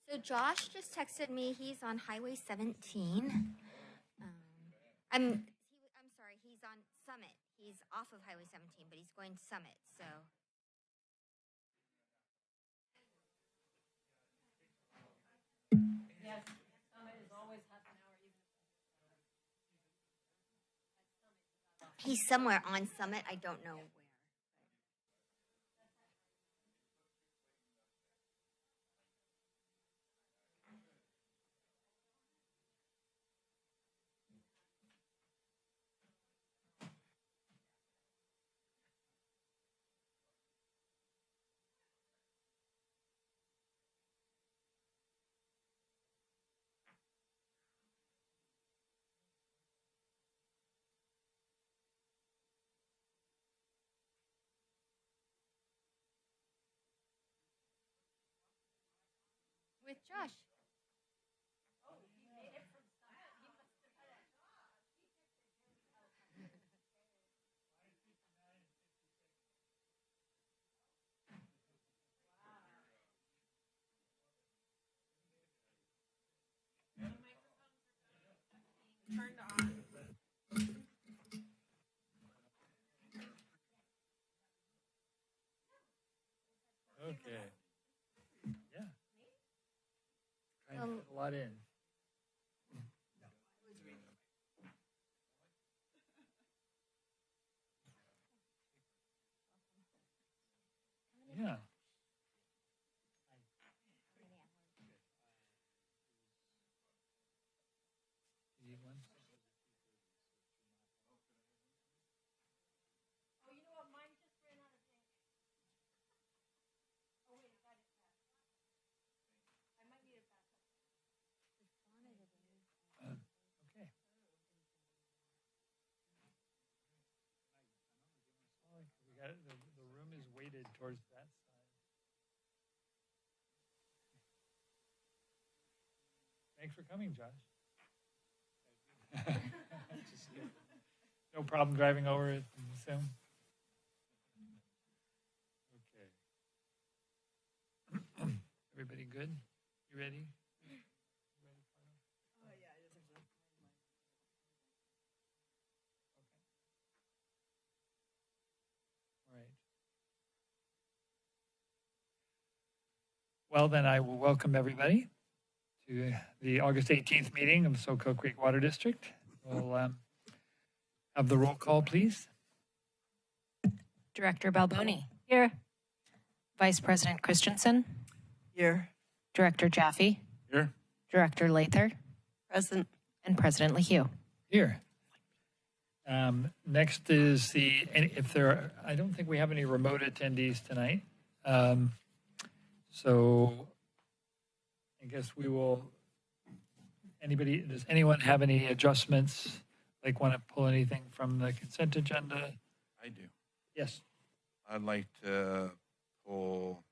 So Josh just texted me. He's on Highway 17. I'm sorry. He's on Summit. He's off of Highway 17, but he's going to Summit. So. Yes, Summit is always half an hour. He's somewhere on Summit. I don't know where. With Josh. Turned on. Okay. Yeah. Trying to fit a lot in. Yeah. Oh, you know what? Mine just ran out of ink. Oh, wait, I got it back. I might need it back. Okay. We got it. The room is weighted towards that side. Thanks for coming, Josh. No problem driving over it soon. Okay. Everybody good? You ready? All right. Well, then I will welcome everybody to the August 18th meeting of Soquel Creek Water District. We'll have the roll call, please. Director Balboni. Here. Vice President Christensen. Here. Director Jaffe. Here. Director Lather. Present. And President LeHue. Here. Next is I don't think we have any remote attendees tonight. So I guess we will, does anyone have any adjustments, like want to pull anything from the consent agenda? I do. Yes, I'd like to pull,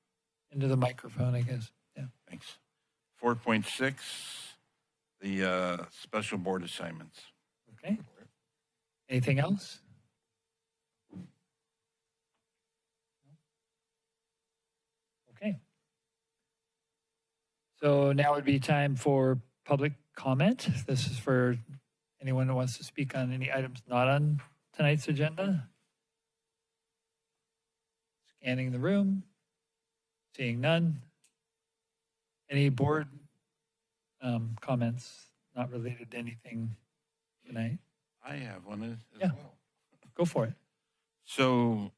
into the microphone, I guess. Yeah. thanks, 4.6, the special board assignments. Okay. Anything else? Okay. So now would be time for public comment. This is for anyone who wants to speak on any items not on tonight's agenda. Scanning the room, seeing none. Any board comments not related to anything tonight? I have one as Yeah. well. Go for it. So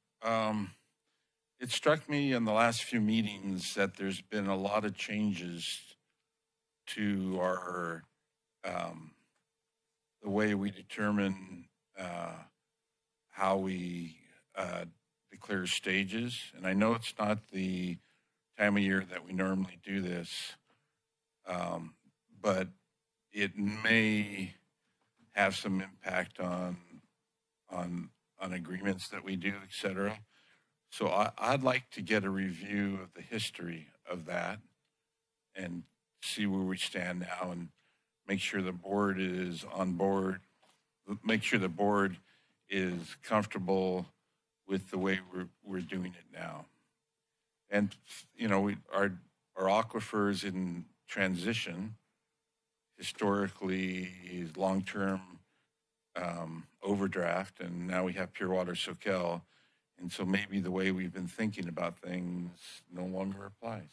it struck me in the last few meetings that there's been a lot of changes to our the way we determine how we declare stages. And I know it's not the time of year that we normally do this, but it may have some impact on agreements that we do, et cetera. So I'd like to get a review of the history of that and see where we stand now and make sure the board is on board, make sure the board is comfortable with the way we're doing it now. And, you know, our aquifers in transition. Historically, long-term overdraft, and now we have Pure Water Soquel. And so maybe the way we've been thinking about things no longer applies.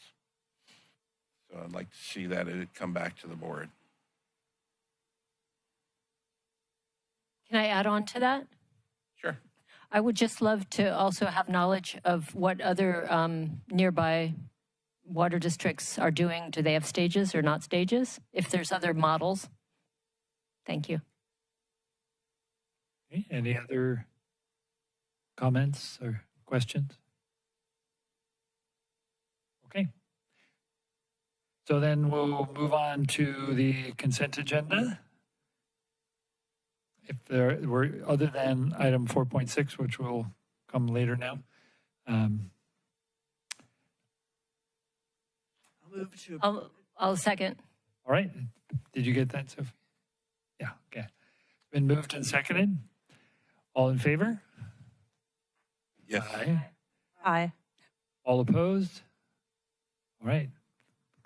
So I'd like to see that it come back to the board. Can I add on to that? Sure. I would just love to also have knowledge of what other nearby water districts are doing. Do they have stages or not stages? If there's other models. Thank you. Okay, any other comments or questions? Okay. So then we'll move on to the consent agenda. If there were, other than item 4.6, which will come later now. I'll move to. I'll second. All right. Did you get that, Sophie? Yeah, okay. Been moved and seconded. All in favor? Yes. Aye. Aye. All opposed? All right.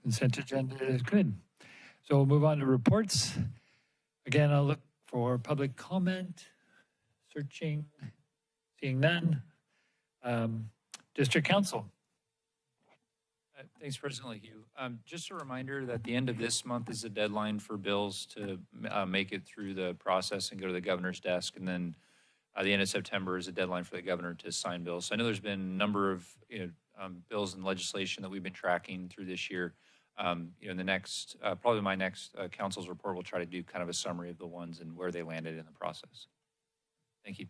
Consent agenda is good. So we'll move on to reports. Again, I'll look for public comment, searching, seeing none. District Council. Thanks, President Leahy. Just a reminder that the end of this month is the deadline for bills to make it through the process and go to the governor's desk. And then the end of September is the deadline for the governor to sign bills. So I know there's been a number of bills and legislation that we've been tracking through this year. In the next, probably my next council's report, we'll try to do kind of a summary of the ones and where they landed in the process. Thank you.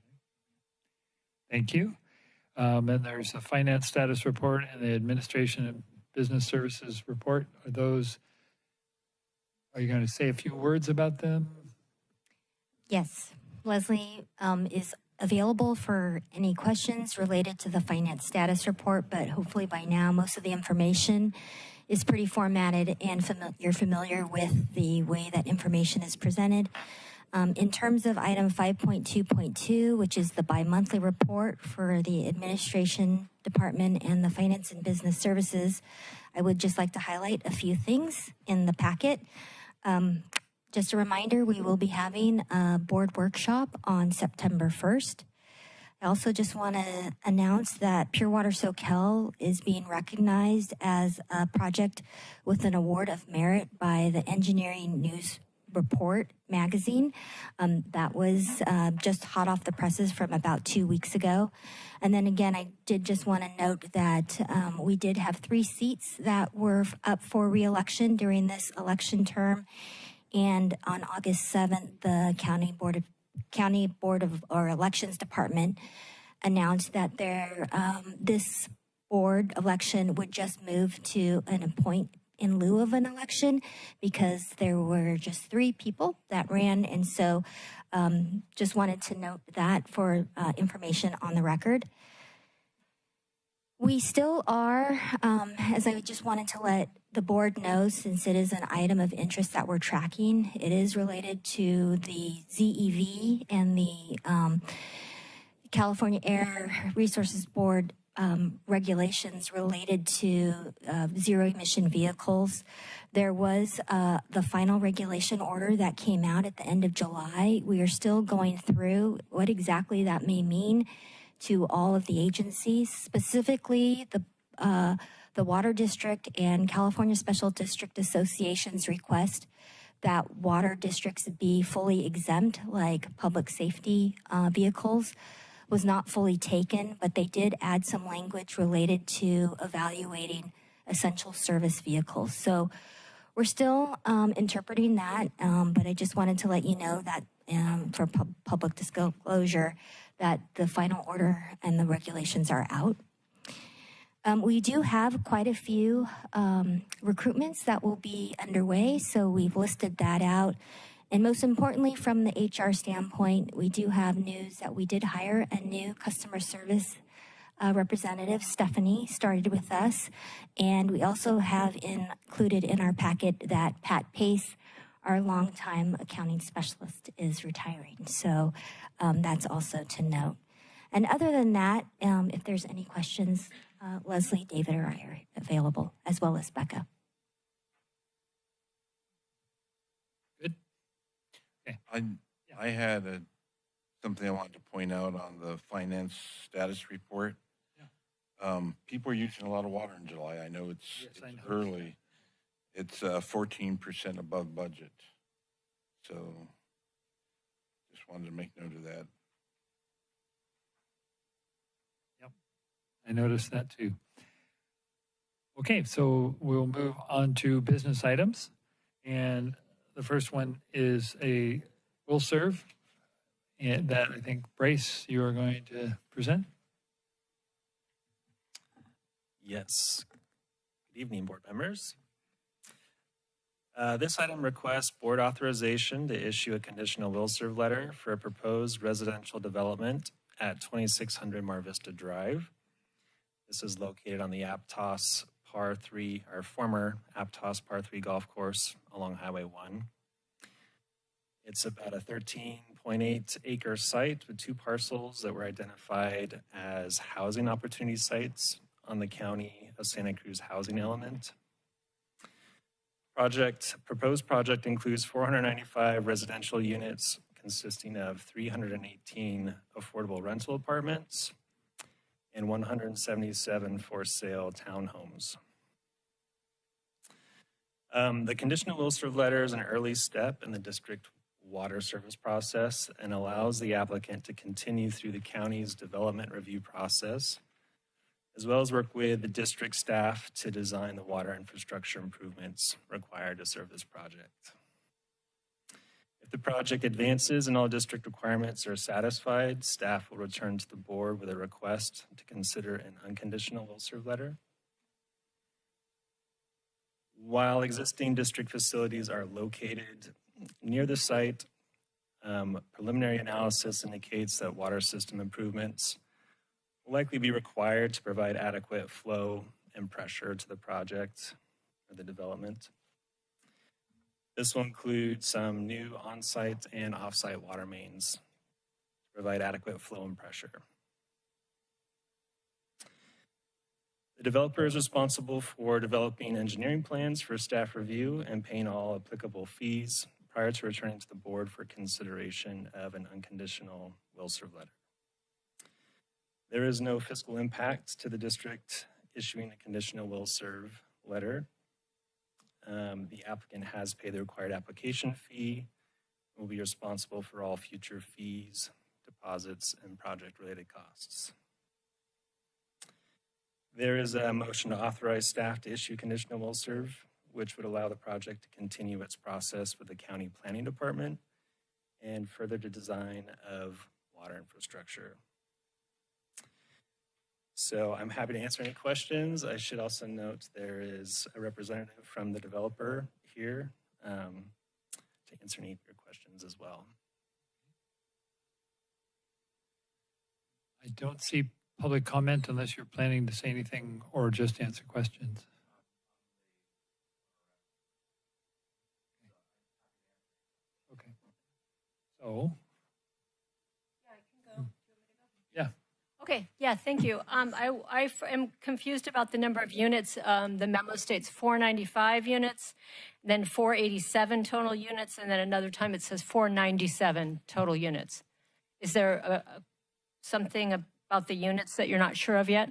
Thank you. And there's a finance status report and the administration and business services report. Are you going to say a few words about them? Yes, Leslie is available for any questions related to the finance status report, but hopefully by now most of the information is pretty formatted and you're familiar with the way that information is presented. In terms of item 5.2.2, which is the bi-monthly report for the administration department and the finance and business services, I would just like to highlight a few things in the packet. Just a reminder, we will be having a board workshop on September 1st. I also just want to announce that Pure Water Soquel is being recognized as a project with an award of merit by the Engineering News Report magazine. That was just hot off the presses from about 2 weeks ago. And then again, I did just want to note that we did have 3 seats that were up for re-election during this election term. And on August 7th, the County Board of Elections Department announced that this board election would just move to an appoint in lieu of an election because there were just 3 people that ran. And so just wanted to note that for information on the record. We still are, as I just wanted to let the board know, since it is an item of interest that we're tracking, it is related to the ZEV and the California Air Resources Board regulations related to zero emission vehicles. There was the final regulation order that came out at the end of July. We are still going through what exactly that may mean to all of the agencies, specifically the Water District and California Special District Association's request that water districts be fully exempt, like public safety vehicles, was not fully taken, but they did add some language related to evaluating essential service vehicles. So we're still interpreting that, but I just wanted to let you know that for public disclosure, that the final order and the regulations are out. We do have quite a few recruitments that will be underway, so we've listed that out. And most importantly, from the HR standpoint, we do have news that we did hire a new customer service representative. Stephanie started with us, and we also have included in our packet that Pat Pace, our longtime accounting specialist, is retiring. So that's also to note. And other than that, if there's any questions, Leslie, David, or I are available, as well as Becca. I had something I wanted to point out on the finance status report. People are using a lot of water in July. I know it's, Yes, I it's know. early. It's 14% above budget. So just wanted to make note of that. I noticed that too. Okay, so we'll move on to business items. And the first one is a will serve, and that I think Bryce, you are going to present. Yes. Good evening, board members. This item requests board authorization to issue a conditional will serve letter for a proposed residential development at 2600 Mar Vista Drive. This is located on the Aptos Par 3, or former Aptos Par 3 golf course along Highway 1. It's about a 13.8 acre site with 2 parcels that were identified as housing opportunity sites on the County of Santa Cruz housing element. Proposed project includes 495 residential units consisting of 318 affordable rental apartments and 177 for sale townhomes. The conditional will serve letter is an early step in the district water service process and allows the applicant to continue through the county's development review process, as well as work with the district staff to design the water infrastructure improvements required to serve this project. If the project advances and all district requirements are satisfied, staff will return to the board with a request to consider an unconditional will serve letter. While existing district facilities are located near the site, preliminary analysis indicates that water system improvements will likely be required to provide adequate flow and pressure to the project or the development. This will include some new on-site and off-site water mains to provide adequate flow and pressure. The developer is responsible for developing engineering plans for staff review and paying all applicable fees prior to returning to the board for consideration of an unconditional will serve letter. There is no fiscal impact to the district issuing a conditional will serve letter. The applicant has paid the required application fee and will be responsible for all future fees, deposits, and project-related costs. There is a motion to authorize staff to issue conditional will serve, which would allow the project to continue its process with the county planning department and further the design of water infrastructure. So I'm happy to answer any questions. I should also note there is a representative from the developer here to answer any of your questions as well. I don't see public comment unless you're planning to say anything or just answer questions. Okay. So, Yeah, I can go. Do you want me to go? yeah. Okay, yeah, thank you. I am confused about the number of units. The memo states 495 units, then 487 total units, and then another time it says 497 total units. Is there something about the units that you're not sure of yet?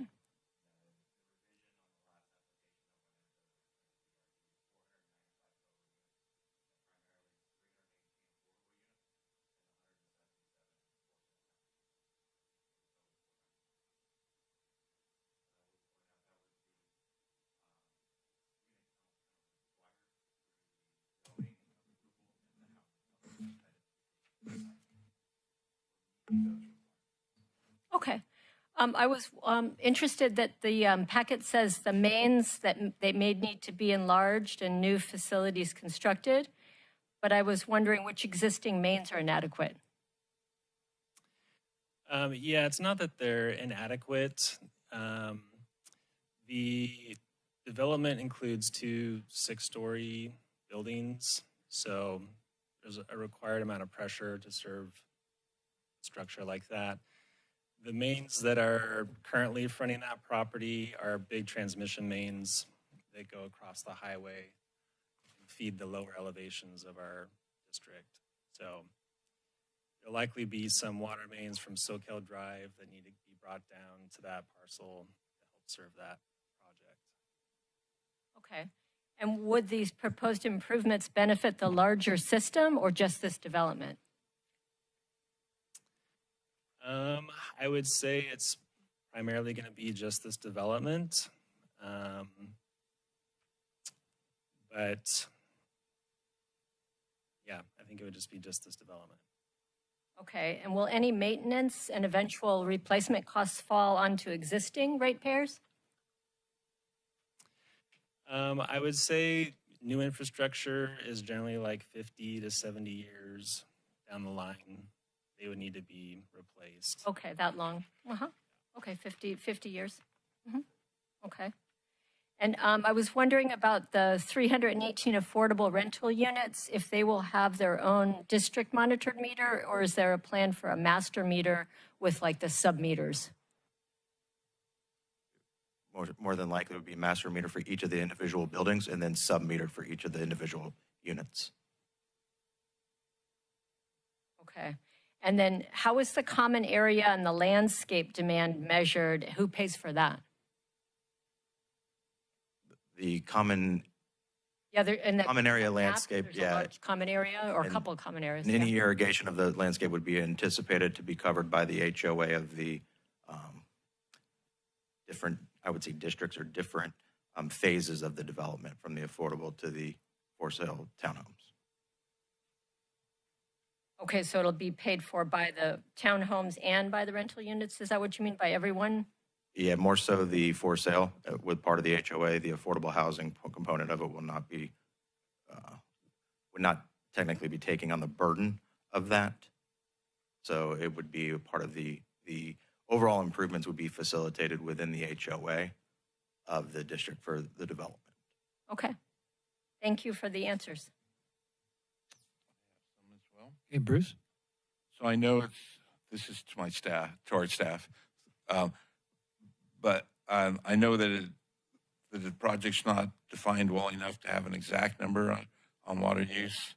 Okay. I was interested that the packet says the mains that they may need to be enlarged and new facilities constructed, but I was wondering which existing mains are inadequate. Yeah, it's not that they're inadequate. The development includes 2 6-story buildings, so there's a required amount of pressure to serve a structure like that. The mains that are currently fronting that property are big transmission mains that go across the highway and feed the lower elevations of our district. So there'll likely be some water mains from Soquel Drive that need to be brought down to that parcel to help serve that project. Okay. And would these proposed improvements benefit the larger system or just this development? I would say it's primarily going to be just this development. But yeah, I think it would just be just this development. Okay. And will any maintenance and eventual replacement costs fall onto existing ratepayers? I would say new infrastructure is generally like 50 to 70 years down the line. They would need to be replaced. Okay, that long. Okay, 50 years. Okay. And I was wondering about the 318 affordable rental units, if they will have their own district monitored meter, or is there a plan for a master meter with like the sub-meters? More than likely, it would be a master meter for each of the individual buildings and then sub-meter for each of the individual units. Okay. And then how is the common area and the landscape demand measured? Who pays for that? The common Yeah, and common area landscape, there's a large common area or a And- couple of common areas. and any irrigation of the landscape would be anticipated to be covered by the HOA of the different, I would say, districts or different phases of the development, from the affordable to the for sale townhomes. Okay, so it'll be paid for by the townhomes and by the rental units? Is that what you mean by everyone? Yeah, more so the for sale with part of the HOA. The affordable housing component of it will not be, would not technically be taking on the burden of that. So it would be a part of the overall improvements would be facilitated within the HOA of the district for the development. Okay. Thank you for the answers. Some as well. Hey, Bruce? So I know this is to my staff, to our staff, but I know that the project's not defined well enough to have an exact number on water use.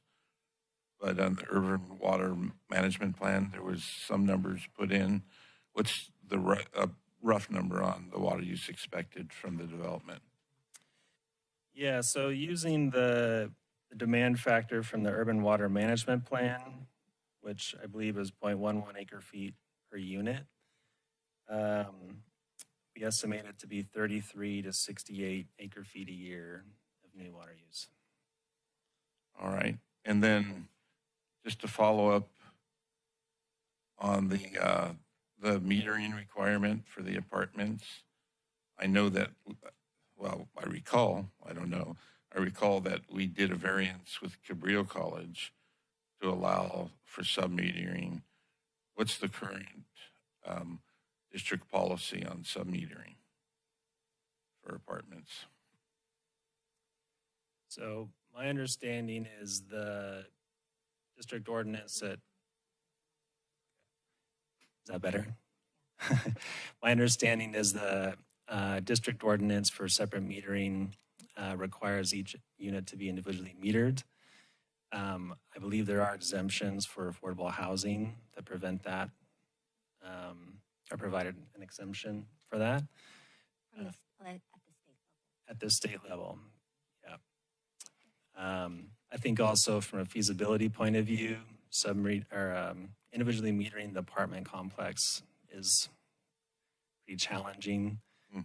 But on the urban water management plan, there was some numbers put in. What's the rough number on the water use expected from the development? Yeah, so using the demand factor from the urban water management plan, which I believe is 0.11 acre feet per unit, we estimate it to be 33 to 68 acre feet a year of new water use. All right. And then just to follow up on the metering requirement for the apartments, I know that, well, I recall that we did a variance with Cabrillo College to allow for sub-metering. What's the current district policy on sub-metering for apartments? So my understanding is the district ordinance is that better? My understanding is the district ordinance for separate metering requires each unit to be individually metered. I believe there are exemptions for affordable housing that prevent that, or provided an exemption for that. At the state level, yeah. I think also from a feasibility point of view, individually metering the apartment complex is pretty challenging. Yeah.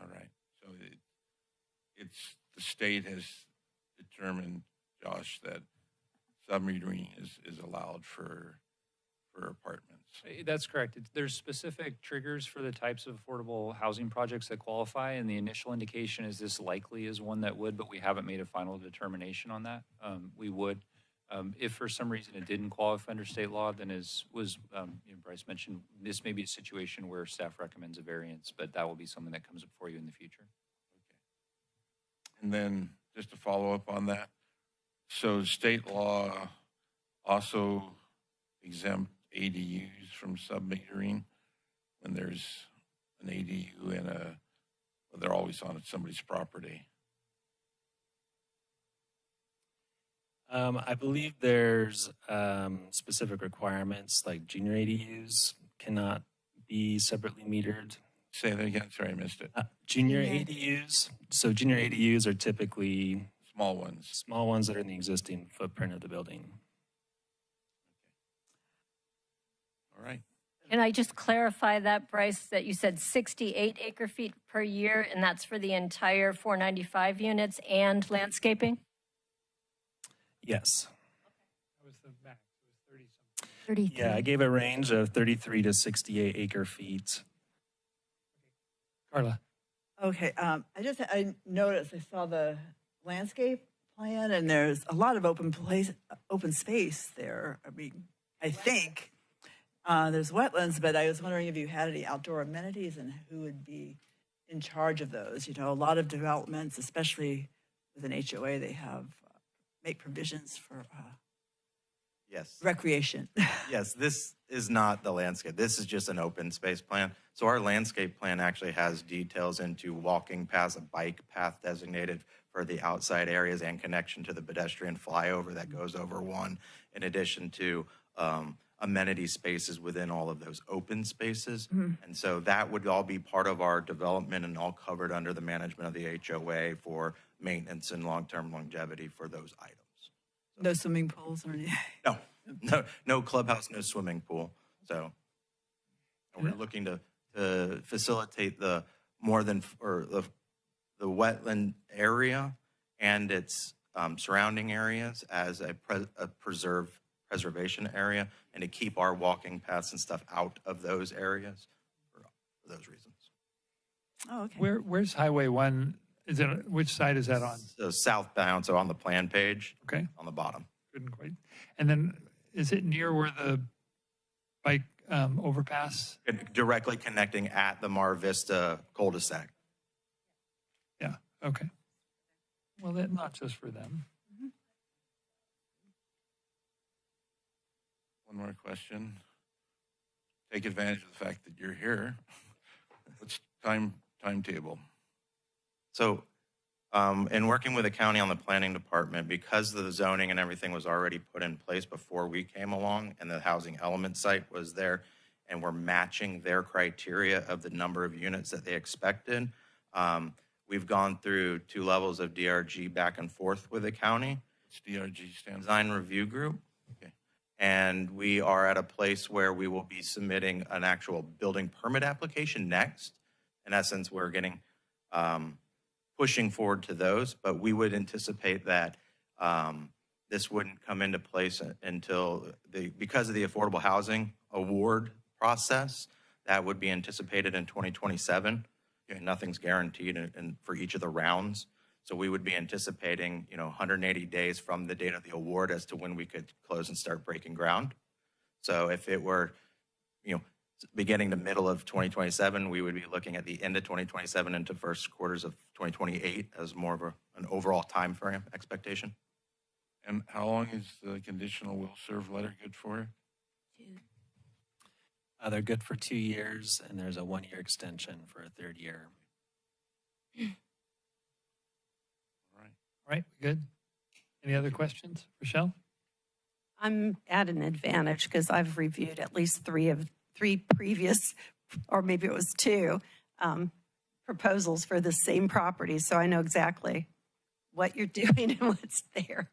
All right. So it's the state has determined, Josh, that sub-metering is allowed for apartments. That's correct. There's specific triggers for the types of affordable housing projects that qualify, and the initial indication is this likely is one that would, but we haven't made a final determination on that. We would. If for some reason it didn't qualify under state law, then Bryce mentioned, this may be a situation where staff recommends a variance, but that will be something that comes up for you in the future. Okay. And then just to follow up on that, so state law also exempt ADUs from sub-metering when there's an ADU and they're always on somebody's property. I believe there's specific requirements, like junior ADUs cannot be separately metered. Say that again. Sorry, I missed it. Junior ADUs, so junior ADUs are typically Small ones. small ones that are in the existing footprint of the building. All right. Can I just clarify that, Bryce, that you said 68 acre feet per year, and that's for the entire 495 units and landscaping? Yes. That was the max. It was 30 something. 33. Yeah, I gave a range of 33 to 68 acre feet. Carla. Okay, I noticed, I saw the landscape plan and there's a lot of open space there. I mean, I think there's wetlands, but I was wondering if you had any outdoor amenities and who would be in charge of those. You know, a lot of developments, especially with an HOA, they have make provisions for Yes. recreation. Yes, this is not the landscape. This is just an open space plan. So our landscape plan actually has details into walking paths, a bike path designated for the outside areas and connection to the pedestrian flyover that goes over one, in addition to amenity spaces within all of those open spaces. And so that would all be part of our development and all covered under the management of the HOA for maintenance and long-term longevity for those items. No swimming pools or anything. No clubhouse, no swimming pool. So and we're looking to facilitate the wetland area and its surrounding areas as a preservation area, and to keep our walking paths and stuff out of those areas for those reasons. Oh, okay. Where's Highway 1? Which side is that on? So southbound, so on the plan page, Okay, on the bottom. couldn't quite. And then is it near where the bike overpass? Directly connecting at the Mar Vista cul-de-sac. Yeah, okay. Well, that not just for them. One more question. Take advantage of the fact that you're here. What's timetable? So in working with the county on the planning department, because the zoning and everything was already put in place before we came along and the housing element site was there, and we're matching their criteria of the number of units that they expected, we've gone through 2 levels of DRG back and forth with the county. What's DRG stand for? Design Review Group. Okay. And we are at a place where we will be submitting an actual building permit application next. In essence, we're getting pushing forward to those, but we would anticipate that this wouldn't come into place until because of the affordable housing award process, that would be anticipated in 2027. Okay, nothing's guaranteed for each of the rounds. So we would be anticipating, 180 days from the date of the award as to when we could close and start breaking ground. So if it were, beginning to middle of 2027, we would be looking at the end of 2027 into first quarters of 2028 as more of an overall time frame expectation. And how long is the conditional will serve letter good for? They're good for 2 years, and there's a 1-year extension for a 3rd year. All right. All right, good. Any other questions? Rochelle? I'm at an advantage because I've reviewed at least 3 previous, or maybe it was 2, proposals for the same property. So I know exactly what you're doing and what's there.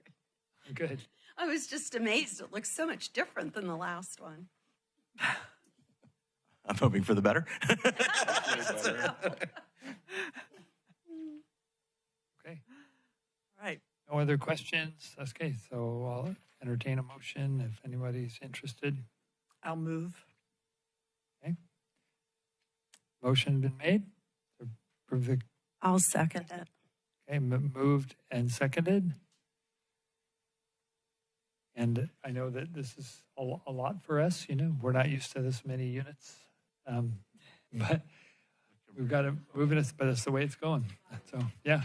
Good. I was just amazed. It looks so much different than the last one. I'm hoping for the better. Okay. All right. No other questions? Okay, so I'll entertain a motion if anybody's interested. I'll move. Motion been made? To approve the- I'll second it. Okay, moved and seconded. And I know that this is a lot for us, we're not used to this many units. But we've got to move it, but it's the way it's going. So, yeah.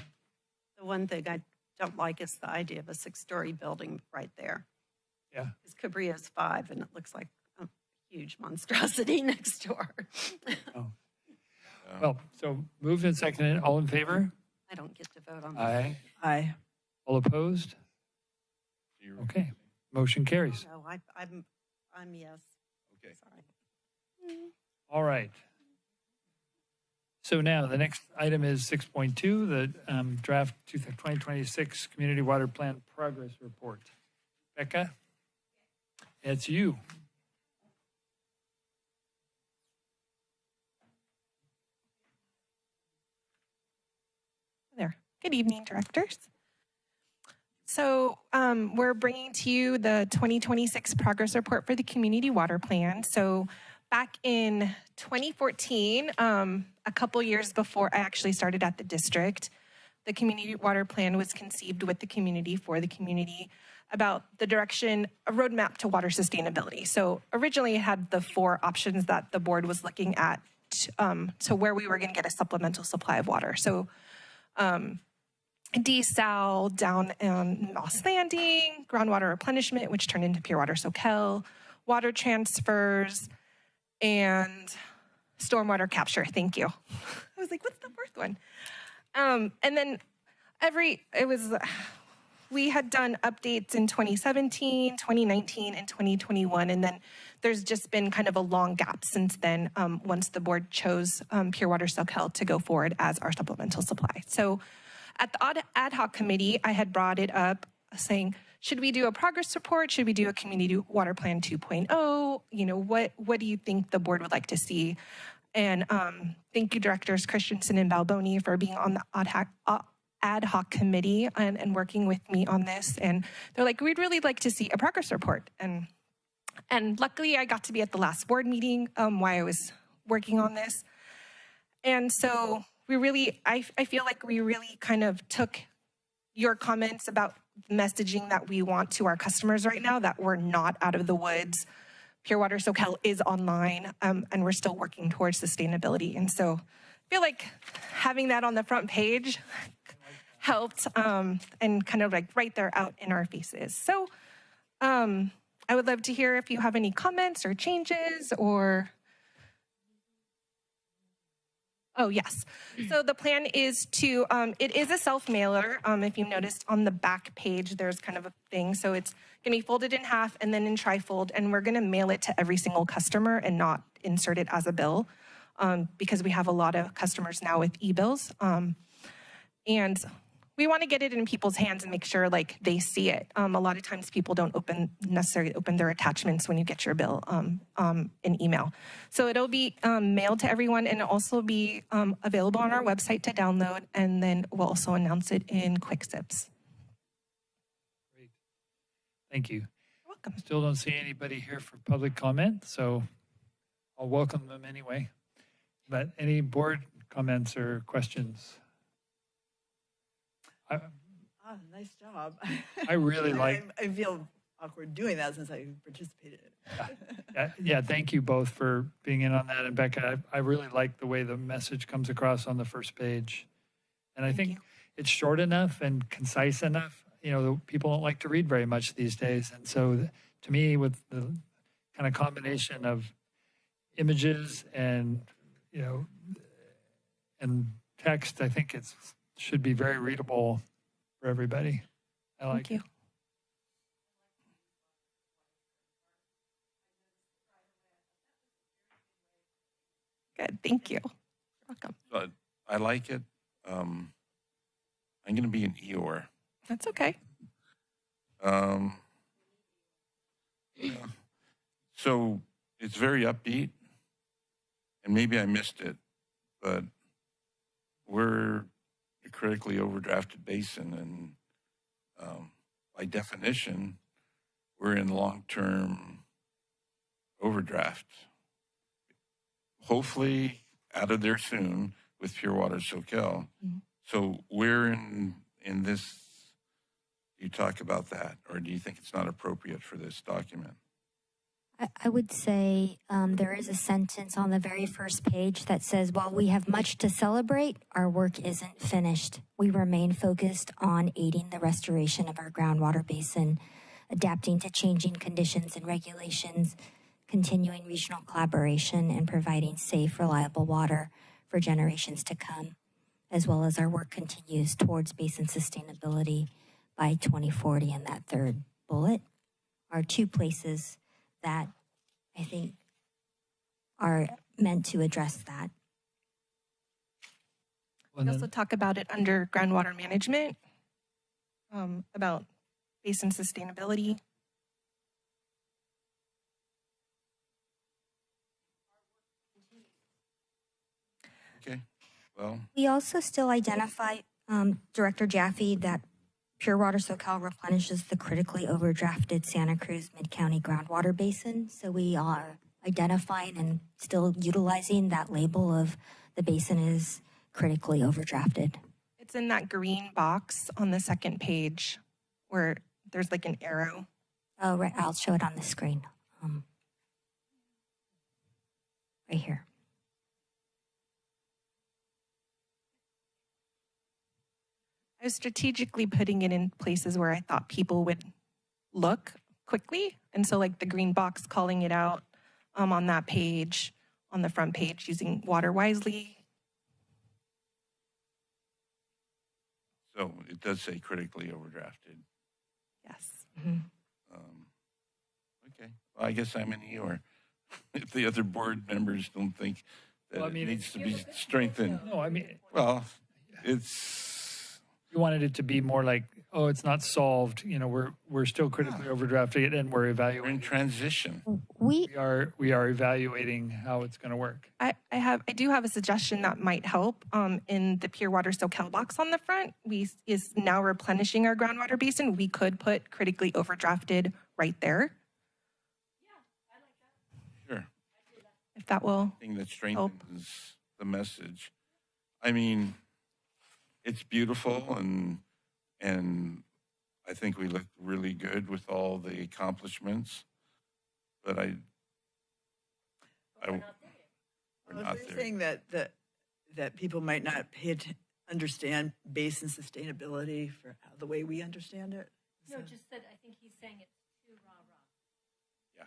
The one thing I don't like is the idea of a 6-story building right there. Yeah. Because Cabrillo's 5 and it looks like a huge monstrosity next door. Oh. Well, so moved and seconded. All in favor? I don't get to vote on that. Aye. Aye. All opposed? Okay, motion carries. No, I'm yes. Okay. Sorry. All right. So now the next item is 6.2, the draft 2026 Community Water Plan Progress Report. Becca, it's you. There. Good evening, directors. So we're bringing to you the 2026 progress report for the community water plan. So back in 2014, a couple years before I actually started at the district, the community water plan was conceived with the community for the community about the direction, a roadmap to water sustainability. So originally it had the 4 options that the board was looking at to where we were going to get a supplemental supply of water. So desal down Moss Landing, groundwater replenishment, which turned into pure water Soquel, water transfers, and stormwater capture. Thank you. I was like, what's the 4th one? And then we had done updates in 2017, 2019, and 2021, and then there's just been kind of a long gap since then once the board chose pure water Soquel to go forward as our supplemental supply. So at the ad hoc committee, I had brought it up saying, should we do a progress report? Should we do a community water plan 2.0? You know, what do you think the board would like to see? And thank you, Directors Christensen and Balboni, for being on the ad hoc committee and working with me on this. And they're like, we'd really like to see a progress report. And luckily, I got to be at the last board meeting while I was working on this. And so I feel like we really kind of took your comments about messaging that we want to our customers right now, that we're not out of the woods. Pure Water Soquel is online, and we're still working towards sustainability. And so I feel like having that on the front page helped and kind of like right there out in our faces. So I would love to hear if you have any comments or changes or... Oh, yes. So the plan is to, it is a self-mailer. If you noticed on the back page, there's kind of a thing. So it's going to be folded in half and then in trifold, and we're going to mail it to every single customer and not insert it as a bill because we have a lot of customers now with e-bills. And we want to get it in people's hands and make sure like they see it. A lot of times people don't necessarily open their attachments when you get your bill in email. So it'll be mailed to everyone, and it'll also be available on our website to download, and then we'll also announce it in Quick Zips. Great. Thank you. You're welcome. Still don't see anybody here for public comment, so I'll welcome them anyway. But any board comments or questions? Nice job. I really like... I feel awkward doing that since I participated in it. Yeah, thank you both for being in on that. And Becca, I really like the way the message comes across on the first page. And I think it's short enough and concise enough. You know, people don't like to read very much these days. And so to me, with the kind of combination of images and, you know, and text, I think it should be very readable for everybody. I like it. Good, thank you. You're welcome. But I like it. I'm going to be an Eeyore. That's okay. Yeah. So it's very upbeat, and maybe I missed it, but we're a critically overdrafted basin, and by definition, we're in long-term overdraft. Hopefully out of there soon with Pure Water Soquel. Mm-hmm. So where in this do you talk about that, or do you think it's not appropriate for this document? I would say there is a sentence on the very first page that says, while we have much to celebrate, our work isn't finished. We remain focused on aiding the restoration of our groundwater basin, adapting to changing conditions and regulations, continuing regional collaboration, and providing safe, reliable water for generations to come, as well as our work continues towards basin sustainability by 2040 in that third bullet are two places that I think are meant to address that. We also talk about it under groundwater management, about basin sustainability. Okay, well, We also still identify, Director Jaffe, that Pure Water Soquel replenishes the critically overdrafted Santa Cruz Mid-County groundwater basin. So we are identifying and still utilizing that label of the basin is critically overdrafted. It's in that green box on the second page where there's like an arrow. Oh, right, I'll show it on the screen. Right here. I was strategically putting it in places where I thought people would look quickly. And so like the green box calling it out on that page, on the front page, using water wisely. so it does say critically overdrafted. Yes. Okay, well, I guess I'm in Eeyore. If the other board members don't think that Well, I mean, it needs to be strengthened, No, I mean, well, it's, you wanted it to be more like, oh, it's not solved, we're still critically overdrafting it and we're we're in evaluating. transition. We, We are evaluating how it's going to work. I do have a suggestion that might help. In the Pure Water Soquel box on the front, is now replenishing our groundwater basin. We could put critically overdrafted right there, Sure. if that will. Thing that strengthens the message. I mean, it's beautiful and I think we look really good with all the accomplishments, but we're not You're there. saying that people might not understand basin sustainability for the way we understand it? No, just that I think he's saying it's too rah-rah. Yeah.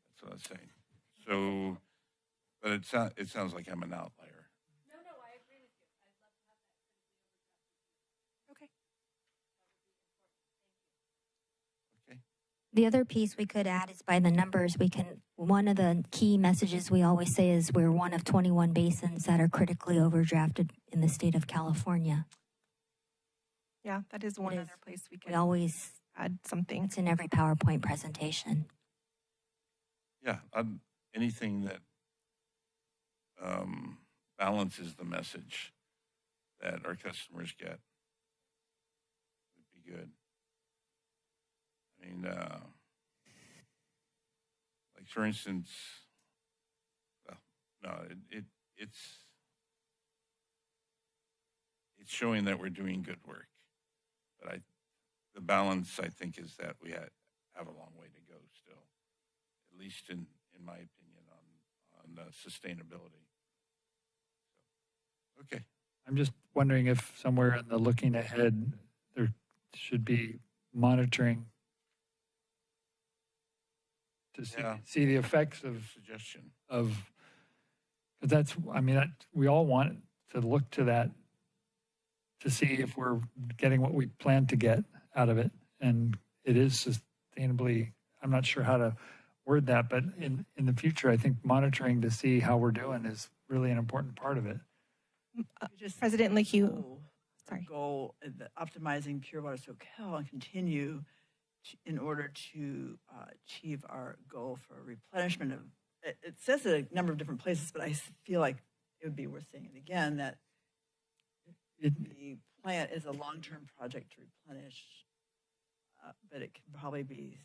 That's what I was saying. So, but it sounds like I'm an outlier. No, I agree with you. I'd love to have that. Okay. Okay. the other piece we could add is by the numbers, one of the key messages we always say is we're one of 21 basins that are critically overdrafted in the state of California. Yeah, that is one It other is. place we We could always, add something. it's in every PowerPoint presentation. Yeah, anything that balances the message that our customers get would be good. I mean, like for instance, well, no, it's showing that we're doing good work, but the balance I think is that we have a long way to go still, at least in my opinion on sustainability. So, okay. I'm just wondering if somewhere in the looking ahead, there should be monitoring to see the effects Suggestion. because that's, I mean, we all want to look to that to see if we're getting what we plan to get out of it. And it is sustainably, I'm not sure how to word that, but in the future, I think monitoring to see how we're doing is really an important part of it. President Leahy, sorry. Goal, optimizing Pure Water Soquel and continue in order to achieve our goal for replenishment of, it says it a number of different places, but I feel like it would be worth saying it again, that the plant is a long-term project to replenish, but it can probably be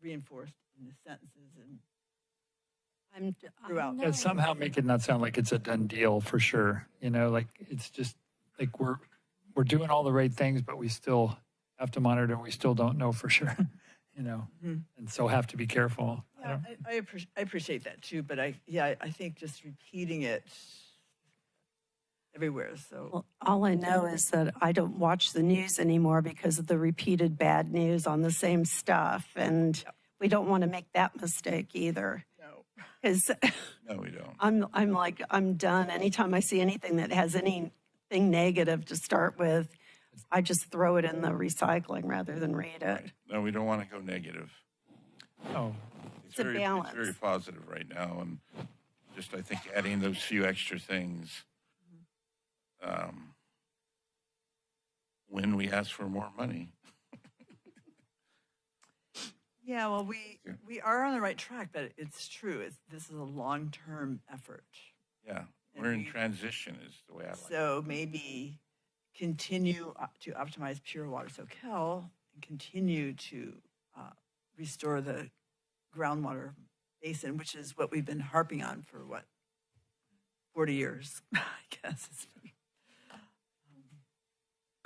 reinforced in the sentences and throughout. Yeah, somehow make it not sound like it's a done deal for sure. Like it's just like we're doing all the right things, but we still have to monitor and we still don't know for sure, and so have to be careful. Yeah, I appreciate that too, but I think just repeating it everywhere. So Well, all I know is that I don't watch the news anymore because of the repeated bad news on the same stuff. And we don't want to make that mistake either. no. Because No, we don't. I'm like, I'm done. Anytime I see anything that has anything negative to start with, I just throw it in the recycling rather than read it. No, we don't want to go negative. Oh, It's a balance. It's very positive right now, and just I think adding those few extra things when we ask for more money. Yeah, well, we are on the right track, but it's true. This is a long-term effort. Yeah, And we're in we- transition is the way I like it. So maybe continue to optimize Pure Water Soquel and continue to restore the groundwater basin, which is what we've been harping on for 40 years, I guess.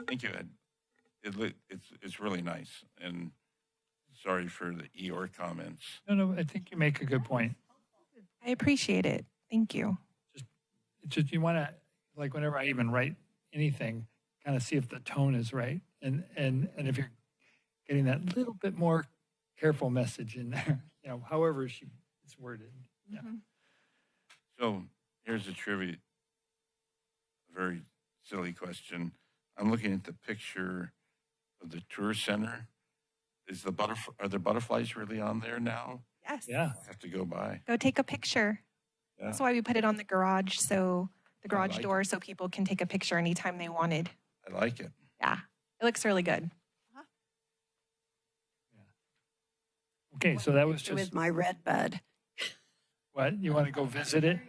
Thank you, Ed. It's really nice, and sorry for the Eeyore comments. no, I think you make a good point. I appreciate it. Thank you. It's just you want to, like, whenever I even write anything, kind of see if the tone is right, and if you're getting that little bit more careful message in there, however it's worded. Yeah. So here's a trivia, very silly question. I'm looking at the picture of the tour center. Are the butterflies really on there now? Yes. Yeah. I have to go by. Go take a picture. Yeah. That's why we put it on the garage, so the garage like door, so people can take a picture anytime they wanted. I like it. Yeah, it looks really good. Okay, so that was just With my red bud, what you want to go visit it.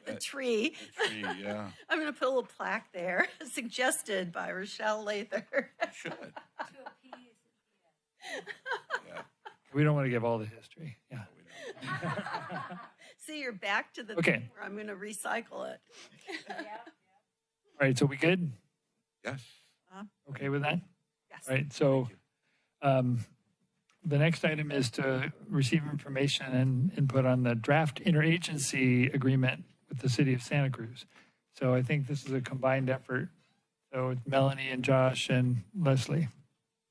the tree. The tree, yeah, I'm going to put a little plaque there, suggested by Rochelle Lather. you should. Yeah, We don't want to give all the history. Yeah. we don't. See, you're back to the Okay. thing where I'm going to recycle it. All right, so we good? Yes. Okay with that? Yes. All right, so the next item is to receive information and input on the draft interagency agreement with the city of Santa Cruz. So I think this is a combined effort. So it's Melanie and Josh and Leslie.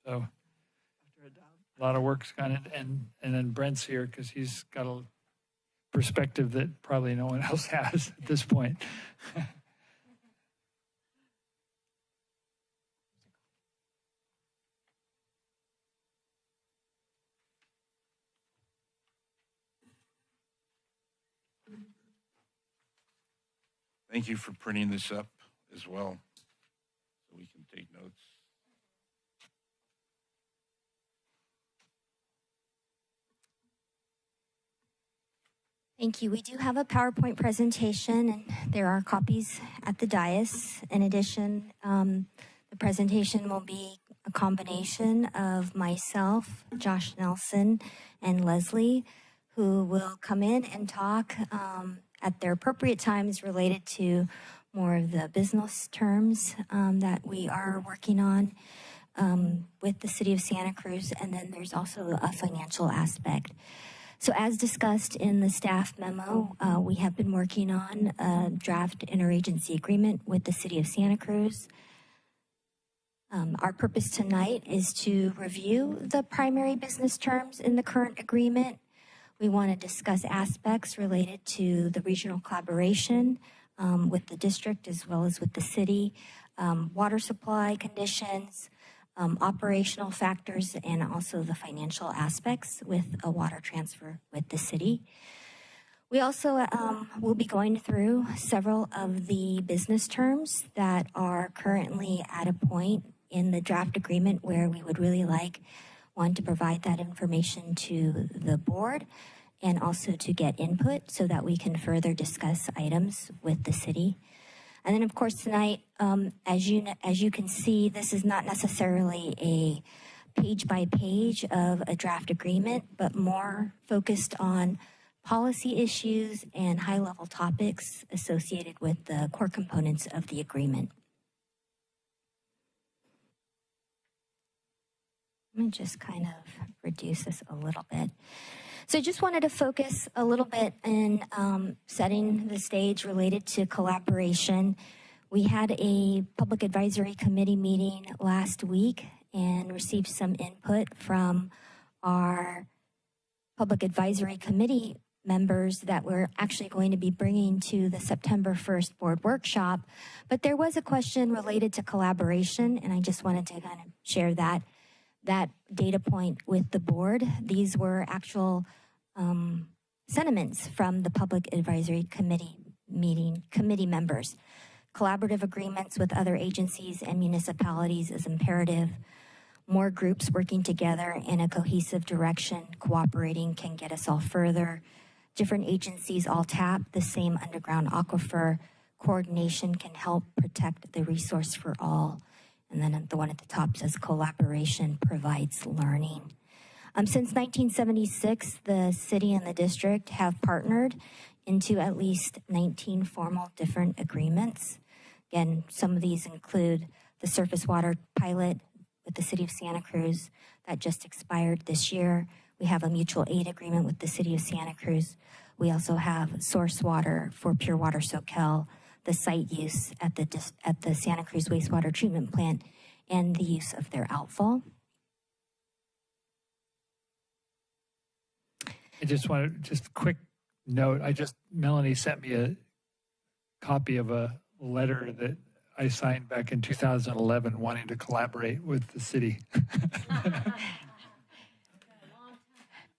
So a lot of work's gone in, and then Brent's here because he's got a perspective that probably no one else has at this point. Thank you for printing this up as well, so we can take notes. Thank you. We do have a PowerPoint presentation, and there are copies at the dais. In addition, the presentation will be a combination of myself, Josh Nelson, and Leslie, who will come in and talk at their appropriate times related to more of the business terms that we are working on with the city of Santa Cruz. And then there's also a financial aspect. So as discussed in the staff memo, we have been working on a draft interagency agreement with the city of Santa Cruz. Our purpose tonight is to review the primary business terms in the current agreement. We want to discuss aspects related to the regional collaboration with the district as well as with the city, water supply conditions, operational factors, and also the financial aspects with a water transfer with the city. We also will be going through several of the business terms that are currently at a point in the draft agreement where we would really like one to provide that information to the board and also to get input so that we can further discuss items with the city. And then, of course, tonight, as you can see, this is not necessarily a page by page of a draft agreement, but more focused on policy issues and high-level topics associated with the core components of the agreement. Let me just kind of reduce this a little bit. So I just wanted to focus a little bit in setting the stage related to collaboration. We had a public advisory committee meeting last week and received some input from our public advisory committee members that we're actually going to be bringing to the September 1st board workshop. But there was a question related to collaboration, and I just wanted to kind of share that data point with the board. These were actual sentiments from the Public Advisory Committee members. Collaborative agreements with other agencies and municipalities is imperative. More groups working together in a cohesive direction, cooperating can get us all further. Different agencies all tap the same underground aquifer. Coordination can help protect the resource for all. And then the one at the top says collaboration provides learning. Since 1976, the city and the district have partnered into at least 19 formal different agreements. Again, some of these include the surface water pilot with the city of Santa Cruz that just expired this year. We have a mutual aid agreement with the city of Santa Cruz. We also have source water for Pure Water Soquel, the site use at the Santa Cruz wastewater treatment plant, and the use of their outfall. I just want to, just a quick note, Melanie sent me a copy of a letter that I signed back in 2011 wanting to collaborate with the city.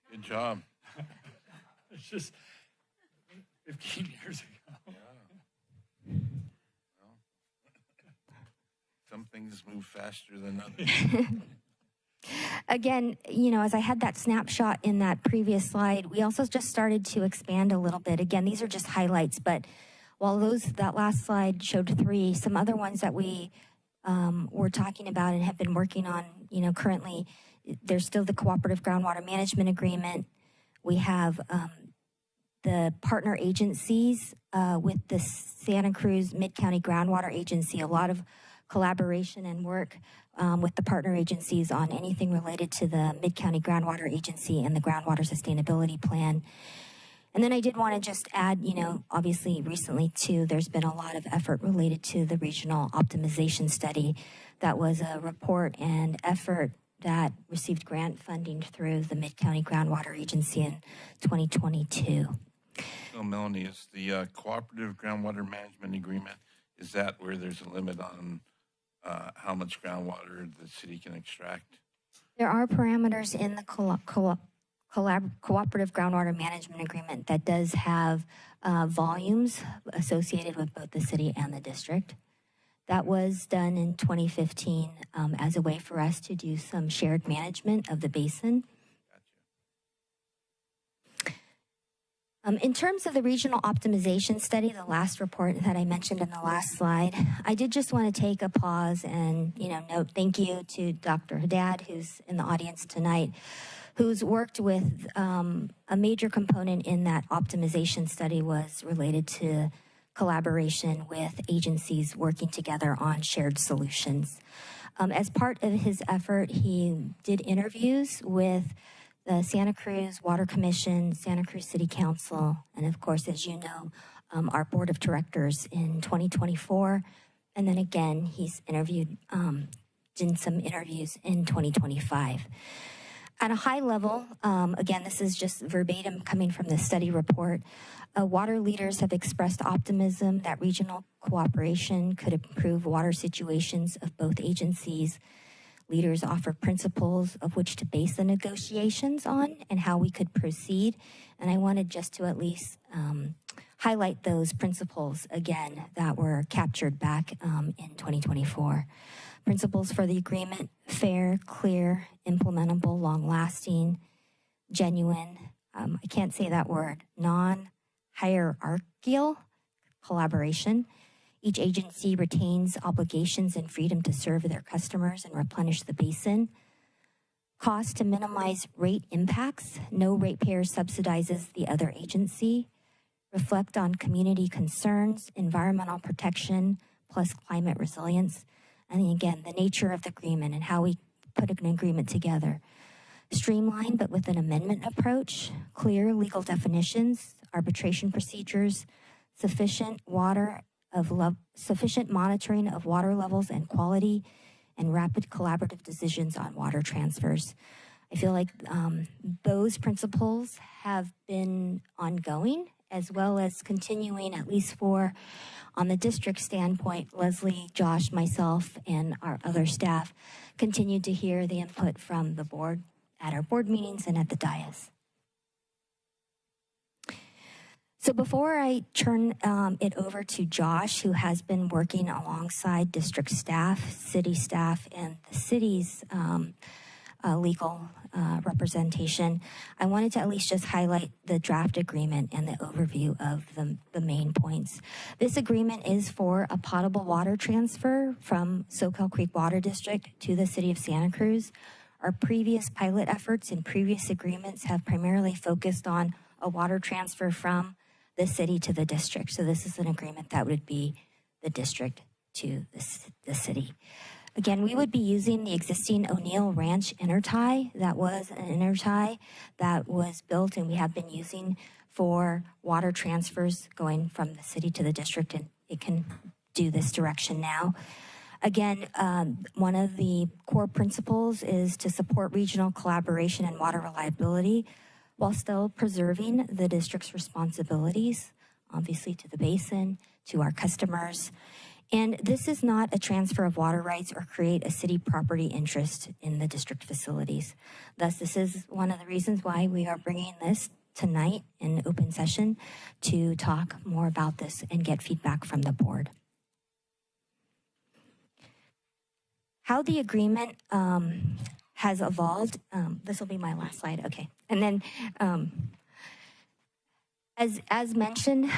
Good job. It's just 15 years ago. Well, some things move faster than others. Again, you know, as I had that snapshot in that previous slide, we also just started to expand a little bit. Again, these are just highlights, but while that last slide showed 3, some other ones that we were talking about and have been working on, you know, currently, there's still the Cooperative Groundwater Management Agreement. We have the partner agencies with the Santa Cruz Mid-County Groundwater Agency, a lot of collaboration and work with the partner agencies on anything related to the Mid-County Groundwater Agency and the Groundwater Sustainability Plan. And then I did want to just add, you know, obviously recently too, there's been a lot of effort related to the regional optimization study. That was a report and effort that received grant funding through the Mid-County Groundwater Agency in 2022. So Melanie, is the Cooperative Groundwater Management Agreement, is that where there's a limit on how much groundwater the city can extract? There are parameters in the Cooperative Groundwater Management Agreement that does have volumes associated with both the city and the district. That was done in 2015 as a way for us to do some shared management of the basin. In terms of the regional optimization study, the last report that I mentioned in the last slide, I did just want to take a pause and, you know, note thank you to Dr. Haddad, who's in the audience tonight, who's worked with a major component in that optimization study was related to collaboration with agencies working together on shared solutions. As part of his effort, he did interviews with the Santa Cruz Water Commission, Santa Cruz City Council, and of course, as you know, our Board of Directors in 2024. And then again, he's interviewed, did some interviews in 2025. At a high level, again, this is just verbatim coming from the study report, water leaders have expressed optimism that regional cooperation could improve water situations of both agencies. Leaders offer principles of which to base the negotiations on and how we could proceed. And I wanted just to at least highlight those principles again that were captured back in 2024. Principles for the agreement: fair, clear, implementable, long-lasting, genuine, I can't say that word, non-hierarchical collaboration. Each agency retains obligations and freedom to serve their customers and replenish the basin. Cost to minimize rate impacts. No ratepayer subsidizes the other agency. Reflect on community concerns, environmental protection, plus climate resilience. And then again, the nature of the agreement and how we put an agreement together. Streamlined, but with an amendment approach. Clear legal definitions, arbitration procedures, sufficient monitoring of water levels and quality, and rapid collaborative decisions on water transfers. I feel like those principles have been ongoing, as well as continuing, at least for, on the district standpoint, Leslie, Josh, myself, and our other staff continued to hear the input from the board at our board meetings and at the dais. So before I turn it over to Josh, who has been working alongside district staff, city staff, and the city's legal representation, I wanted to at least just highlight the draft agreement and the overview of the main points. This agreement is for a potable water transfer from Soquel Creek Water District to the city of Santa Cruz. Our previous pilot efforts and previous agreements have primarily focused on a water transfer from the city to the district. So this is an agreement that would be the district to the city. Again, we would be using the existing O'Neill Ranch intertie. That was an intertie that was built and we have been using for water transfers going from the city to the district, and it can do this direction now. Again, one of the core principles is to support regional collaboration and water reliability while still preserving the district's responsibilities, obviously to the basin, to our customers. And this is not a transfer of water rights or create a city property interest in the district facilities. Thus, this is one of the reasons why we are bringing this tonight in open session to talk more about this and get feedback from the board. How the agreement has evolved, this will be my last slide, okay. And then, as mentioned,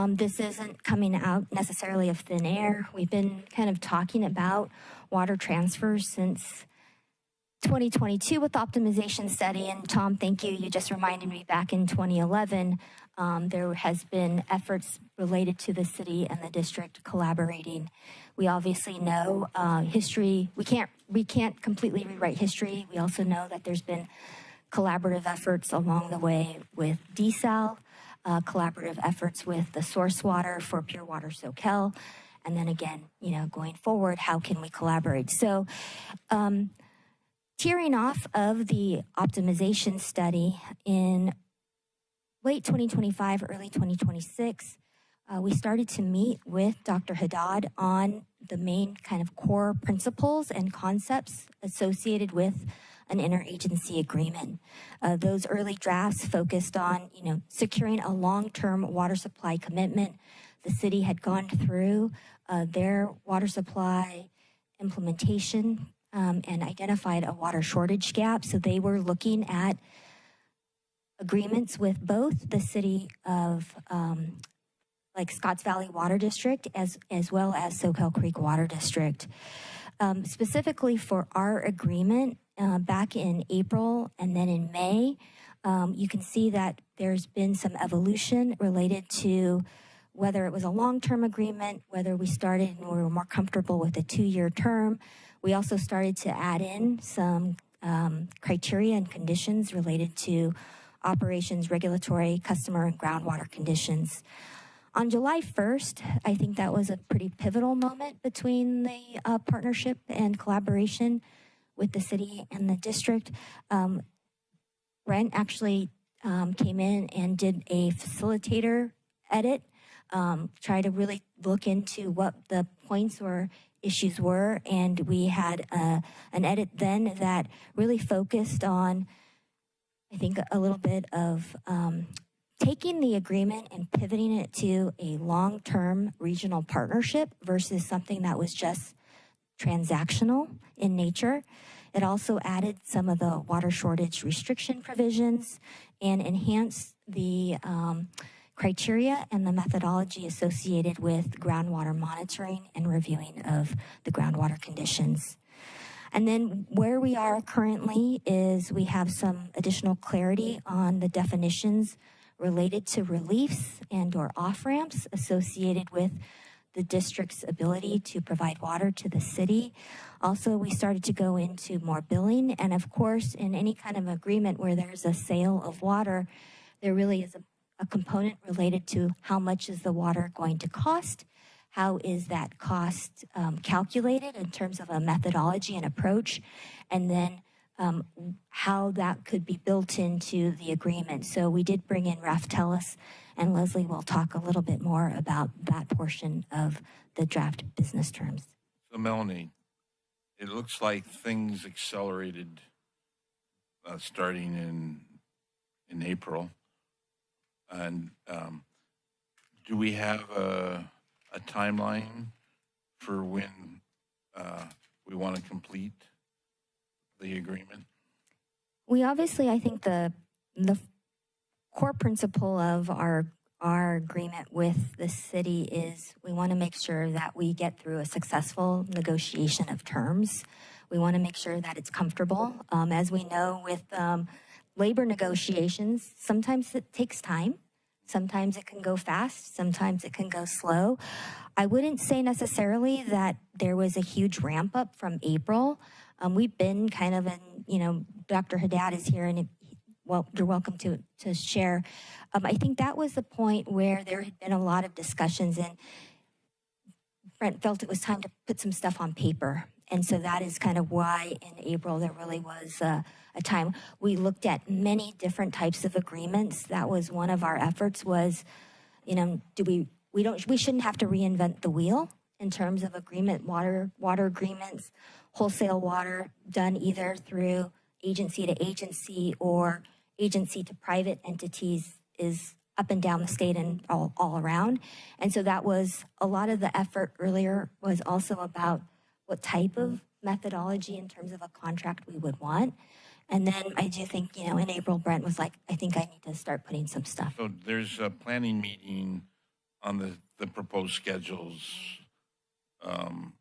this isn't coming out necessarily of thin air. We've been kind of talking about water transfers since 2022 with the optimization study. And Tom, thank you. You just reminded me back in 2011, there has been efforts related to the city and the district collaborating. We obviously know history. We can't completely rewrite history. We also know that there's been collaborative efforts along the way with desal, collaborative efforts with the source water for Pure Water Soquel, and then again, going forward, how can we collaborate? So, tearing off of the optimization study in late 2025, early 2026, we started to meet with Dr. Haddad on the main kind of core principles and concepts associated with an interagency agreement. Those early drafts focused on, securing a long-term water supply commitment. The city had gone through their water supply implementation and identified a water shortage gap. So they were looking at agreements with both the city of Scotts Valley Water District as well as Soquel Creek Water District. Specifically for our agreement, back in April and then in May, you can see that there's been some evolution related to whether it was a long-term agreement, whether we started and we were more comfortable with a 2-year term. We also started to add in some criteria and conditions related to operations, regulatory, customer, and groundwater conditions. On July 1st, I think that was a pretty pivotal moment between the partnership and collaboration with the city and the district. Brent actually came in and did a facilitator edit, try to really look into what the points or issues were, and we had an edit then that really focused on, I think, a little bit of taking the agreement and pivoting it to a long-term regional partnership versus something that was just transactional in nature. It also added some of the water shortage restriction provisions and enhanced the criteria and the methodology associated with groundwater monitoring and reviewing of the groundwater conditions. And then where we are currently is we have some additional clarity on the definitions related to reliefs and or off-ramps associated with the district's ability to provide water to the city. Also, we started to go into more billing. And of course, in any kind of agreement where there's a sale of water, there really is a component related to how much is the water going to cost, how is that cost calculated in terms of a methodology and approach, and then how that could be built into the agreement. So we did bring in Raf Tellis, and Leslie will talk a little bit more about that portion of the draft business terms. So Melanie, it looks like things accelerated starting in April. And do we have a timeline for when we want to complete the agreement? We obviously, I think the core principle of our agreement with the city is we want to make sure that we get through a successful negotiation of terms. We want to make sure that it's comfortable. As we know with labor negotiations, sometimes it takes time. Sometimes it can go fast. Sometimes it can go slow. I wouldn't say necessarily that there was a huge ramp up from April. We've been kind of in, Dr. Haddad is here, and well, you're welcome to share. I think that was the point where there had been a lot of discussions, and Brent felt it was time to put some stuff on paper. And so that is kind of why in April there really was a time. We looked at many different types of agreements. That was one of our efforts was, we shouldn't have to reinvent the wheel in terms of water agreements, wholesale water done either through agency to agency or agency to private entities is up and down the state and all around. And so that was a lot of the effort earlier was also about what type of methodology in terms of a contract we would want. And then I do think, in April, Brent was like, I think I need to start putting some stuff. So there's a planning meeting on the proposed schedules on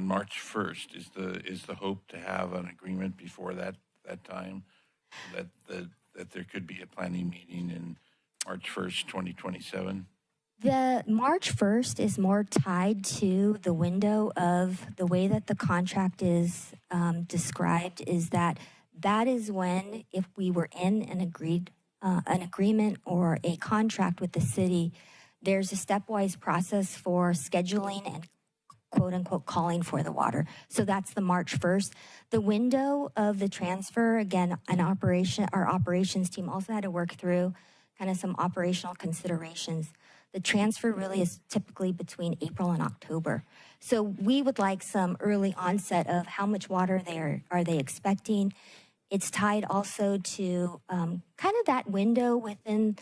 March 1st. Is the hope to have an agreement before that time, that there could be a planning meeting in March 1st, 2027? The March 1st is more tied to the window of the way that the contract is described is that is when, if we were in an agreement or a contract with the city, there's a stepwise process for scheduling and quote unquote calling for the water. So that's the March 1st. The window of the transfer, again, our operations team also had to work through kind of some operational considerations. The transfer really is typically between April and October. So we would like some early onset of how much water are they expecting. It's tied also to kind of that window within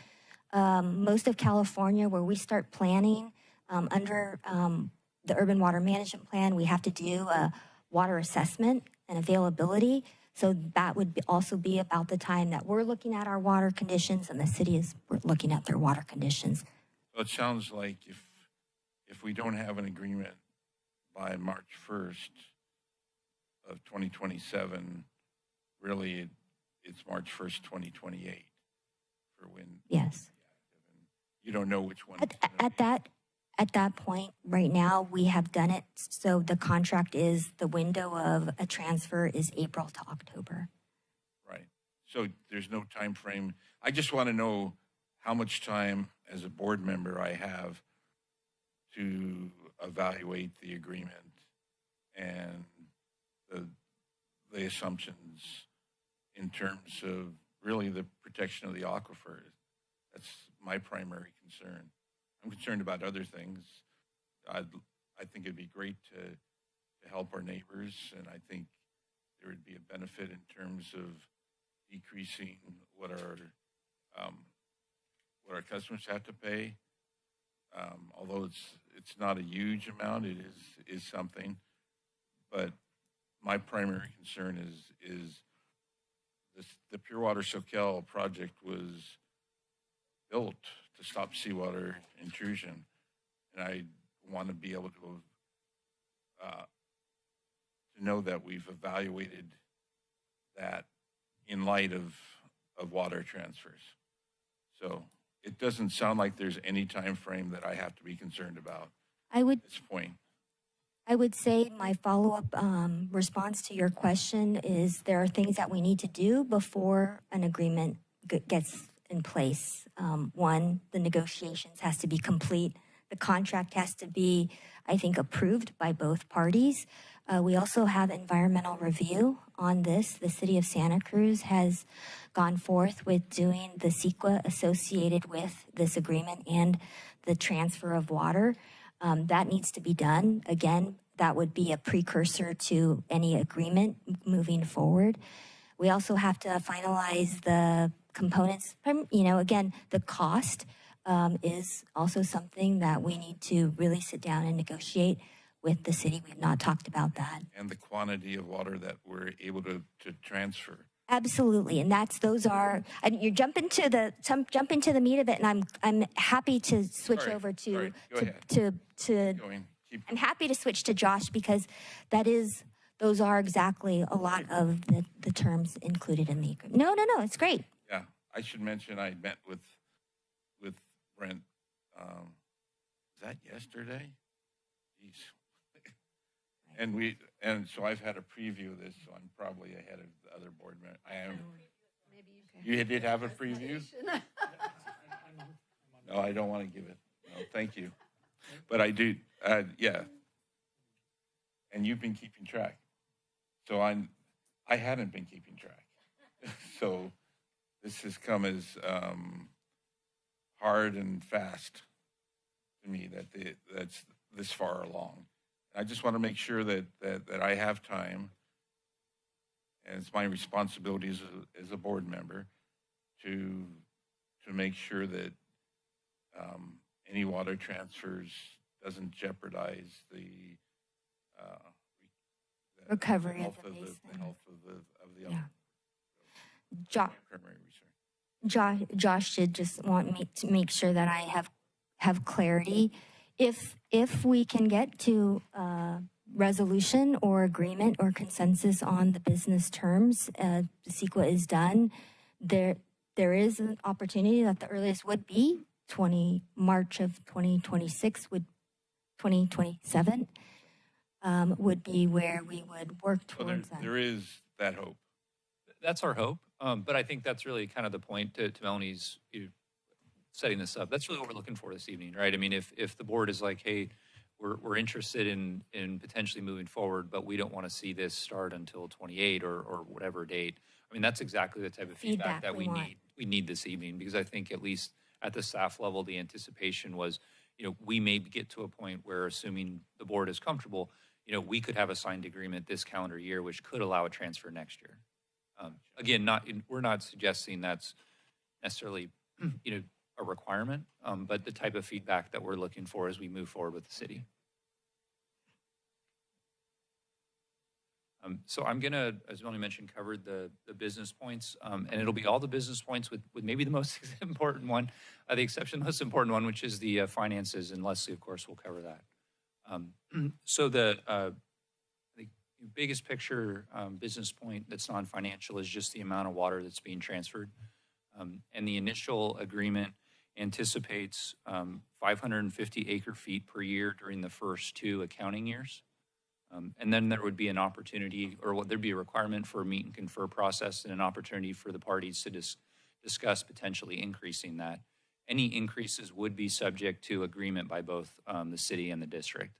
most of California where we start planning under the Urban Water Management Plan. We have to do a water assessment and availability. So that would also be about the time that we're looking at our water conditions and the city is looking at their water conditions. So it sounds like if we don't have an agreement by March 1st of 2027, really it's March 1st, 2028 for when. Yes. You don't know which one. At that point, right now, we have done it. So the contract is the window of a transfer is April to October. Right. So there's no time frame. I just want to know how much time as a board member I have to evaluate the agreement and the assumptions in terms of really the protection of the aquifer. That's my primary concern. I'm concerned about other things. I think it'd be great to help our neighbors, and I think there would be a benefit in terms of decreasing what our customers have to pay. Although it's not a huge amount, it is something. But my primary concern is the Pure Water Soquel project was built to stop seawater intrusion, and I want to be able to know that we've evaluated that in light of water transfers. So it doesn't sound like there's any time frame that I have to be concerned about at this point. I would say my follow-up response to your question is there are things that we need to do before an agreement gets in place. One, the negotiations has to be complete. The contract has to be, I think, approved by both parties. We also have environmental review on this. The city of Santa Cruz has gone forth with doing the CEQA associated with this agreement and the transfer of water. That needs to be done. Again, that would be a precursor to any agreement moving forward. We also have to finalize the components. Again, the cost is also something that we need to really sit down and negotiate with the city. We've not talked about that. And the quantity of water that we're able to transfer. Absolutely, and those are. And you're jumping to the meat of it, and I'm happy to switch Sorry, over to sorry. Go ahead. to Going, keep I'm happy to switch to Josh because those are exactly a lot of the terms included in the agreement. No, it's great. Yeah, I should mention I met with Brent. Was that yesterday? Jeez. And so I've had a preview of this, so I'm probably ahead of the other board members. I am. You did have a preview? No, I don't want to give it. No, thank you. But I do. Yeah. And you've been keeping track. So I hadn't been keeping track. So this has come as hard and fast to me that's this far along. I just want to make sure that I have time, and it's my responsibility as a board member to make sure that any water transfers doesn't jeopardize the Recovery health of the basin. the health of the Yeah. primary research. Josh did just want me to make sure that I have clarity. If we can get to resolution or agreement or consensus on the business terms, the CEQA is done, there is an opportunity that the earliest would be March of 2026 2027 would be where we would work So towards that. there is that hope. That's our hope. But I think that's really kind of the point to Melanie's setting this up. That's really what we're looking for this evening, right? I mean, if the board is like, hey, we're interested in potentially moving forward, but we don't want to see this start until 28 or whatever date. I mean, that's exactly the type of feedback that we want. need this evening, because I think at least at the staff level, the anticipation was, we may get to a point where, assuming the board is comfortable, we could have a signed agreement this calendar year, which could allow a transfer next year. Again, we're not suggesting that's necessarily, a requirement, but the type of feedback that we're looking for as we move forward with the city. So I'm gonna, as Melanie mentioned, cover the business points, and it'll be all the business points with maybe the most important one, the exception, most important one, which is the finances, and Leslie, of course, will cover that. So the biggest picture business point that's non-financial is just the amount of water that's being transferred. And the initial agreement anticipates 550 acre feet per year during the first 2 accounting years. And then there would be an opportunity, or there'd be a requirement for a meet and confer process and an opportunity for the parties to discuss potentially increasing that. Any increases would be subject to agreement by both the city and the district.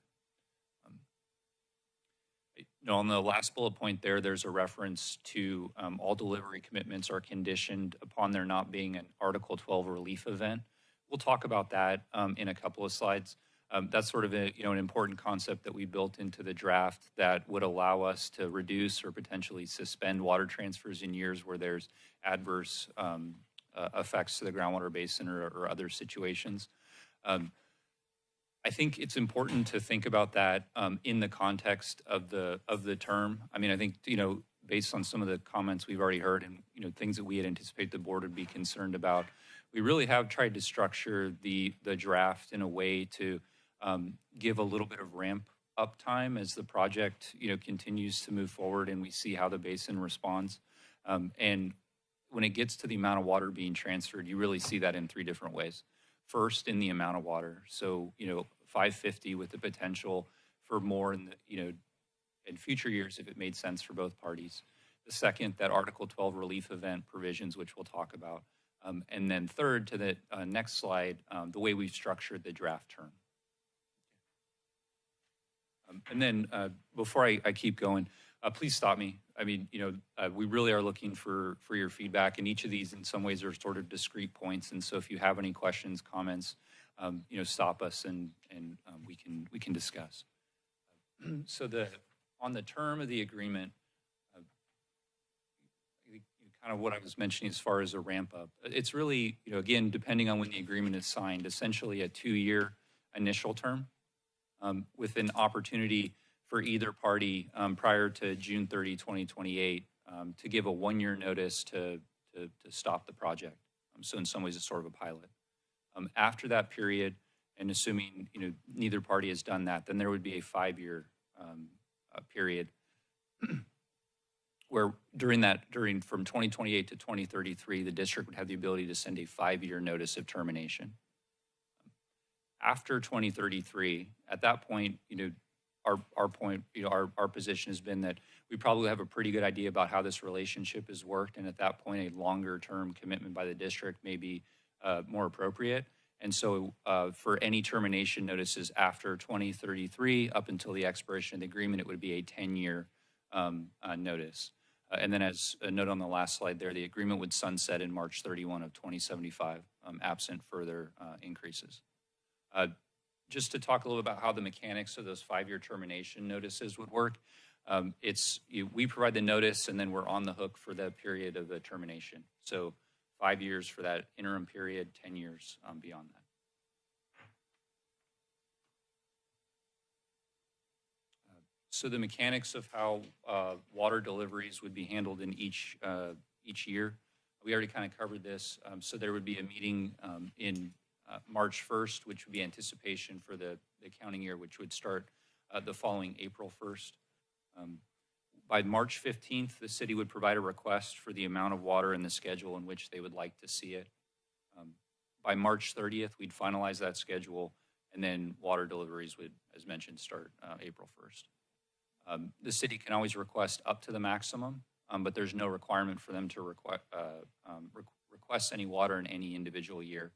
On the last bullet point there's a reference to all delivery commitments are conditioned upon there not being an Article 12 relief event. We'll talk about that in a couple of slides. That's sort of an important concept that we built into the draft that would allow us to reduce or potentially suspend water transfers in years where there's adverse effects to the groundwater basin or other situations. I think it's important to think about that in the context of the term. I mean, I think, based on some of the comments we've already heard and, things that we had anticipated the board would be concerned about, we really have tried to structure the draft in a way to give a little bit of ramp up time as the project, continues to move forward and we see how the basin responds. And when it gets to the amount of water being transferred, you really see that in 3 different ways. First, in the amount of water. So, 550 with the potential for more in in future years if it made sense for both parties. The second, that Article 12 relief event provisions, which we'll talk about. And then third, to the next slide, the way we've structured the draft term. And then before I keep going, please stop me. I mean, we really are looking for your feedback, and each of these in some ways are sort of discrete points. And so if you have any questions, comments, stop us and we can discuss. So on the term of the agreement, kind of what I was mentioning as far as a ramp up, it's really, again, depending on when the agreement is signed, essentially a 2-year initial term with an opportunity for either party prior to June 30, 2028 to give a 1-year notice to stop the project. So in some ways it's sort of a pilot. After that period, and assuming neither party has done that, then there would be a 5-year period where during from 2028 to 2033, the district would have the ability to send a 5-year notice of termination. After 2033, at that point, our position has been that we probably have a pretty good idea about how this relationship has worked, and at that point, a longer-term commitment by the district may be more appropriate. And so for any termination notices after 2033, up until the expiration of the agreement, it would be a 10-year notice. And then as a note on the last slide there, the agreement would sunset in March 31 of 2075, absent further increases. Just to talk a little about how the mechanics of those 5-year termination notices would work, we provide the notice and then we're on the hook for the period of the termination. So 5 years for that interim period, 10 years beyond that. So the mechanics of how water deliveries would be handled in each year, we already kind of covered this. So there would be a meeting in March 1st, which would be anticipation for the accounting year, which would start the following April 1st. By March 15th, the city would provide a request for the amount of water in the schedule in which they would like to see it. By March 30th, we'd finalize that schedule, and then water deliveries would, as mentioned, start April 1st. The city can always request up to the maximum, but there's no requirement for them to request any water in any individual year.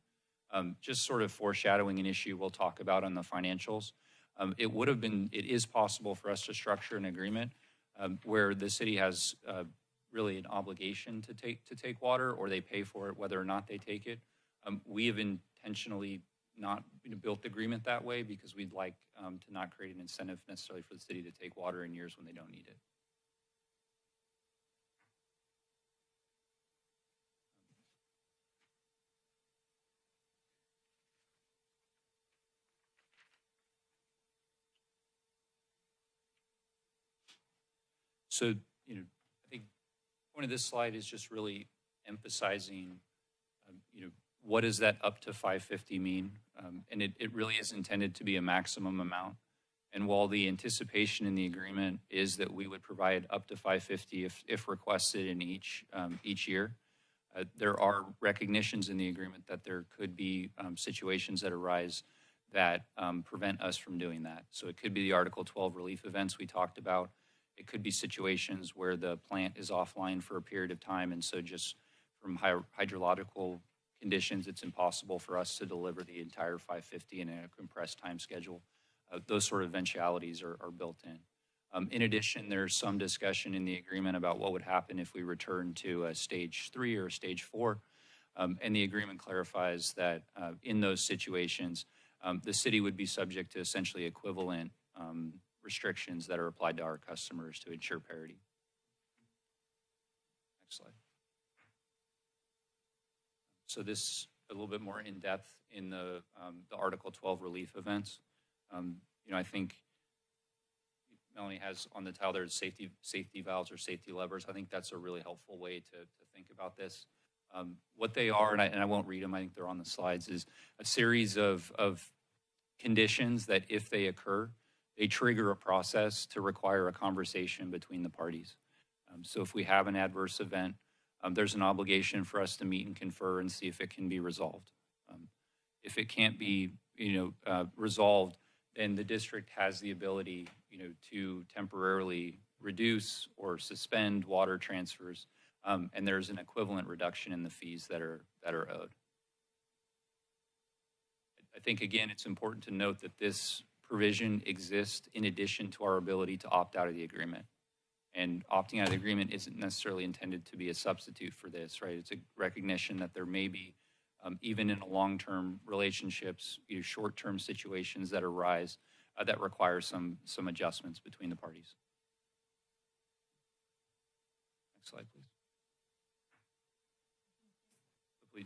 Just sort of foreshadowing an issue we'll talk about on the financials. It is possible for us to structure an agreement where the city has really an obligation to take water, or they pay for it whether or not they take it. We have intentionally not built the agreement that way because we'd like to not create an incentive necessarily for the city to take water in years when they don't need it. So, I think the point of this slide is just really emphasizing, what does that up to 550 mean? And it really is intended to be a maximum amount. And while the anticipation in the agreement is that we would provide up to 550 if requested in each year, there are recognitions in the agreement that there could be situations that arise that prevent us from doing that. So it could be the Article 12 relief events we talked about. It could be situations where the plant is offline for a period of time, and so just from hydrological conditions, it's impossible for us to deliver the entire 550 in a compressed time schedule. Those sort of eventualities are built in. In addition, there's some discussion in the agreement about what would happen if we return to a stage 3 or a stage 4. And the agreement clarifies that in those situations, the city would be subject to essentially equivalent restrictions that are applied to our customers to ensure parity. Next slide. So this a little bit more in depth in the Article 12 relief events. I think Melanie has on the tile there's safety valves or safety levers. I think that's a really helpful way to think about this. What they are, and I won't read them, I think they're on the slides, is a series of conditions that if they occur, they trigger a process to require a conversation between the parties. So if we have an adverse event, there's an obligation for us to meet and confer and see if it can be resolved. If it can't be, resolved, then the district has the ability, to temporarily reduce or suspend water transfers, and there's an equivalent reduction in the fees that are owed. I think again, it's important to note that this provision exists in addition to our ability to opt out of the agreement. And opting out of the agreement isn't necessarily intended to be a substitute for this, right? It's a recognition that there may be, even in long-term relationships, short-term situations that arise that require some adjustments between the parties. Next slide, please.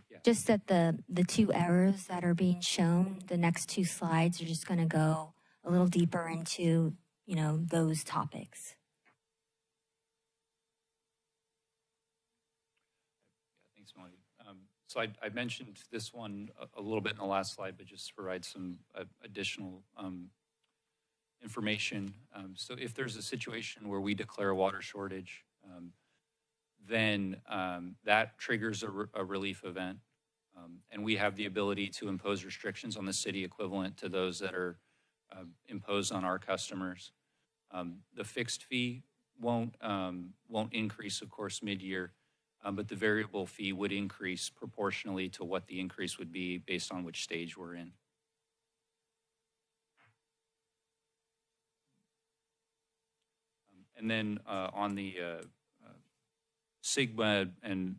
Yeah. Just that the two errors that are being shown, the next two slides are just going to go a little deeper into, those topics. Yeah, thanks, Molly. So I mentioned this one a little bit in the last slide, but just to provide some additional information. So if there's a situation where we declare a water shortage, then that triggers a relief event. And we have the ability to impose restrictions on the city equivalent to those that are imposed on our customers. The fixed fee won't increase, of course, mid-year, but the variable fee would increase proportionally to what the increase would be based on which stage we're in. And then on the Sigma and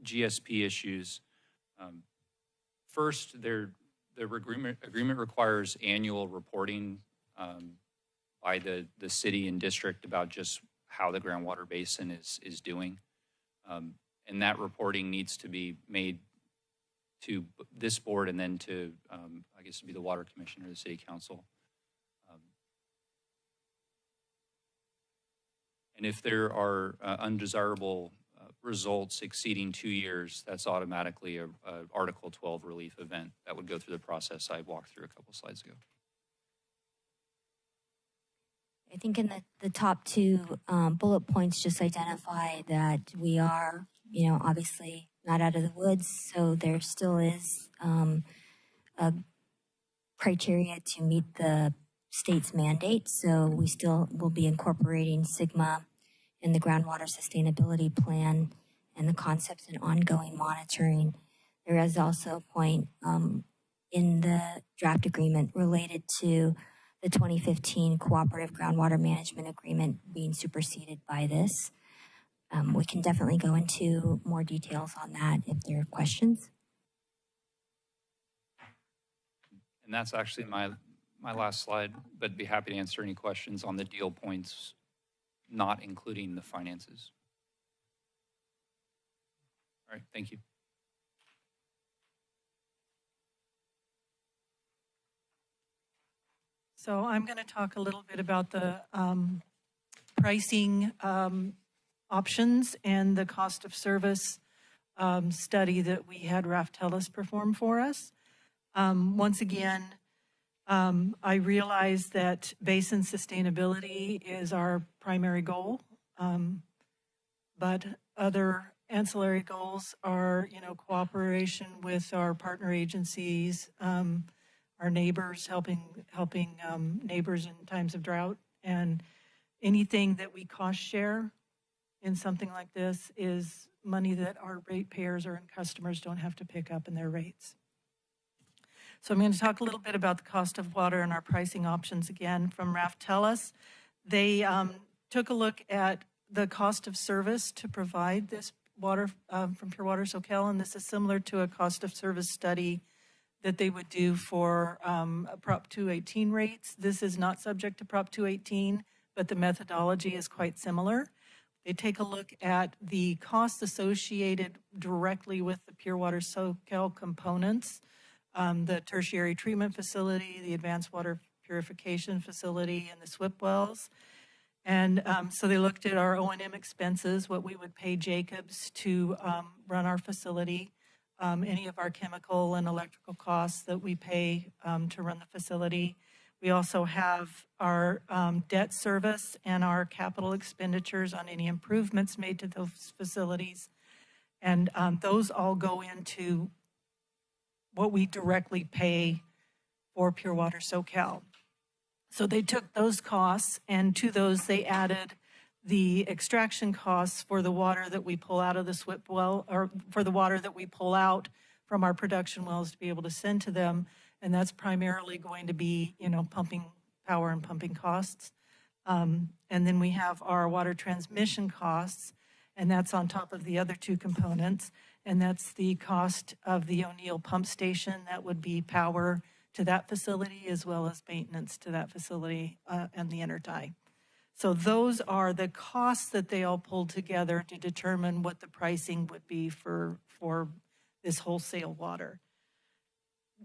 GSP issues, first, the agreement requires annual reporting by the city and district about just how the groundwater basin is doing. And that reporting needs to be made to this board and then to, I guess it'd be the Water Commission or the City Council. And if there are undesirable results exceeding 2 years, that's automatically a Article 12 relief event that would go through the process I walked through a couple slides ago. I think in the top two bullet points just identify that we are, obviously not out of the woods, so there still is a criteria to meet the state's mandate. So we still will be incorporating Sigma in the groundwater sustainability plan and the concepts and ongoing monitoring. There is also a point in the draft agreement related to the 2015 Cooperative Groundwater Management Agreement being superseded by this. We can definitely go into more details on that if there are questions. And that's actually my last slide, but be happy to answer any questions on the deal points, not including the finances. All right, thank you. So I'm going to talk a little bit about the pricing options and the cost of service study that we had Raftellus perform for us. Once again, I realize that basin sustainability is our primary goal, but other ancillary goals are, cooperation with our partner agencies, our neighbors, helping neighbors in times of drought, and anything that we cost share in something like this is money that our ratepayers or customers don't have to pick up in their rates. So I'm going to talk a little bit about the cost of water and our pricing options again from Raftellus. They took a look at the cost of service to provide this water from Pure Water Soquel, and this is similar to a cost of service study that they would do for Prop 218 rates. This is not subject to Prop 218, but the methodology is quite similar. They take a look at the costs associated directly with the Pure Water Soquel components, the tertiary treatment facility, the advanced water purification facility, and the SWIP wells. And so they looked at our O&M expenses, what we would pay Jacobs to run our facility, any of our chemical and electrical costs that we pay to run the facility. We also have our debt service and our capital expenditures on any improvements made to those facilities. And those all go into what we directly pay for Pure Water Soquel. So they took those costs, and to those they added the extraction costs for the water that we pull out of the SWIP well, or for the water that we pull out from our production wells to be able to send to them. And that's primarily going to be, pumping power and pumping costs. And then we have our water transmission costs, and that's on top of the other two components. And that's the cost of the O'Neill pump station. That would be power to that facility as well as maintenance to that facility and the intertie. So those are the costs that they all pulled together to determine what the pricing would be for this wholesale water.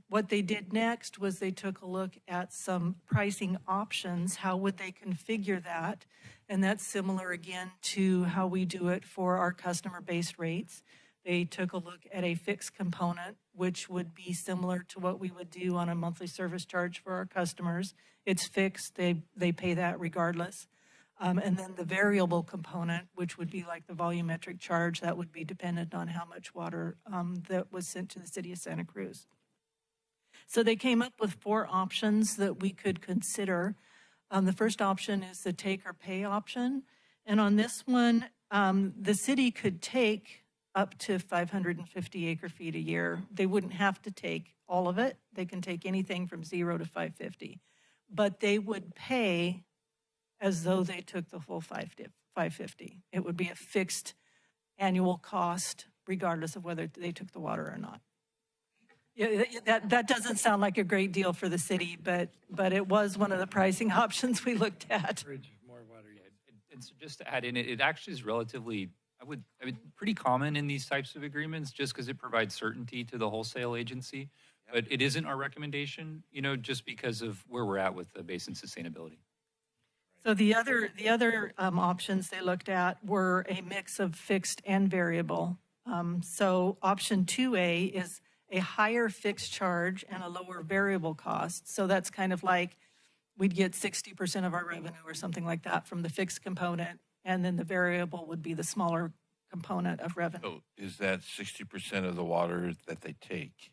What they did next was they took a look at some pricing options. How would they configure that? And that's similar again to how we do it for our customer-based rates. They took a look at a fixed component, which would be similar to what we would do on a monthly service charge for our customers. It's fixed, they pay that regardless. And then the variable component, which would be like the volumetric charge, that would be dependent on how much water that was sent to the city of Santa Cruz. So they came up with 4 options that we could consider. The first option is the take or pay option. And on this one, the city could take up to 550 acre feet a year. They wouldn't have to take all of it. They can take anything from 0 to 550. But they would pay as though they took the full 550. It would be a fixed annual cost regardless of whether they took the water or not. Yeah, that doesn't sound like a great deal for the city, but it was one of the pricing options we looked at. More water, yeah. And so just to add in, it actually is relatively, I would pretty common in these types of agreements just because it provides certainty to the wholesale agency. But it isn't our recommendation, just because of where we're at with the basin sustainability. So the other options they looked at were a mix of fixed and variable. So option 2A is a higher fixed charge and a lower variable cost. So that's kind of like we'd get 60% of our revenue or something like that from the fixed component, and then the variable would be the smaller component of revenue. So is that 60% of the water that they take?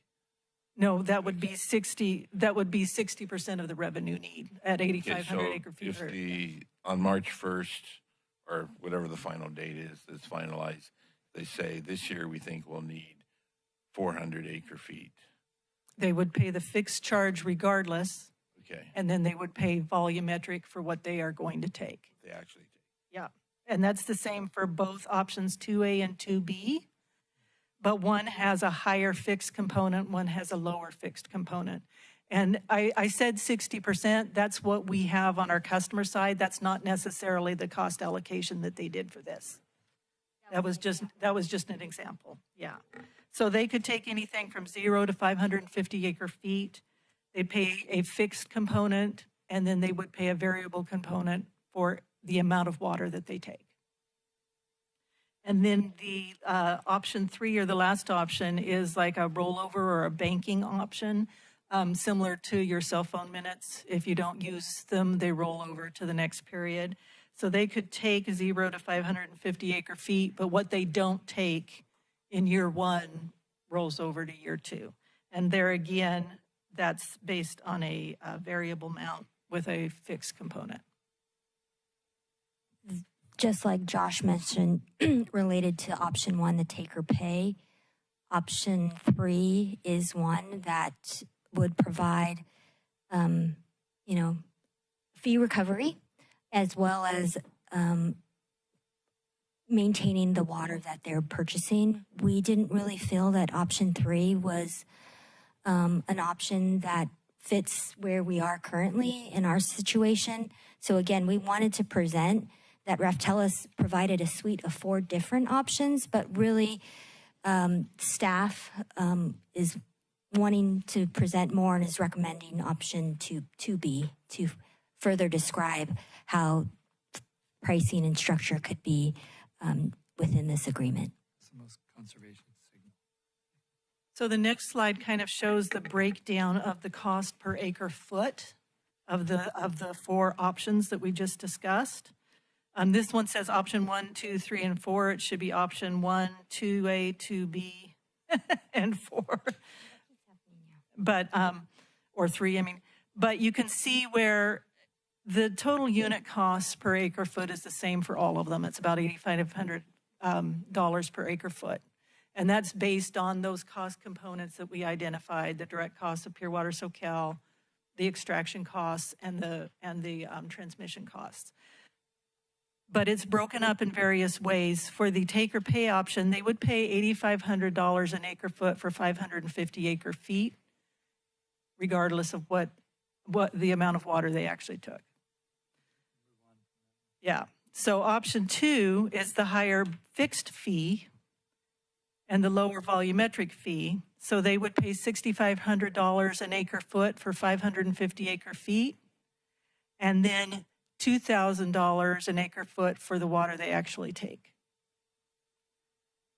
No, that would be 60% of the revenue need at 8,500 acre feet. If on March 1st, or whatever the final date is that's finalized, they say this year we think we'll need 400 acre feet. They would pay the fixed charge regardless. Okay. And then they would pay volumetric for what they are going to take. They actually take. Yeah. And that's the same for both options 2A and 2B. But one has a higher fixed component, one has a lower fixed component. And I said 60%, that's what we have on our customer side. That's not necessarily the cost allocation that they did for this. That was just an example, yeah. So they could take anything from 0 to 550 acre feet. They pay a fixed component, and then they would pay a variable component for the amount of water that they take. And then the option 3, or the last option, is like a rollover or a banking option, similar to your cell phone minutes. If you don't use them, they roll over to the next period. So they could take 0 to 550 acre feet, but what they don't take in year 1 rolls over to year 2. And there again, that's based on a variable amount with a fixed component. Just like Josh mentioned, related to option 1, the take or pay, option 3 is one that would provide, fee recovery, as well as maintaining the water that they're purchasing. We didn't really feel that option 3 was an option that fits where we are currently in our situation. So again, we wanted to present that Raftellus provided a suite of 4 different options, but really staff is wanting to present more and is recommending option 2B to further describe how pricing and structure could be within this agreement. It's the most conservation signal. So the next slide kind of shows the breakdown of the cost per acre foot of the 4 options that we just discussed. This one says option 1, 2, 3, and 4. It should be option 1, 2A, 2B, and 4. But, or 3, I mean. But you can see where the total unit cost per acre foot is the same for all of them. It's about $8,500 per acre foot. And that's based on those cost components that we identified, the direct costs of Pure Water Soquel, the extraction costs, and the transmission costs. But it's broken up in various ways. For the take or pay option, they would pay $8,500 an acre foot for 550 acre feet, regardless of what the amount of water they actually took. Yeah. So option 2 is the higher fixed fee and the lower volumetric fee. So they would pay $6,500 an acre foot for 550 acre feet, and then $2,000 an acre foot for the water they actually take.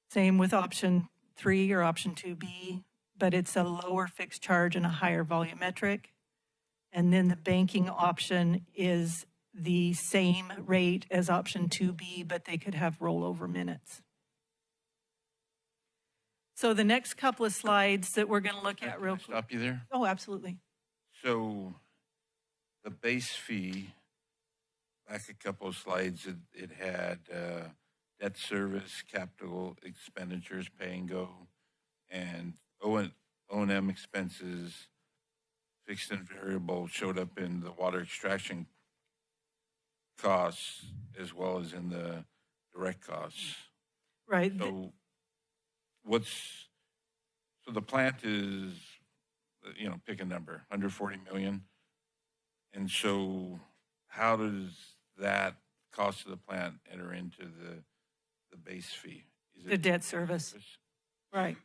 Same with option 3 or option 2B, but it's a lower fixed charge and a higher volumetric. And then the banking option is the same rate as option 2B, but they could have rollover minutes. So the next couple of slides that we're going to look at real quick. Stop you there. Oh, absolutely. So the base fee, back a couple of slides, it had debt service, capital expenditures, pay and go, and O&M expenses, fixed and variable, showed up in the water extraction costs as well as in the direct costs. Right. So so the plant is, pick a number, 140 million. And so how does that cost of the plant enter into the base fee? Is it The debt service. Right.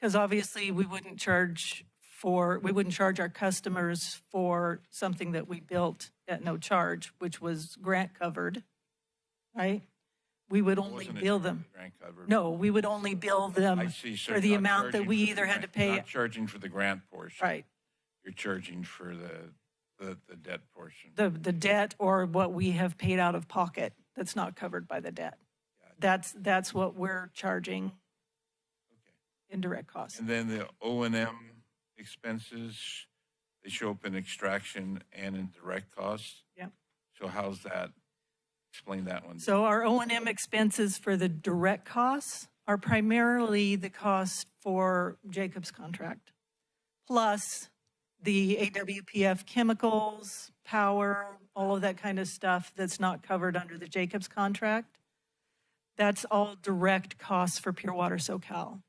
Because obviously we wouldn't charge our customers for something that we built at no charge, which was grant covered, right? We would only Wasn't it bill them. grant covered? No, we would only bill them I see. So for the you're not amount that charging we for the either had to grant- pay. Not charging for the grant portion. Right. You're charging for the debt portion. The debt or what we have paid out of pocket that's not covered by the debt. That's what we're charging in direct costs. And then the O&M expenses, they show up in extraction and in direct costs. Yep. So how's that? Explain that one. So our O&M expenses for the direct costs are primarily the cost for Jacob's contract, plus the AWPF chemicals, power, all of that kind of stuff that's not covered under the Jacob's contract. That's all direct costs for Pure Water Soquel.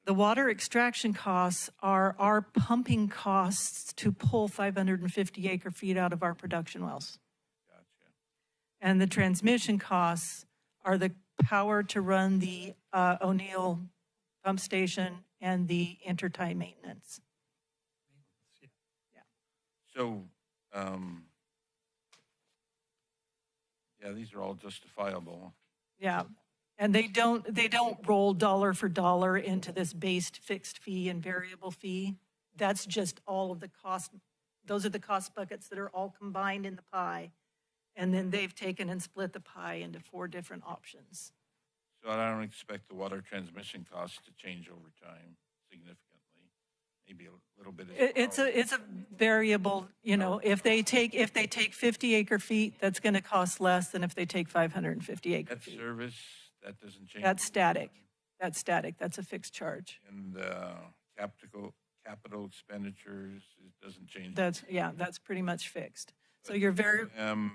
The water extraction costs are our pumping costs to pull 550 acre feet out of our production wells. Gotcha. And the transmission costs are the power to run the O'Neill pump station and the intertie maintenance. So, these are all justifiable. Yeah. And they don't roll dollar for dollar into this based fixed fee and variable fee. That's just all of the cost. Those are the cost buckets that are all combined in the pie. And then they've taken and split the pie into 4 different options. So I don't expect the water transmission costs to change over time significantly. Maybe a little bit. It's a variable, if they take 50 acre feet, that's going to cost less than if they take 550 acre Debt feet. service, that doesn't change. That's static. That's static. That's a fixed charge. And capital expenditures, it doesn't change. That's pretty much fixed. So you're very, The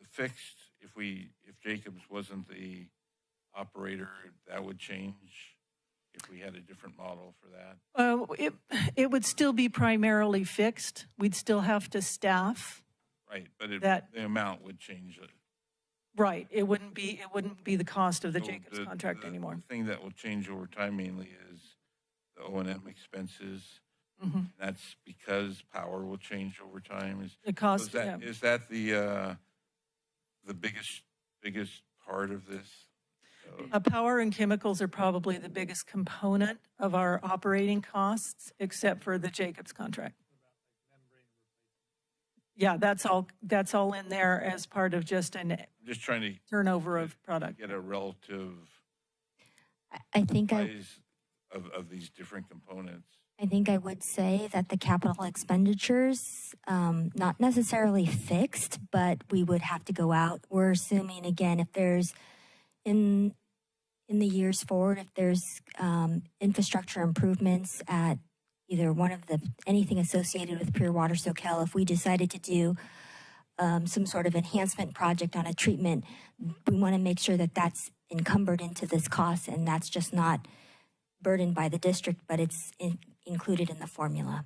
fixed, if Jacobs wasn't the operator, that would change if we had a different model for that. it would still be primarily fixed. We'd still have to staff. Right, but the amount would change. Right. It wouldn't be the cost of the So Jacobs contract anymore. The thing that will change over time mainly is the O&M expenses. Mm-hmm. That's because power will change over time. The cost, Is that the biggest part of this? Power and chemicals are probably the biggest component of our operating costs, except for the Jacobs contract. Yeah, that's all in there as part of just I'm just trying to turnover of product. get a relative I think size of these different components. I think I would say that the capital expenditures, not necessarily fixed, but we would have to go out. We're assuming, again, if there's in in the years forward, if there's infrastructure improvements at either one of anything associated with Pure Water Soquel, if we decided to do some sort of enhancement project on a treatment, we want to make sure that that's encumbered into this cost and that's just not burdened by the district, but it's included in the formula.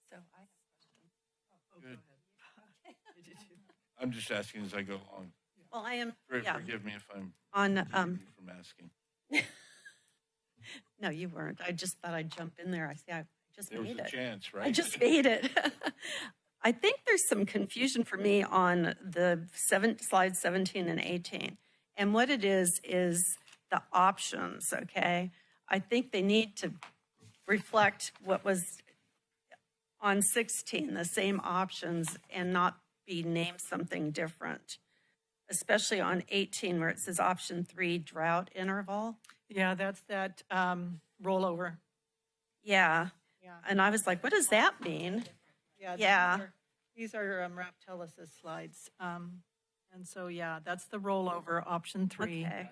So I have Good. I'm just asking as I go along. Well, I am, yeah, Forgive me if I'm on, from asking. no, you weren't. I just thought I'd jump in there. I just There was made a it. chance, right? I just made it. I think there's some confusion for me on the slide 17 and 18. And what it is the options, okay? I think they need to reflect what was on 16, the same options, and not be named something different, especially on 18 where it says option 3, drought interval. Yeah, that's that rollover. Yeah. Yeah. And I was like, what does that mean? Yeah. These are Raptelis' slides. And so, yeah, that's the rollover, option 3. Okay.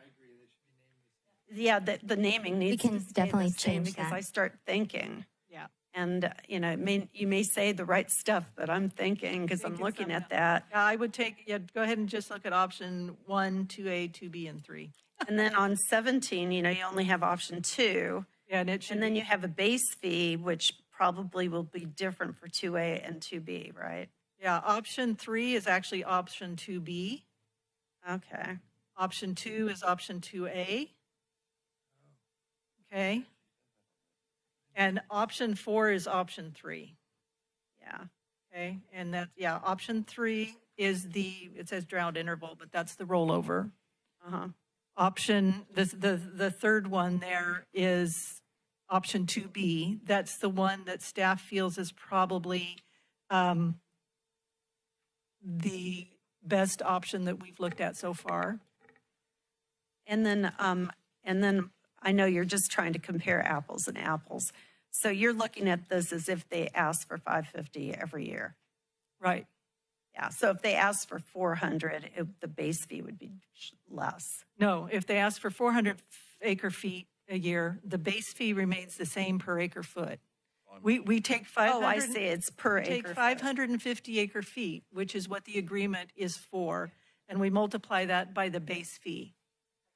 Yeah, the naming needs can to stay definitely the same change because that. I start thinking. Yeah. And, you know, you may say the right stuff, but I'm thinking because I'm looking at that. Yeah, I would go ahead and just look at option 1, 2A, 2B, and 3. And then on 17, you know, you only have option 2. Yeah, and it should And then you have a base fee, which probably will be different for 2A and 2B, right? yeah, option 3 is actually option 2B. Okay. Option 2 is option 2A. Okay. And option 4 is option 3. Yeah. Okay. And option 3 is it says drought interval, but that's the rollover. Uh-huh. The third one there is option 2B. That's the one that staff feels is probably the best option that we've looked at so far. And then I know you're just trying to compare apples and apples. So you're looking at this as if they ask for 550 every year. Right. Yeah. So if they ask for 400, the base fee would be less. No, if they ask for 400 acre feet a year, the base fee remains the same per acre foot. We take 500. Oh, I see. It's per acre. Take 550 acre feet, which is what the agreement is for, and we multiply that by the base fee.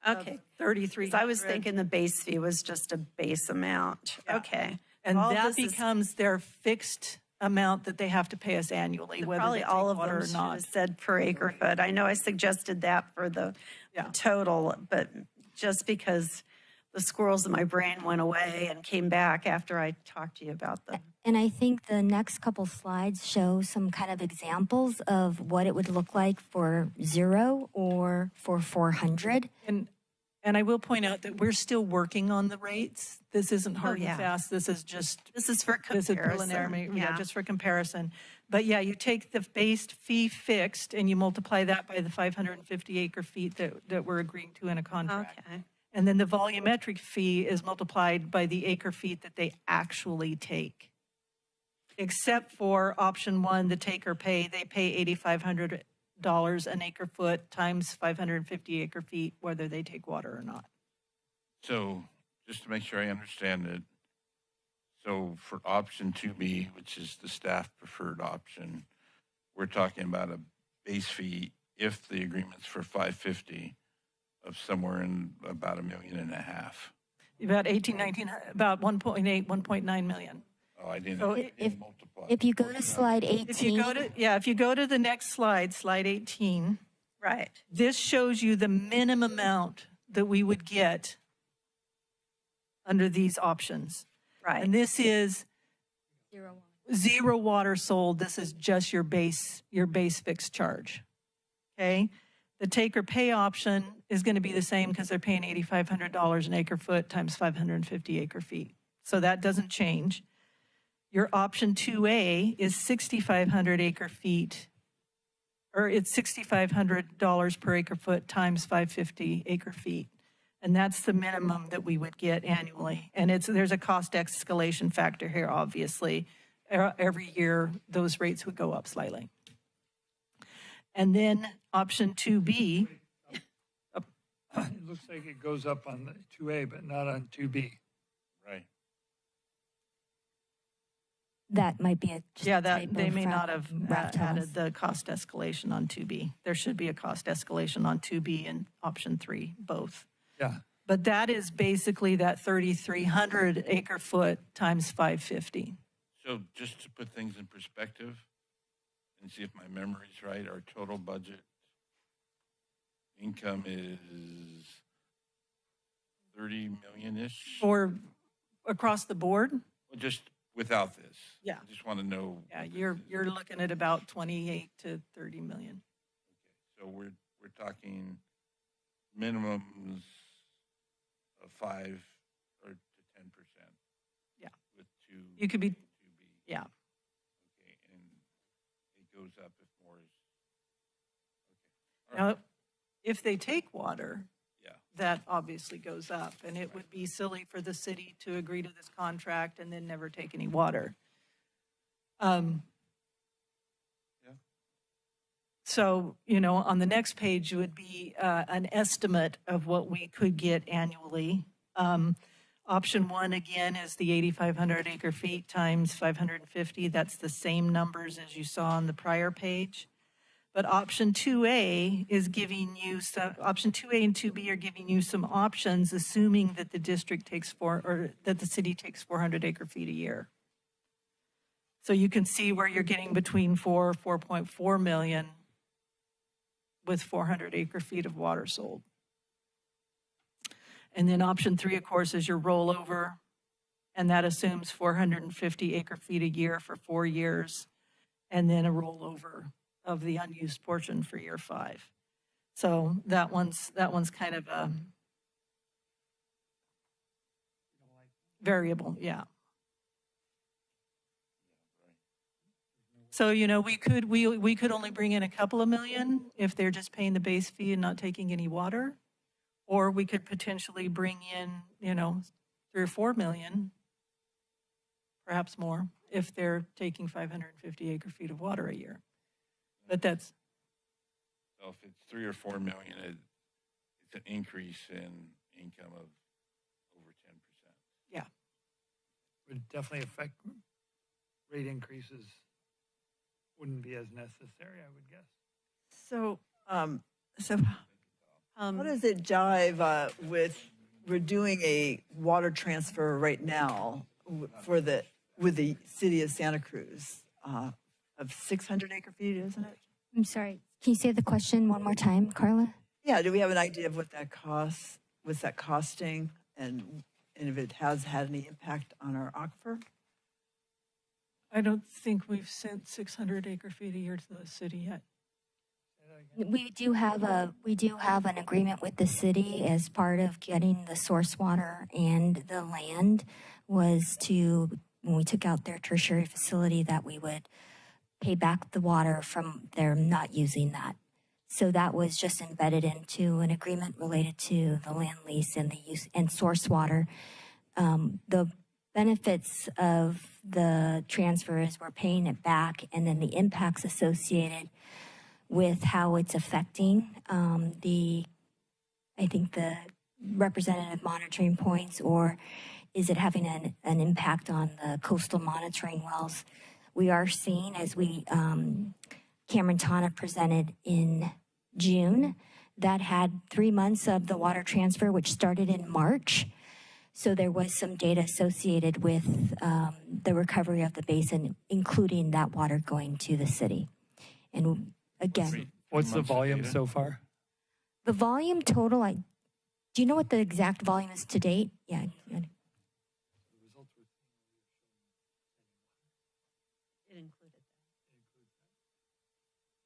Okay. 33. So I was thinking the base fee was just a base amount. Yeah. Okay. And all that this is- becomes their fixed amount that they have to pay us annually, whether Probably they take all of water them or should not. have said per acre foot. I know I suggested that for the Yeah. total, but just because the squirrels in my brain went away and came back after I talked to you about them. And I think the next couple slides show some kind of examples of what it would look like for 0 or for 400. And I will point out that we're still working on the rates. This isn't hard yeah. and fast. This is just This is for This is comparison. preliminary, just for comparison. But yeah, you take the base fee fixed and you multiply that by the 550 acre feet that we're agreeing to in a contract. Okay. And then the volumetric fee is multiplied by the acre feet that they actually take. Except for option 1, the take or pay, they pay $8,500 an acre foot times 550 acre feet, whether they take water or not. So just to make sure I understand it, so for option 2B, which is the staff preferred option, we're talking about a base fee if the agreement's for 550 of somewhere in about $1.5 million. About 19, about 1.8, 1.9 million. Oh, I didn't So multiply. If you go to slide 18, If you go to the next slide, slide 18, Right. this shows you the minimum amount that we would get under these options. Right. And this is 0 water sold. This is just your base fixed charge. Okay? The take or pay option is going to be the same because they're paying $8,500 an acre foot times 550 acre feet. So that doesn't change. Your option 2A is 6,500 acre feet, or it's $6,500 per acre foot times 550 acre feet. And that's the minimum that we would get annually. And there's a cost escalation factor here, obviously. Every year, those rates would go up slightly. And then option 2B, looks like it goes up on the 2A, but not on 2B. Right. That might be a just Yeah, a that, typo they may from not have Raftels. added the cost escalation on 2B. There should be a cost escalation on 2B and option 3, both. Yeah. But that is basically that 3,300 acre foot times 550. So just to put things in perspective and see if my memory's right, our total budget income is 30 million-ish. Or across the board, Well, just without this. Yeah. I just want to know. yeah, what this you're is. looking at about 28 to 30 million. So we're talking minimums of 5 or to 10%. Yeah. With two. You could be, 2B. yeah. Okay, and it goes up if more is. Okay. All right. Now, if they take water, Yeah. that obviously goes up. And it would be silly for the city to agree to this contract and then never take any water. Yeah. So, on the next page would be an estimate of what we could get annually. Option 1, again, is the 8,500 acre feet times 550. That's the same numbers as you saw on the prior page. But option 2A is giving you option 2A and 2B are giving you some options, assuming that the district takes that the city takes 400 acre feet a year. So you can see where you're getting between 4.4 million with 400 acre feet of water sold. And then option 3, of course, is your rollover, and that assumes 450 acre feet a year for 4 years, and then a rollover of the unused portion for year 5. So that one's kind of a variable, yeah. So, we could only bring in a couple of million if they're just paying the base fee and not taking any water. Or we could potentially bring in, 3 or 4 million, perhaps more, if they're taking 550 acre feet of water a year. But that's, So if it's 3 or 4 million, it's an increase in income of over 10%. yeah. Would definitely affect rate increases. Wouldn't be as necessary, I would guess. So, how does it jive with, we're doing a water transfer right now with the city of Santa Cruz of 600 acre feet, isn't it? I'm sorry. Can you say the question one more time, Carla? Yeah, do we have an idea of what that costs, what's that costing, and if it has had any impact on our aquifer? I don't think we've sent 600 acre feet a year to the city yet. We do have an agreement with the city as part of getting the source water and the land was to, when we took out their tertiary facility, that we would pay back the water from their not using that. So that was just embedded into an agreement related to the land lease and the use and source water. The benefits of the transfer is we're paying it back, and then the impacts associated with how it's affecting I think the representative monitoring points, or is it having an impact on the coastal monitoring wells? We are seeing, as Cameron Tana presented in June, that had 3 months of the water transfer, which started in March. So there was some data associated with the recovery of the basin, including that water going to the city. And again, What's the months of volume data? so far? the volume total, do you know what the exact volume is to date? Yeah. It included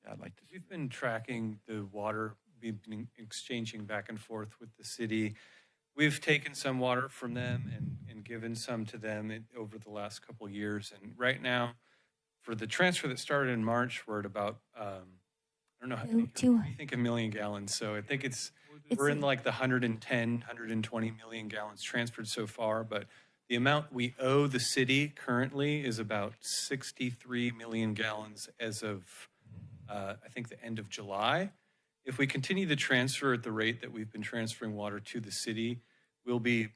Yeah, I'd like to see. We've been tracking the water, we've been exchanging back and forth with the city. We've taken some water from them and given some to them over the last couple of years. And right now, for the transfer that started in March, we're at about, I don't know, I think 1 million gallons. So I think we're in like the 110, 120 million gallons transferred so far. But the amount we owe the city currently is about 63 million gallons as of, I think, the end of July. if we continue to transfer at the rate that we've been transferring water to the city, we'll be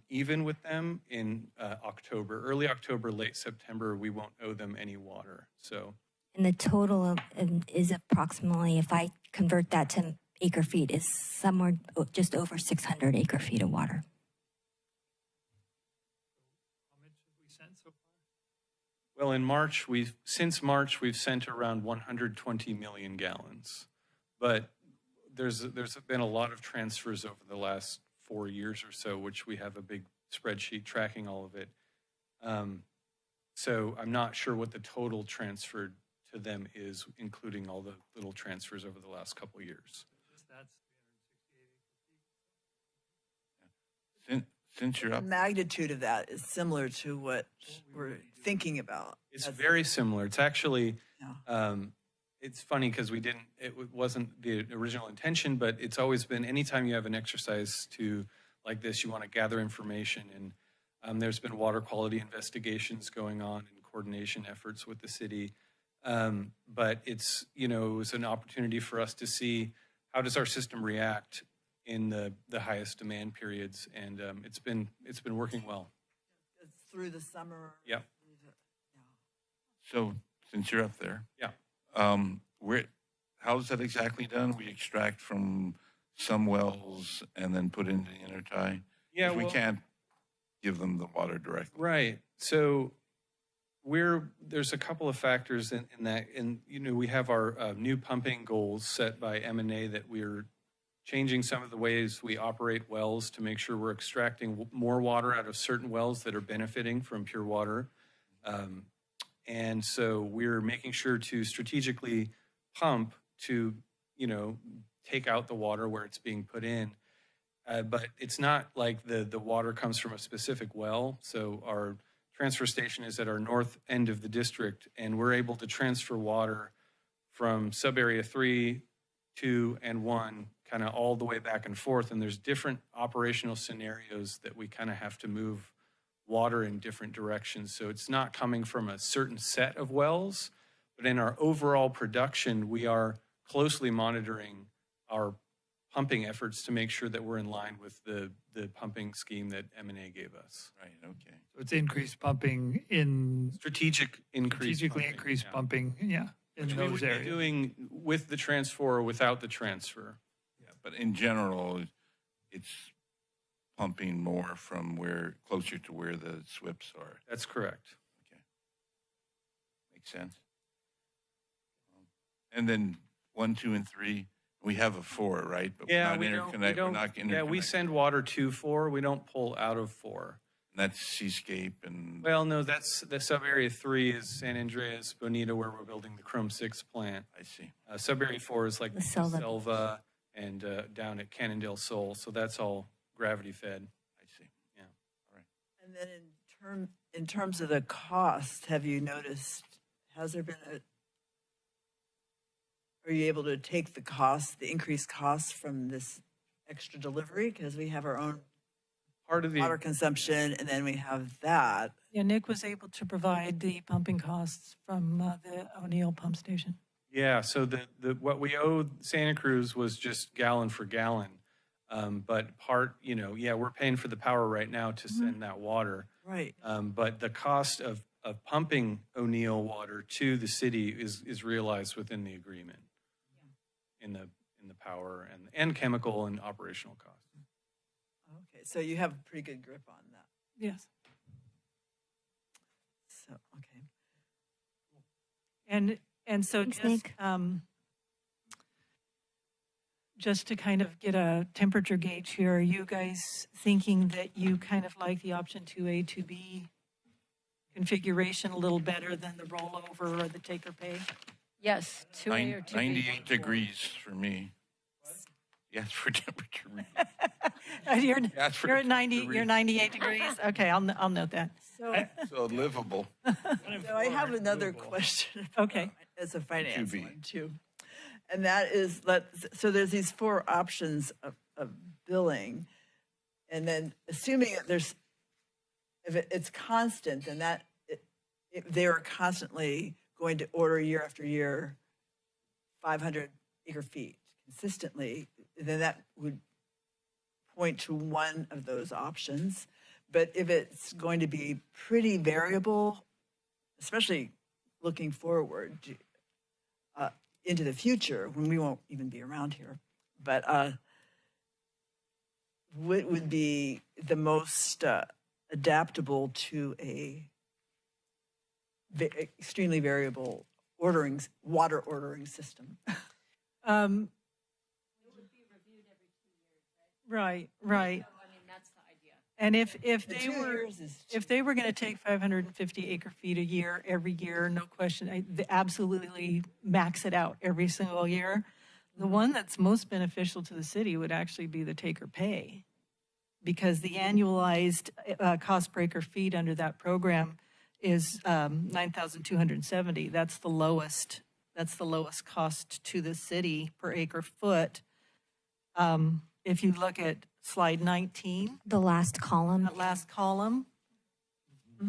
even with them in October, early October, late September. We won't owe them any water. So, And the total is approximately, if I convert that to acre feet, is somewhere just over 600 acre feet of water. well, since March, we've sent around 120 million gallons. But there's been a lot of transfers over the last 4 years or so, which we have a big spreadsheet tracking all of it. So I'm not sure what the total transferred to them is, including all the little transfers over the last couple of years. Since you're The up, magnitude of that is similar to what we're thinking about. It's That's- very similar. It's actually, Yeah. it's funny because it wasn't the original intention, but it's always been, anytime you have an exercise like this, you want to gather information. And there's been water quality investigations going on and coordination efforts with the city. But it was an opportunity for us to see how does our system react in the highest demand periods. And it's been working well. It's through the summer. Yep. so since you're up there, Yeah. how's that exactly done? We extract from some wells and then put into the intertie? Yeah, We well- can't give them the water directly. Right. So there's a couple of factors in that, and we have our new pumping goals set by M&A that we're changing some of the ways we operate wells to make sure we're extracting more water out of certain wells that are benefiting from pure water. And so we're making sure to strategically pump to, take out the water where it's being put in. But it's not like the water comes from a specific well. So our transfer station is at our north end of the district, and we're able to transfer water from sub-area 3, 2, and 1, kind of all the way back and forth. And there's different operational scenarios that we kind of have to move water in different directions. So it's not coming from a certain set of wells, but in our overall production, we are closely monitoring our pumping efforts to make sure that we're in line with the pumping scheme that M&A gave us. Right, okay. So it's increased pumping in, Strategically strategically increased pumping, yeah, in Which we those would be areas. doing with the transfer or without the transfer. Yeah, but in general, it's pumping more from closer to where the SWIPs are. That's correct. Okay. Makes sense. And then 1, 2, and 3, we have a 4, right? But Yeah, we're not we're not yeah, we interconnected. send water to 4. We don't pull out of 4. And that's Seascape and, Well, no, that's the sub-area 3 is San Andreas, Bonita, where we're building the Chrome 6 plant. I see. Sub-area 4 is like The Selva. Selva and down at Cannondale Sol. So that's all gravity fed. I see. And then in terms of the cost, have you noticed, has there been are you able to take the increased costs from this extra delivery? Because we have our own Part of the water consumption, and then we have that. Yeah, Nick was able to provide the pumping costs from the O'Neill pump station. Yeah, so what we owed Santa Cruz was just gallon for gallon. But we're paying for the power right now to send that water. Right. But the cost of pumping O'Neill water to the city is realized within the agreement in the power and chemical and operational costs. Okay, so you have a pretty good grip on that. Yes. So, okay. And so Thanks, just, Nick. just to kind of get a temperature gauge here, are you guys thinking that you kind of like the option 2A, 2B configuration a little better than the rollover or the take or pay? Yes, 2A or 2B. 98 degrees for me. Yes, for temperature reading. You're, That's for you're at 90, temperature you're 98 degrees? Okay, I'll note that. So, So livable. so I have another question. Okay. It's a finance 2B. one too. And that is, so there's these 4 options of billing. And then assuming that if it's constant, then they are constantly going to order year after year 500 acre feet consistently, then that would point to one of those options. But if it's going to be pretty variable, especially looking forward into the future when we won't even be around here, but what would be the most adaptable to a extremely variable water ordering system? Right, right. And if they were going to take 550 acre feet a year every year, no question, they absolutely max it out every single year. The one that's most beneficial to the city would actually be the take or pay, because the annualized cost per acre feet under that program is 9,270. That's the lowest cost to the city per acre foot. If you look at slide 19, The last column. that last column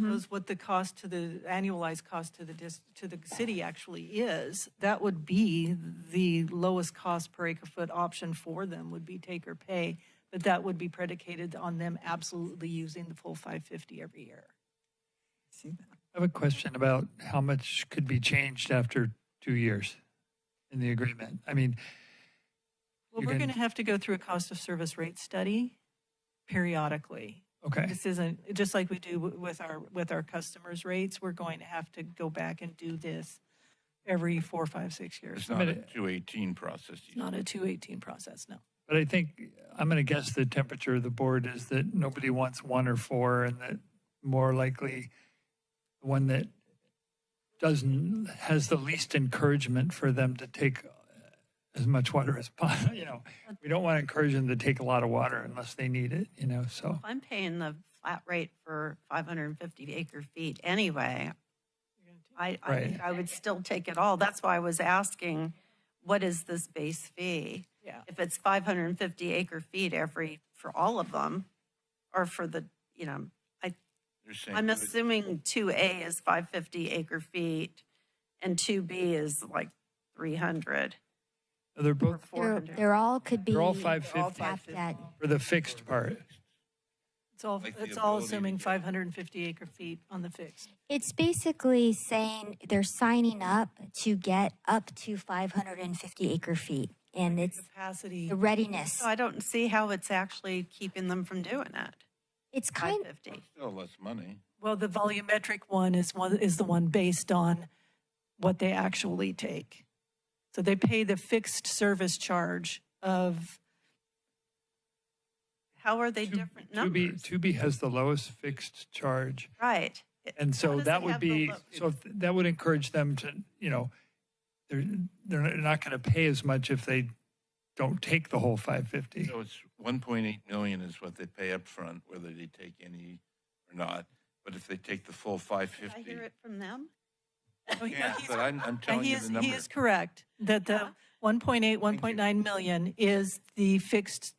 shows what the cost to the annualized cost to the city actually is. That would be the lowest cost per acre foot option for them, would be take or pay, but that would be predicated on them absolutely using the full 550 every year. See that? I have a question about how much could be changed after 2 years in the agreement. I mean, Well, You we're can- going to have to go through a cost of service rate study periodically. okay, This isn't, just like we do with our customers' rates, we're going to have to go back and do this every 4, 5, 6 years. It's not a 218 process. It's not a 218 process, no. but I think, I'm going to guess the temperature of the board is that nobody wants 1 or 4, and that more likely the one that has the least encouragement for them to take as much water as possible. We don't want to encourage them to take a lot of water unless they need it, so. If I'm paying the flat rate for 550 acre feet anyway, I think I would still take it all. That's why I was asking, what is this base fee? Yeah. If it's 550 acre feet for all of them, or for the, You're saying I'm do it- assuming 2A is 550 acre feet and 2B is like 300 They're or both 400. They're all could be. They're all 550 capped at- for the fixed part. It's all, Like the it's all ability to assuming get- 550 acre feet on the fixed. It's basically saying they're signing up to get up to 550 acre feet. And it's Capacity. the readiness. So I don't see how it's actually keeping them from doing it. It's kind 550. Still less money. Well, the volumetric one is the one based on what they actually take. So they pay the fixed service charge of, How are they different numbers? 2B has the lowest fixed charge. Right. And How so does that it would have the be, low- so if that would encourage them to, they're not going to pay as much if they don't take the whole 550. So it's 1.8 million is what they pay up front, whether they take any or not. But if they take the full Did I 550, hear it from them? yeah, but I'm and telling he you is, the number. he is correct, that the 1.8, 1.9 million is the fixed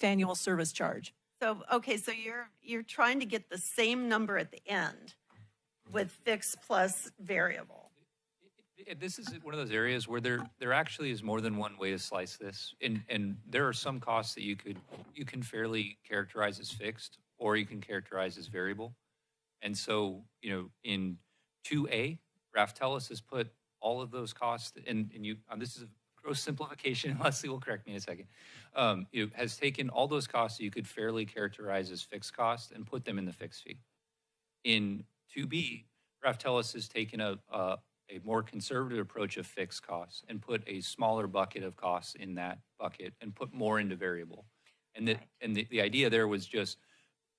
annual service charge. So, okay, so you're trying to get the same number at the end with fixed plus variable. This is one of those areas where there actually is more than one way to slice this. And there are some costs that you can fairly characterize as fixed, or you can characterize as variable. And so, in 2A, Raftellus has put all of those costs, and this is a gross simplification, and Leslie will correct me in a second, has taken all those costs that you could fairly characterize as fixed costs and put them in the fixed fee. In 2B, Raftellus has taken a more conservative approach of fixed costs and put a smaller bucket of costs in that bucket and put more into variable. And the idea there was just,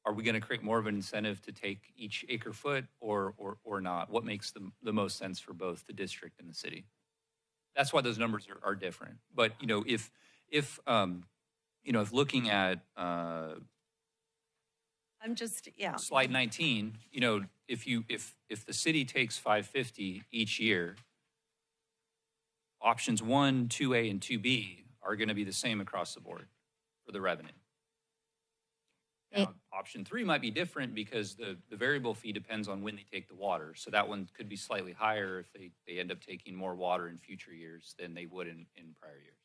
are we going to create more of an incentive to take each acre foot or not? What makes the most sense for both the district and the city? That's why those numbers are different. But if looking at I'm just, yeah. slide 19, if the city takes 550 each year, options 1, 2A, and 2B are going to be the same across the board for the revenue. Now, option 3 might be different because the variable fee depends on when they take the water. So that one could be slightly higher if they end up taking more water in future years than they would in prior years.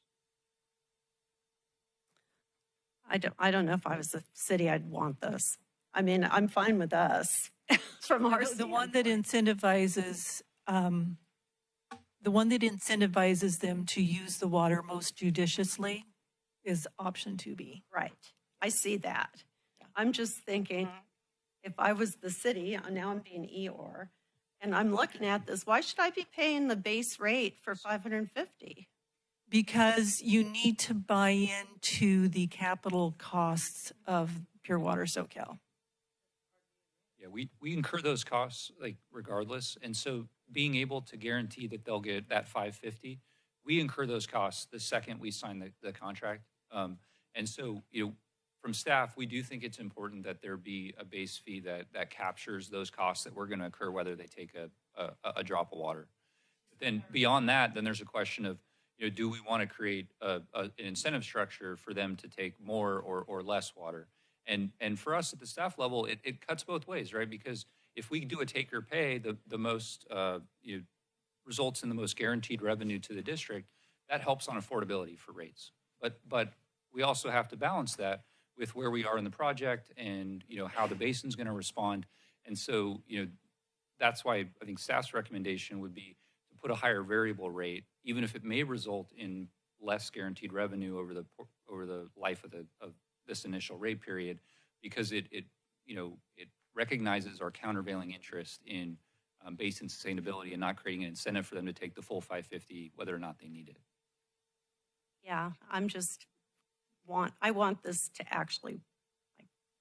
I don't know if I was the city, I'd want this. I mean, I'm fine with us from our The one that incentivizes, them to use the water most judiciously is option 2B. Right. I see that. I'm just thinking, if I was the city, now I'm being Eeyore, and I'm looking at this, why should I be paying the base rate for 550? Because you need to buy into the capital costs of Pure Water Soquel. Yeah, we incur those costs like regardless. And so being able to guarantee that they'll get that 550, we incur those costs the second we sign the contract. And so, from staff, we do think it's important that there be a base fee that captures those costs that we're going to incur, whether they take a drop of water. But then beyond that, then there's a question of, do we want to create an incentive structure for them to take more or less water? And for us at the staff level, it cuts both ways, right? Because if we do a take or pay, the most results in the most guaranteed revenue to the district, that helps on affordability for rates. But we also have to balance that with where we are in the project and how the basin's going to respond. And so that's why I think staff's recommendation would be to put a higher variable rate, even if it may result in less guaranteed revenue over the life of this initial rate period, because it recognizes our countervailing interest in basin sustainability and not creating an incentive for them to take the full 550, whether or not they need it. Yeah, I want this to actually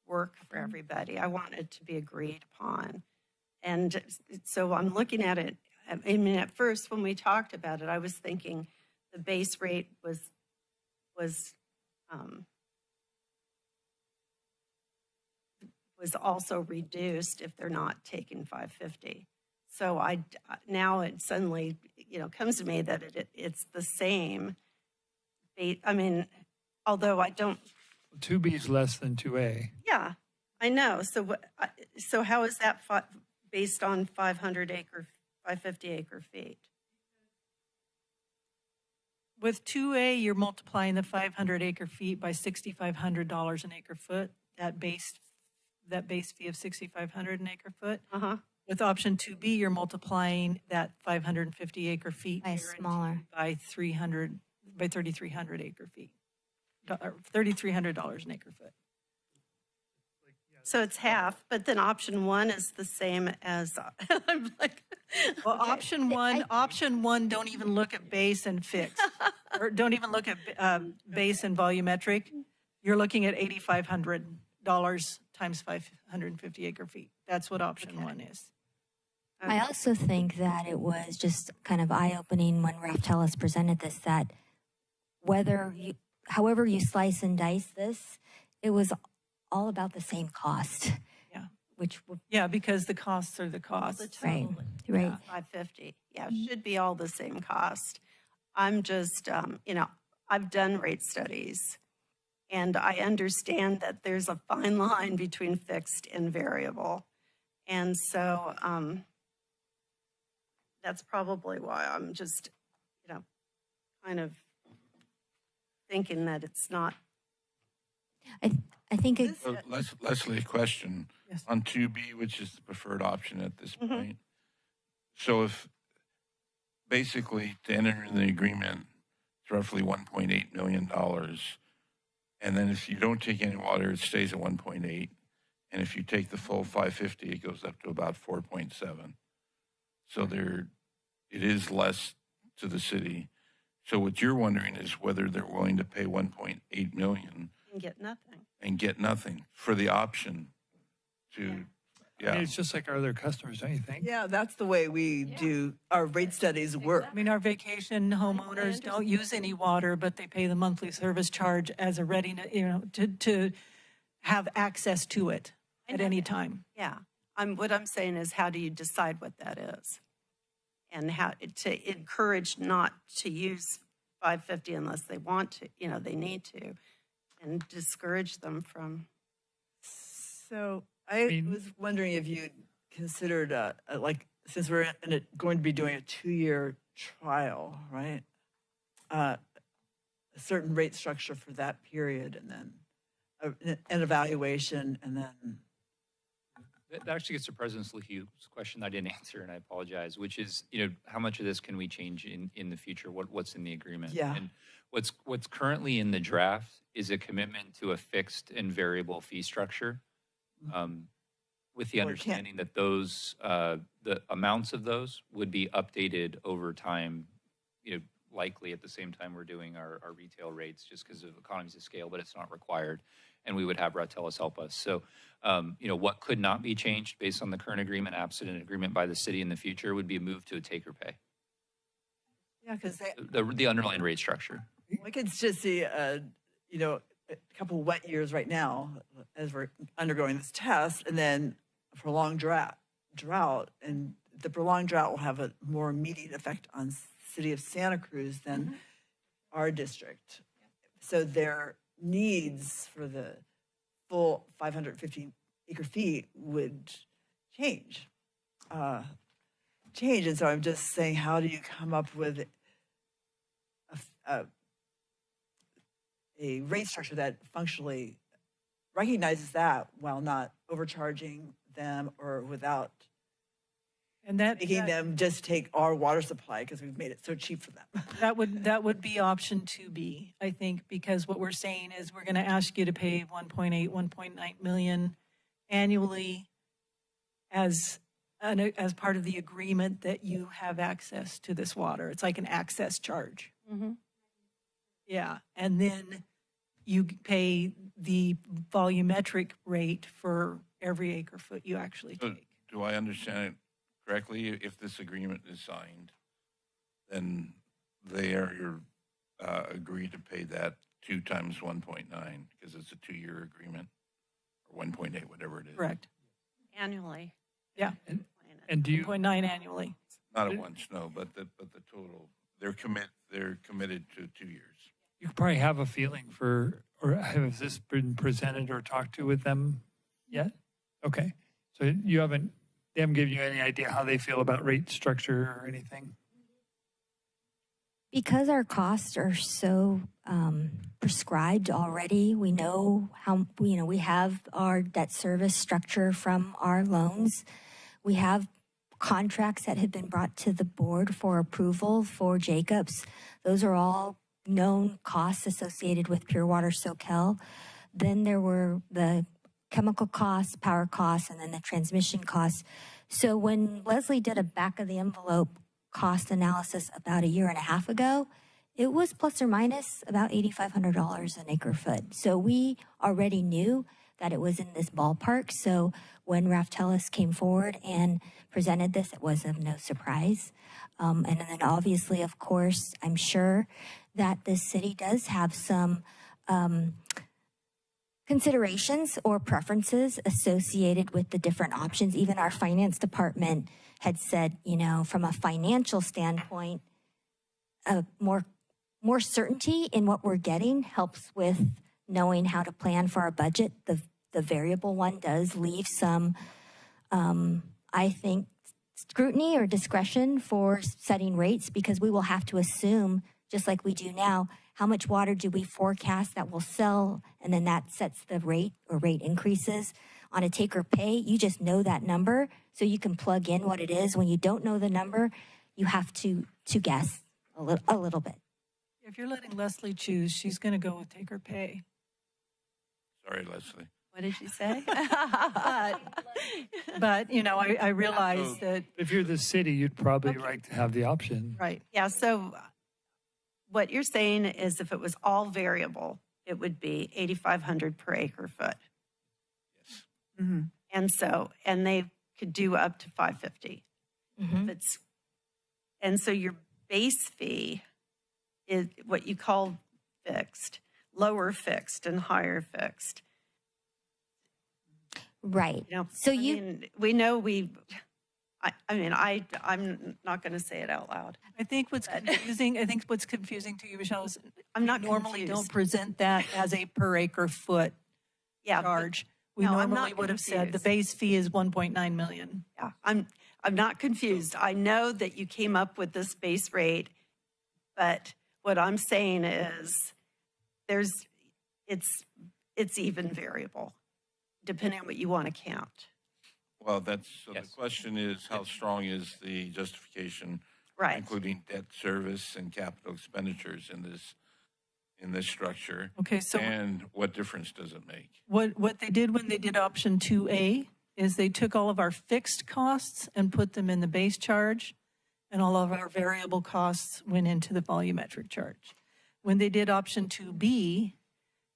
work for everybody. I want it to be agreed upon. And so I'm looking at it. I mean, at first when we talked about it, I was thinking the base rate was also reduced if they're not taking 550. So now it suddenly comes to me that it's the same. I mean, although I don't. 2B is less than 2A. Yeah, I know. So how is that based on 550 acre feet? With 2A, you're multiplying the 500 acre feet by $6,500 an acre foot, that base fee of $6,500 an acre foot. Uh-huh. With option 2B, you're multiplying that 550 acre feet By smaller. by 3,300 acre feet, $3,300 an acre foot. So it's half, but then option 1 is the same as, I'm like. Well, option one, don't even look at base and fixed, or don't even look at base and volumetric. You're looking at $8,500 times 550 acre feet. That's what option 1 is. I also think that it was just kind of eye-opening when Raftelis presented this, that however you slice and dice this, it was all about the same cost. Yeah. Because the costs are the costs. Right. Yeah, 550. Yeah, it should be all the same cost. I'm just, I've done rate studies, and I understand that there's a fine line between fixed and variable. And so that's probably why I'm just, kind of thinking that it's not. I think it's, So Leslie, a question. Yes. On 2B, which is the preferred option at this point. So if basically to enter in the agreement, it's roughly $1.8 million. And then if you don't take any water, it stays at 1.8. And if you take the full 550, it goes up to about 4.7. So it is less to the city. So what you're wondering is whether they're willing to pay 1.8 million And get nothing. and get nothing for the option to, I mean, yeah. it's just like our other customers, don't you think? Yeah, that's the way we do our rate studies work. I mean, our vacation homeowners don't use any water, but they pay the monthly service charge as a readiness, to have access to it at any time. Yeah. What I'm saying is, how do you decide what that is? And how to encourage not to use 550 unless they want to, they need to, and discourage them from. So I was wondering if you considered, since we're going to be doing a 2-year trial, right? A certain rate structure for that period, and then an evaluation, and then That actually gets to President Slahu's question I didn't answer, and I apologize, which is, how much of this can we change in the future? What's in the agreement? Yeah. And what's currently in the draft is a commitment to a fixed and variable fee structure, with the Well, it can't- understanding that those, the amounts of those would be updated over time, likely at the same time we're doing our retail rates, just because of economies of scale, but it's not required. And we would have Ratellis help us. So, what could not be changed based on the current agreement, absent an agreement by the city in the future, would be a move to a take or pay, yeah, because the underlying rate structure. I could just see, a couple wet years right now as we're undergoing this test, and then a prolonged drought, and the prolonged drought will have a more immediate effect on city of Santa Cruz than our district. So their needs for the full 550 acre feet would change. And so I'm just saying, how do you come up with a rate structure that functionally recognizes that while not overcharging them or without And that, making them just take our water supply because we've made it so cheap for them. that would be option 2B, I think, because what we're saying is we're going to ask you to pay 1.8, 1.9 million annually as part of the agreement that you have access to this water. It's like an access charge. Yeah, and then you pay the volumetric rate for every acre foot you actually So take. do I understand it correctly? If this agreement is signed, then they are agreed to pay that 2 times 1.9 because it's a 2-year agreement, or 1.8, whatever it is. Correct. Annually. Yeah, And do you, 0.9 annually. Not at once, no, but the total, they're committed to 2 years. you probably have a feeling for, or has this been presented or talked to with them yet? Okay. So they haven't given you any idea how they feel about rate structure or anything? Because our costs are so prescribed already, we know how, we have our debt service structure from our loans. We have contracts that have been brought to the board for approval for Jacobs. Those are all known costs associated with Pure Water Soquel. Then there were the chemical costs, power costs, and then the transmission costs. So when Leslie did a back of the envelope cost analysis about 1.5 years ago, it was plus or minus about $8,500 an acre foot. So we already knew that it was in this ballpark. So when Ratellis came forward and presented this, it was of no surprise. And then obviously, of course, I'm sure that the city does have some considerations or preferences associated with the different options. Even our finance department had said, from a financial standpoint, more certainty in what we're getting helps with knowing how to plan for our budget. The variable one does leave some, I think, scrutiny or discretion for setting rates, because we will have to assume, just like we do now, how much water do we forecast that will sell, and then that sets the rate or rate increases. On a take or pay, you just know that number, so you can plug in what it is. When you don't know the number, you have to guess a little bit. If you're letting Leslie choose, she's going to go with take or pay. Sorry, Leslie. What did you say? But I realize that, If you're the city, you'd probably like to have the option. right. Yeah, so what you're saying is if it was all variable, it would be 8,500 per acre foot. Yes. And they could do up to 550. And so your base fee is what you call fixed, lower fixed and higher fixed. Right. So We know I'm not going to say it out loud. I think what's confusing to you, Michelle, is I'm not we normally confused. don't present that as a per acre foot Yeah, but- charge. We No, I'm normally not would have said the confused. base fee is 1.9 million. Yeah, I'm not confused. I know that you came up with this base rate, but what I'm saying is it's even variable, depending on what you want to count. Well, that's, so the Yes. question is, how strong is the justification, Right. including debt service and capital expenditures in this structure? Okay, so And what difference does it make? what they did when they did option 2A is they took all of our fixed costs and put them in the base charge, and all of our variable costs went into the volumetric charge. When they did option 2B,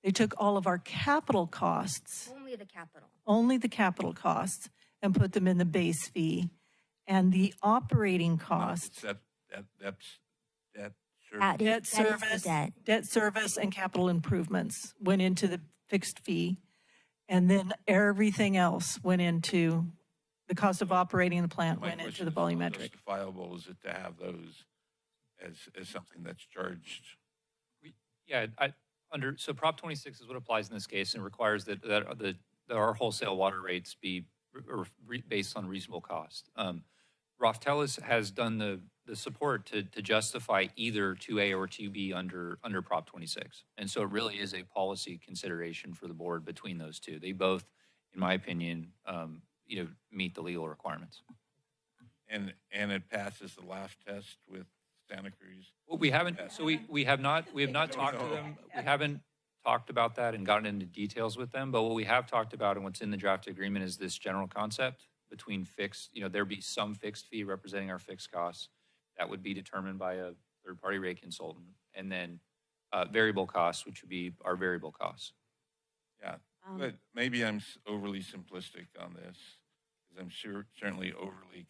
they took all of our capital costs, Only the capital. only the capital costs, and put them in the base fee. And the operating It's costs, that service. That debt is the service, debt. debt service and capital improvements went into the fixed fee. And then everything else went into, the cost of operating the plant My went into question the is, how volumetric. justifiable is it to have those as something that's charged? Yeah, so Prop 26 is what applies in this case and requires that our wholesale water rates be based on reasonable cost. Roftelis has done the support to justify either 2A or 2B under Prop 26. And so it really is a policy consideration for the board between those two. They both, in my opinion, meet the legal requirements. And it passes the laugh test with Santa Cruz? Well, we haven't, so we have not talked to them. We haven't talked about that and gotten into details with them, but what we have talked about and what's in the draft agreement is this general concept between fixed, there be some fixed fee representing our fixed costs that would be determined by a third-party rate consultant, and then variable costs, which would be our variable costs. Yeah, but maybe I'm overly simplistic on this, because I'm certainly overly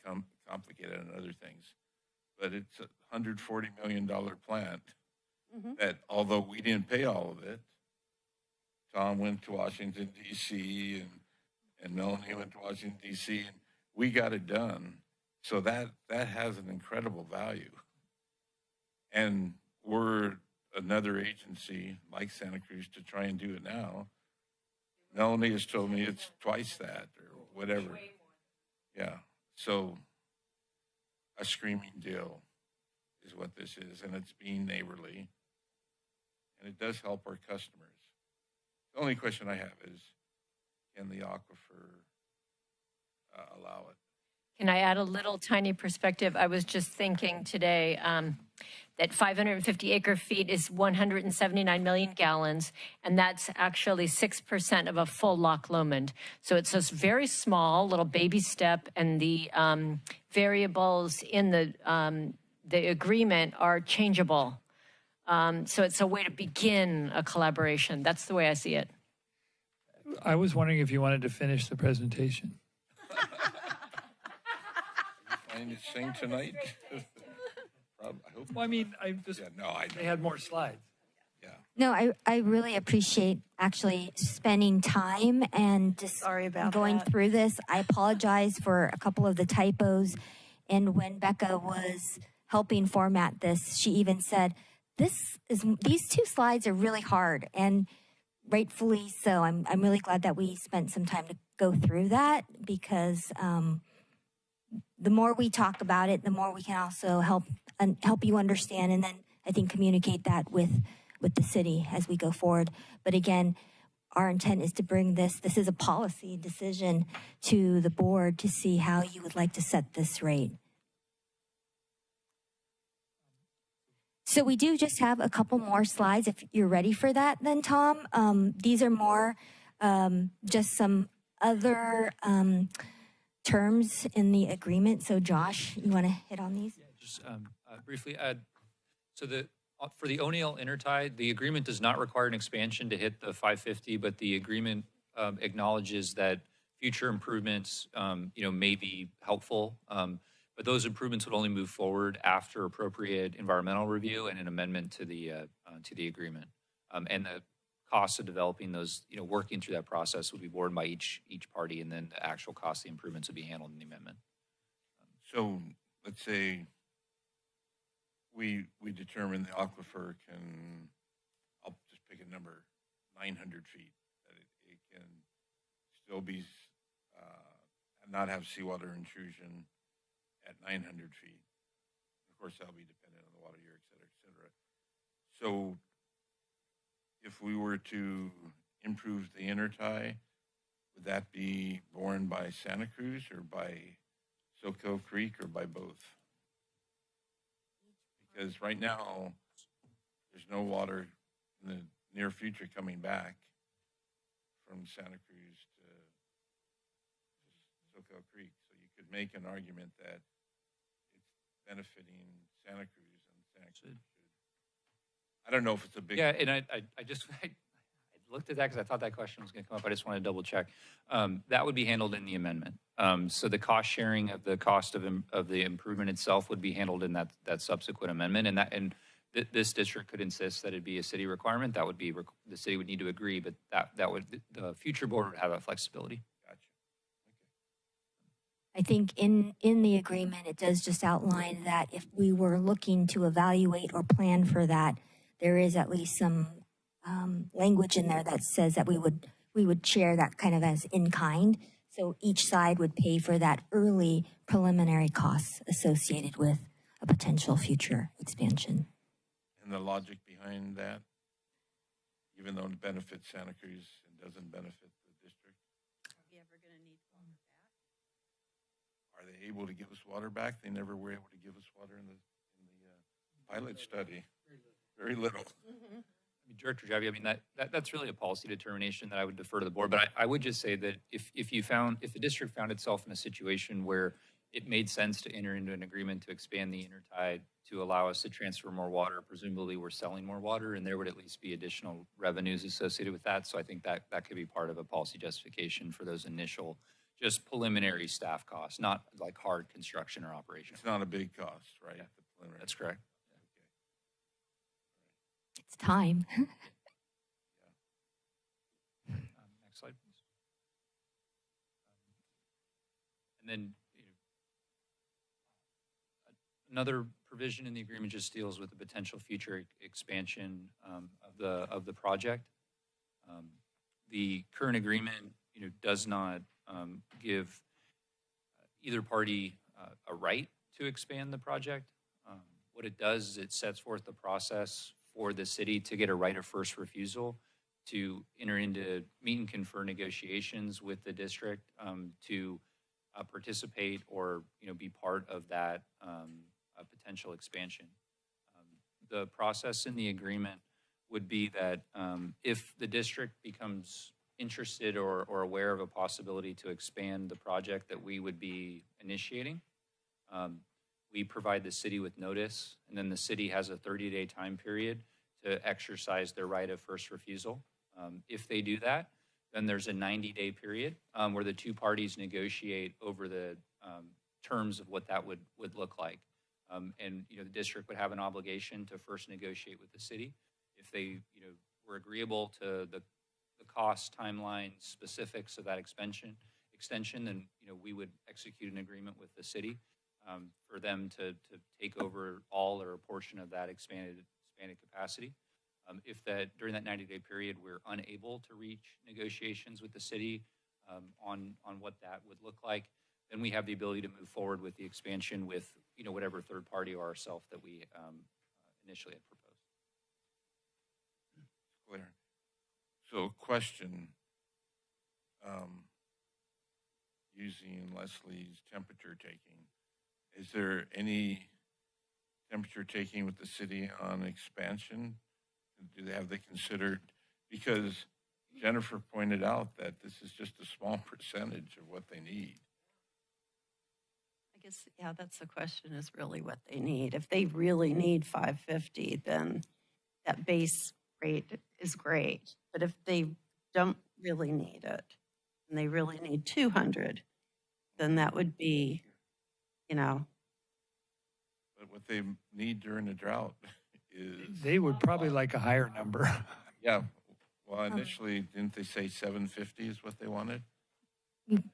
complicated on other things. But it's a $140 million plant that, although we didn't pay all of it, Tom went to Washington, D.C., and Melanie went to Washington, D.C., and we got it done. So that has an incredible value. And we're another agency like Santa Cruz to try and do it now. Melanie has told me it's twice that or whatever. Yeah. So a screaming deal is what this is, and it's being neighborly, and it does help our customers. The only question I have is, can the aquifer allow it? Can I add a little tiny perspective? I was just thinking today that 550 acre feet is 179 million gallons, and that's actually 6% of a full Loch Lomond. So it's a very small little baby step, and the variables in the agreement are changeable. So it's a way to begin a collaboration. That's the way I see it. I was wondering if you wanted to finish the presentation. Trying to sing tonight? I hope. Well, I mean, I just, Yeah, no, I they know. had more slides. Yeah. No, I really appreciate actually spending time and just Sorry about going that. through this. I apologize for a couple of the typos. And when Becca was helping format this, she even said, these two slides are really hard, and rightfully so. I'm really glad that we spent some time to go through that, because the more we talk about it, the more we can also help you understand, and then I think communicate that with the city as we go forward. But again, our intent is to bring this is a policy decision to the board to see how you would like to set this rate. So we do just have a couple more slides if you're ready for that then, Tom. These are more just some other terms in the agreement. So Josh, you want to hit on these? Just briefly, so for the O'Neill intertie, the agreement does not require an expansion to hit the 550, but the agreement acknowledges that future improvements, may be helpful. But those improvements would only move forward after appropriate environmental review and an amendment to the agreement. And the costs of developing those, working through that process would be borne by each party, and then the actual cost of the improvements would be handled in the amendment. So let's say we determine the aquifer can, I'll just pick a number, 900 feet, that it can still be, not have seawater intrusion at 900 feet. Of course, that'll be dependent on the water year, et cetera, et cetera. So if we were to improve the intertie, would that be borne by Santa Cruz or by Soquel Creek or by both? Because right now, there's no water in the near future coming back from Santa Cruz to Soquel Creek. So you could make an argument that it's benefiting Santa Cruz and Santa Cruz should. I don't know if it's a big. Yeah, and I just, I looked at that because I thought that question was going to come up. I just want to double check. That would be handled in the amendment. So the cost sharing of the cost of the improvement itself would be handled in that subsequent amendment. And this district could insist that it be a city requirement. That would be, the city would need to agree, but that would, the future board would have that flexibility. Gotcha. I think in the agreement, it does just outline that if we were looking to evaluate or plan for that, there is at least some language in there that says that we would share that kind of as in kind. So each side would pay for that early preliminary costs associated with a potential future expansion. And the logic behind that, even though it benefits Santa Cruz, it doesn't benefit the district. Are we ever going to need water back? Are they able to give us water back? They never were able to give us water in the pilot study. Very little. I mean, Director Javi, I mean, that's really a policy determination that I would defer to the board. But I would just say that if the district found itself in a situation where it made sense to enter into an agreement to expand the intertide to allow us to transfer more water, presumably we're selling more water, and there would at least be additional revenues associated with that. So I think that could be part of a policy justification for those initial, just preliminary staff costs, not like hard construction or operation. It's not a big cost, right? Yeah. The preliminary. That's correct. It's time. Next slide, please. And then another provision in the agreement just deals with the potential future expansion of the project. The current agreement, does not give either party a right to expand the project. What it does is it sets forth the process for the city to get a right of first refusal to enter into meet and confer negotiations with the district to participate or be part of that potential expansion. The process in the agreement would be that if the district becomes interested or aware of a possibility to expand the project that we would be initiating, we provide the city with notice, and then the city has a 30-day time period to exercise their right of first refusal. If they do that, then there's a 90-day period where the two parties negotiate over the terms of what that would look like. And the district would have an obligation to first negotiate with the city. If they were agreeable to the cost, timeline, specifics of that extension, then we would execute an agreement with the city for them to take over all or a portion of that expanded capacity. If during that 90-day period we're unable to reach negotiations with the city on what that would look like, then we have the ability to move forward with the expansion with whatever third party or ourselves that we initially had proposed. Clear. So, question, using Leslie's temperature taking, is there any temperature taking with the city on expansion? Have they considered, because Jennifer pointed out that this is just a small percentage of what they need. I guess, yeah, that's the question, is really what they need. If they really need 550, then that base rate is great. But if they don't really need it, and they really need 200, then that would be, But what they need during the drought is. They would probably like a higher number. Yeah. Well, initially, didn't they say 750 is what they wanted?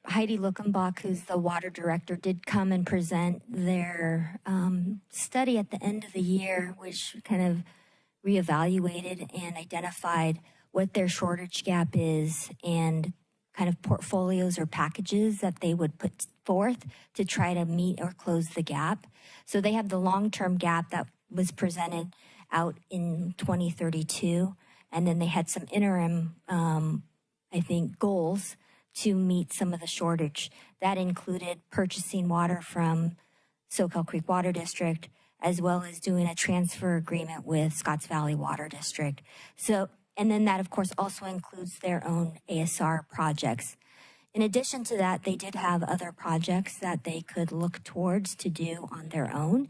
Heidi Luckenbach, who's the water director, did come and present their study at the end of the year, which kind of reevaluated and identified what their shortage gap is and kind of portfolios or packages that they would put forth to try to meet or close the gap. So they have the long-term gap that was presented out in 2032. And then they had some interim, I think, goals to meet some of the shortage. That included purchasing water from Soquel Creek Water District, as well as doing a transfer agreement with Scotts Valley Water District. So, and then that, of course, also includes their own ASR projects. In addition to that, they did have other projects that they could look towards to do on their own.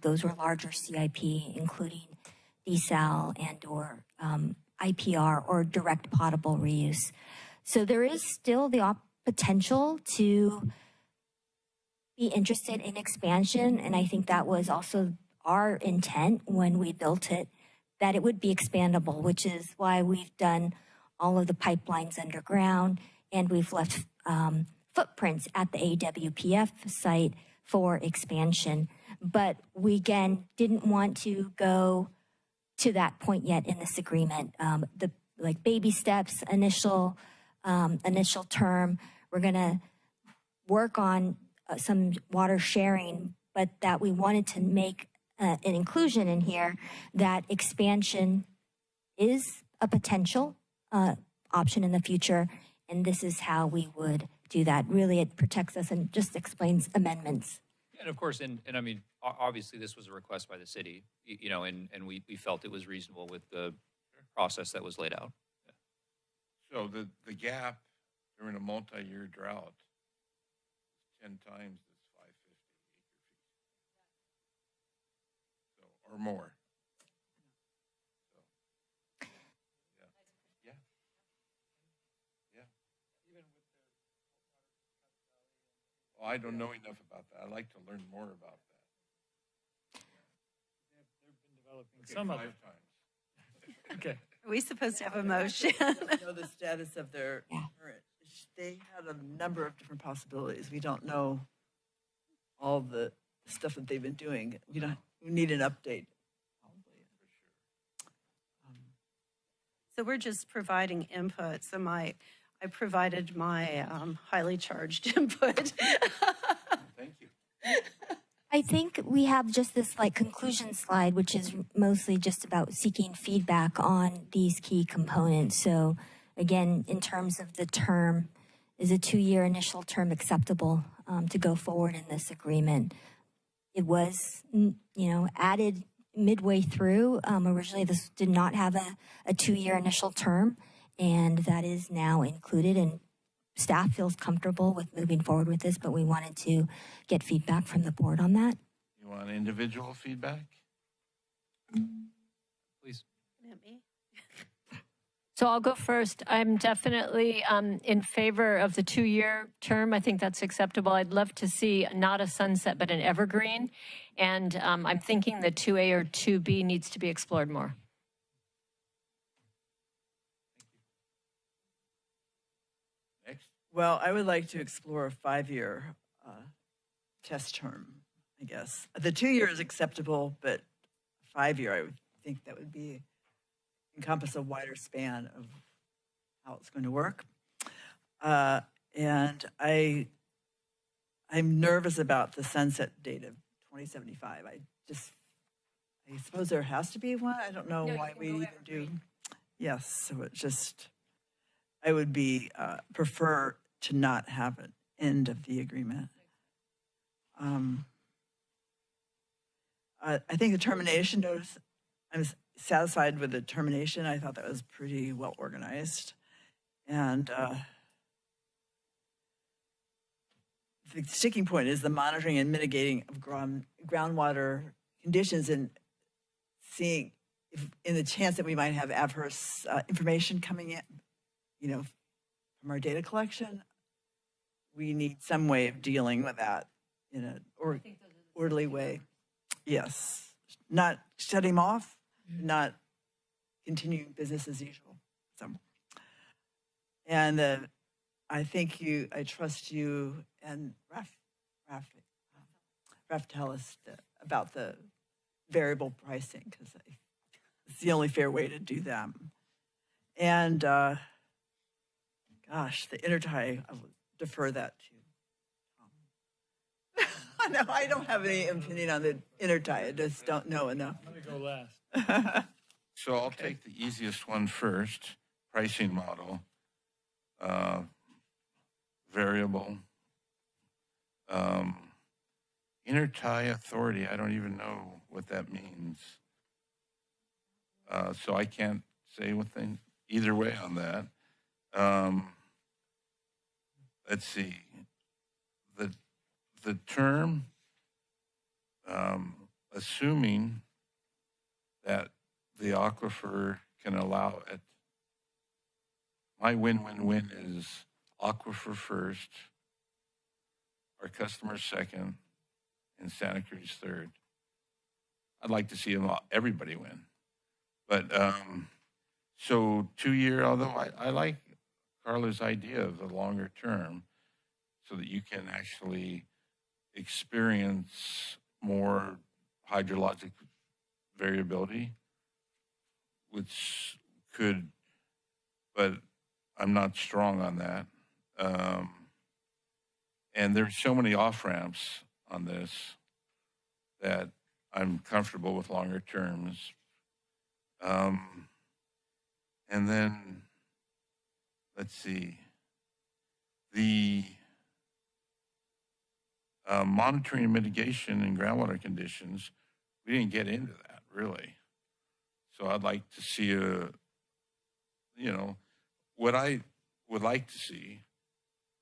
Those were larger CIP, including desal and or IPR or direct potable reuse. So there is still the potential to be interested in expansion, and I think that was also our intent when we built it, that it would be expandable, which is why we've done all of the pipelines underground, and we've left footprints at the AWPF site for expansion. But we, again, didn't want to go to that point yet in this agreement. The like baby steps, initial term, we're gonna work on some water sharing, but that we wanted to make an inclusion in here that expansion is a potential option in the future, and this is how we would do that. Really, it protects us and just explains amendments. And of course, and I mean, obviously this was a request by the city, you know, and we felt it was reasonable with the process that was laid out. So the gap during a multi-year drought is 10 times this 550 acre feet. So, or more. So, yeah. Well, I don't know enough about that. I'd like to learn more about that. Some Okay, other 5 times. Okay. Are we supposed to have a motion? I don't know the status of their current. They had a number of different possibilities. We don't know all the stuff that they've been doing. We need an update. Probably. So we're just providing input. So I provided my highly charged input. Thank you. I think we have just this like conclusion slide, which is mostly just about seeking feedback on these key components. So again, in terms of the term, is a 2-year initial term acceptable to go forward in this agreement? It was, added midway through. Originally, this did not have a 2-year initial term, and that is now included, and staff feels comfortable with moving forward with this, but we wanted to get feedback from the board on that. You want individual feedback? Please. Me? So I'll go first. I'm definitely in favor of the 2-year term. I think that's acceptable. I'd love to see not a sunset, but an evergreen. And I'm thinking the 2A or 2B needs to be explored more. Next. Well, I would like to explore a 5-year test term, I guess. The 2-year is acceptable, but 5-year, I would think that would encompass a wider span of how it's going to work. And I'm nervous about the sunset date of 2075. I suppose there has to be one. I don't know why we even do. Yes, so it just, I would prefer to not have an end of the agreement. I think the termination notice, I'm satisfied with the termination. I thought that was pretty well organized. And the sticking point is the monitoring and mitigating of groundwater conditions, and seeing if, in the chance that we might have adverse information coming in, from our data collection, we need some way of dealing with that in an orderly way. Yes, not shut him off, not continuing business as usual. So, and I trust you and Raf tell us about the variable pricing, because it's the only fair way to do that. And gosh, the intertie, I will defer that to Tom. No, I don't have any opinion on the intertie. I just don't know enough. I'm going to go last. So I'll take the easiest one first, pricing model, variable. Intertie authority, I don't even know what that means. So I can't say either way on that. Let's see. The term, assuming that the aquifer can allow it, my win-win-win is aquifer first, our customers second, and Santa Cruz third. I'd like to see everybody win. But so 2-year, although I like Carla's idea of the longer term so that you can actually experience more hydrologic variability, which could, but I'm not strong on that. And there's so many off-ramps on this that I'm comfortable with longer terms. And then, let's see, the monitoring and mitigation and groundwater conditions, we didn't get into that really. So I'd like to see what I would like to see,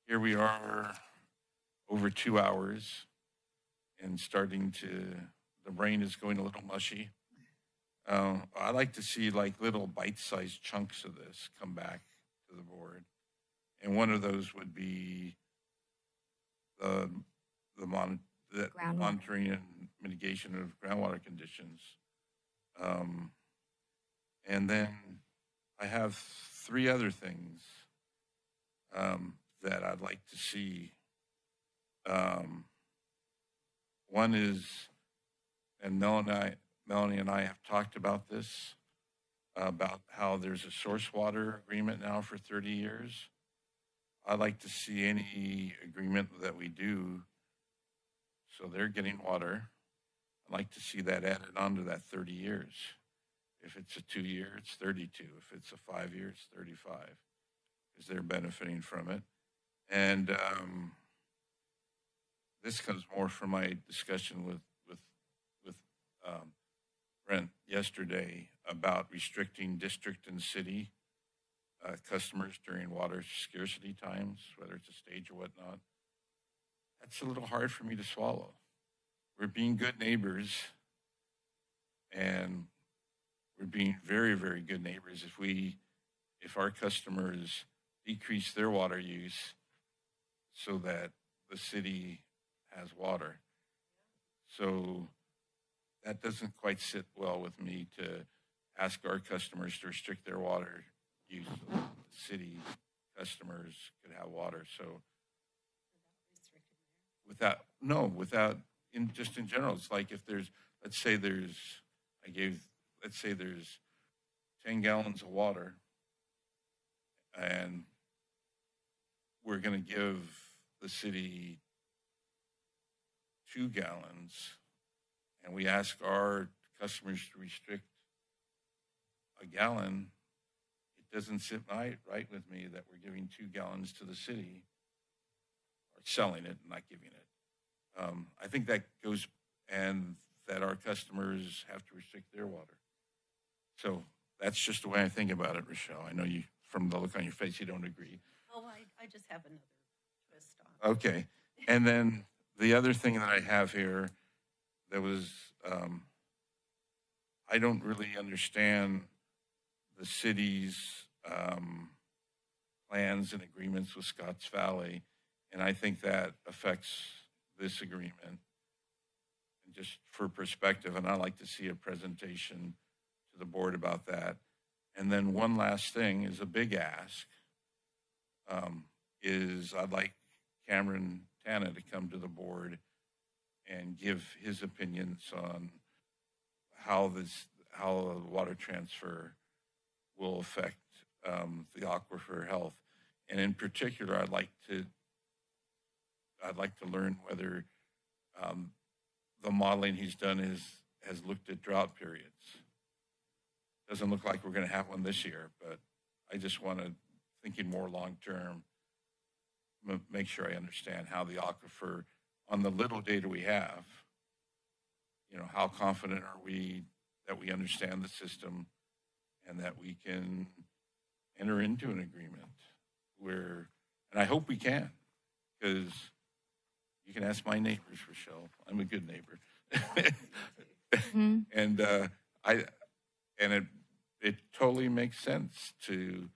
here we are over 2 hours and the brain is going a little mushy. I like to see like little bite-sized chunks of this come back to the board. And one of those would be the monitoring and mitigation of groundwater conditions. And then I have 3 other things that I'd like to see. One is, and Melanie and I have talked about this, about how there's a source water agreement now for 30 years. I'd like to see any agreement that we do, so they're getting water. I'd like to see that added onto that 30 years. If it's a 2-year, it's 32. If it's a 5-year, it's 35, because they're benefiting from it. And this comes more from my discussion with Brent yesterday about restricting district and city customers during water scarcity times, whether it's a stage or whatnot. That's a little hard for me to swallow. We're being good neighbors, and we're being very, very good neighbors if our customers decrease their water use so that the city has water. So that doesn't quite sit well with me, to ask our customers to restrict their water use so that the city customers could have water. So just in general, it's like if let's say there's 10 gallons of water, and we're going to give the city 2 gallons, and we ask our customers to restrict a gallon, it doesn't sit right with me that we're giving 2 gallons to the city, or selling it and not giving it. I think that goes, and that our customers have to restrict their water. So that's just the way I think about it, Rochelle. I know you, from the look on your face, you don't agree. Oh, I just have another twist on it. Okay. And then the other thing that I have here that was, I don't really understand the city's plans and agreements with Scotts Valley, and I think that affects this agreement. And just for perspective, and I'd like to see a presentation to the board about that. And then one last thing is a big ask, is I'd like Cameron Tana to come to the board and give his opinions on how the water transfer will affect the aquifer health. And in particular, I'd like to learn whether the modeling he's done has looked at drought periods. Doesn't look like we're going to have one this year, but I just want to, thinking more long-term, make sure I understand how the aquifer, on the little data we have, you know, how confident are we that we understand the system and that we can enter into an agreement where, and I hope we can, because you can ask my neighbors, Rochelle. I'm a good neighbor. And it totally makes sense to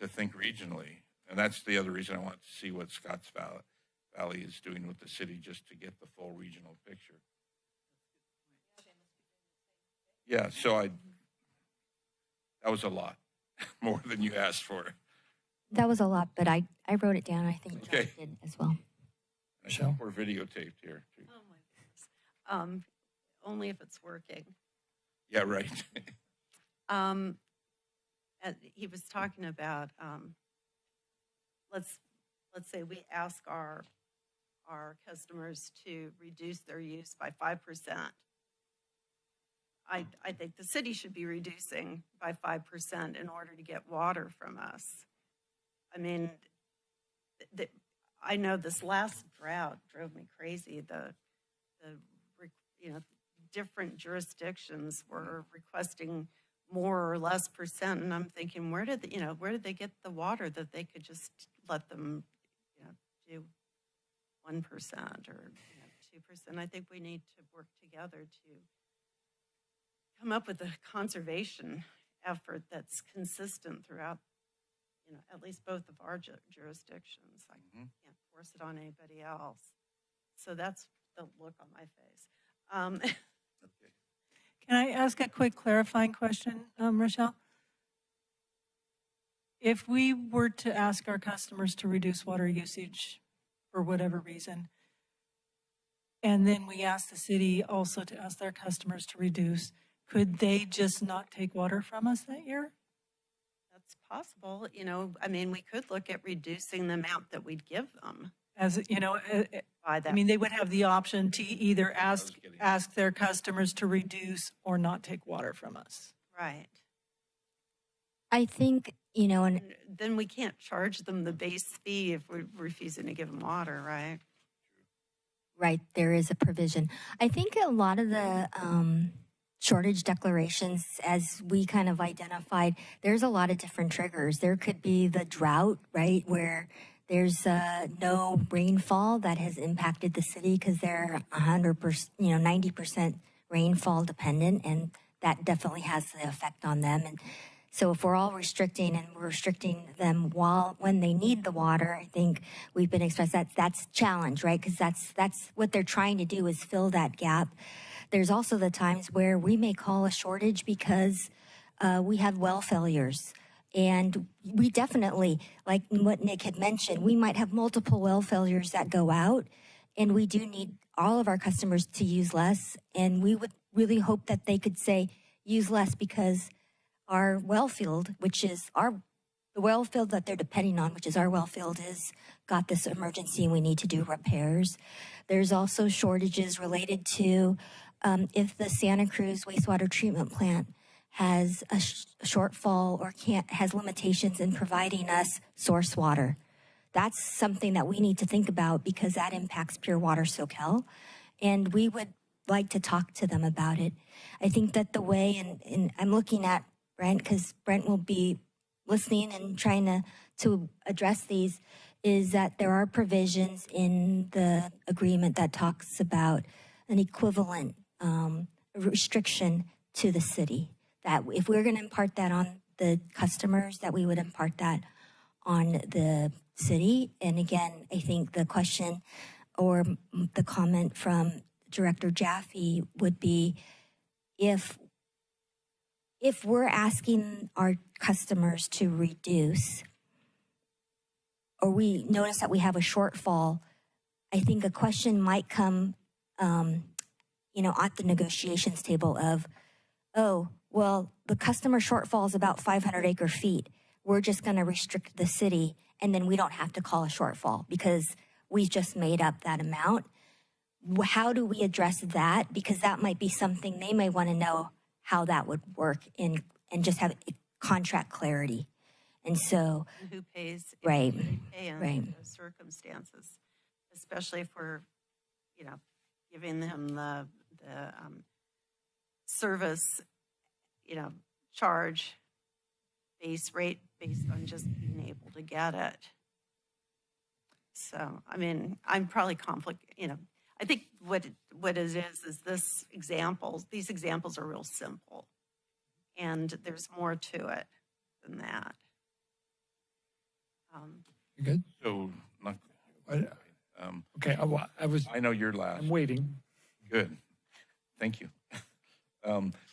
think regionally. And that's the other reason I want to see what Scotts Valley is doing with the city, just to get the full regional picture. Yeah, so that was a lot, more than you asked for. That was a lot, but I wrote it down. I think John Okay. did as well. I think we're videotaped here, too. Oh, my goodness. Only if it's working. Yeah, right. He was talking about, let's say we ask our customers to reduce their use by 5%. I think the city should be reducing by 5% in order to get water from us. I mean, I know this last drought drove me crazy. Different jurisdictions were requesting more or less percent, and I'm thinking, where did they get the water that they could just let them, do 1% or 2%? I think we need to work together to come up with a conservation effort that's consistent throughout, at least both of our jurisdictions. I can't force it on anybody else. So that's the look on my face. Can I ask a quick clarifying question, Rochelle? If we were to ask our customers to reduce water usage for whatever reason, and then we ask the city also to ask their customers to reduce, could they just not take water from us that year? That's possible. We could look at reducing the amount that we'd give them. As By that. I mean, they would have the option to either ask their customers to reduce or not take water from us. Right. I think, and And then we can't charge them the base fee if we're refusing to give them water, right? right, there is a provision. I think a lot of the shortage declarations, as we kind of identified, there's a lot of different triggers. There could be the drought, right, where there's no rainfall that has impacted the city because they're 100%, 90% rainfall dependent, and that definitely has the effect on them. And so if we're all restricting and we're restricting them when they need the water, I think we've been expressed that's challenge, right? Because that's what they're trying to do is fill that gap. There's also the times where we may call a shortage because we have well failures. And we definitely, like what Nick had mentioned, we might have multiple well failures that go out, and we do need all of our customers to use less. And we would really hope that they could say use less because our well field, which is the well field that they're depending on, which is our well field, is got this emergency and we need to do repairs. There's also shortages related to if the Santa Cruz wastewater treatment plant has a shortfall or has limitations in providing us source water. That's something that we need to think about because that impacts Pure Water Soquel, and we would like to talk to them about it. I think that the way, and I'm looking at Brent because Brent will be listening and trying to address these, is that there are provisions in the agreement that talks about an equivalent restriction to the city. That if we're going to impart that on the customers, that we would impart that on the city. And again, I think the question or the comment from Director Jaffe would be if we're asking our customers to reduce, or we notice that we have a shortfall, I think a question might come, at the negotiations table of, oh, well, the customer shortfall is about 500 acre feet. We're just going to restrict the city, and then we don't have to call a shortfall because we just made up that amount. How do we address that? Because that might be something they may want to know. how that would work and just have contract clarity. And so, And who pays? Right, Who they pay in right. those circumstances, especially if we're, giving them the service, charge base rate based on just being able to get it. So, I mean, I'm probably I think what it is these examples are real simple. And there's more to it than that. You good? So, not, Okay, I know you're last. I'm waiting. Good. Thank you.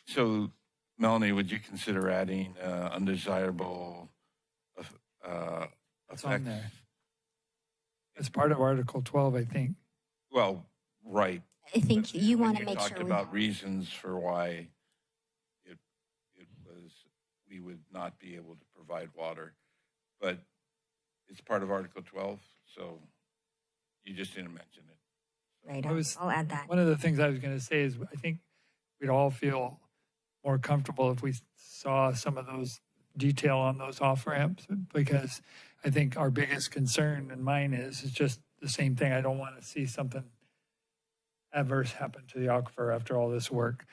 So, Melanie, would you consider adding undesirable It's on effects? there. It's part of Article 12, I think. Well, right. I think you When want to you make talked sure about reasons for why we would not be able to provide water, but it's part of Article 12, so you just didn't mention it. right, I was- I'll add that. One of the things I was going to say is I think we'd all feel more comfortable if we saw some of those detail on those off ramps, because I think our biggest concern, and mine is just the same thing. I don't want to see something adverse happen to the aquifer after all this work,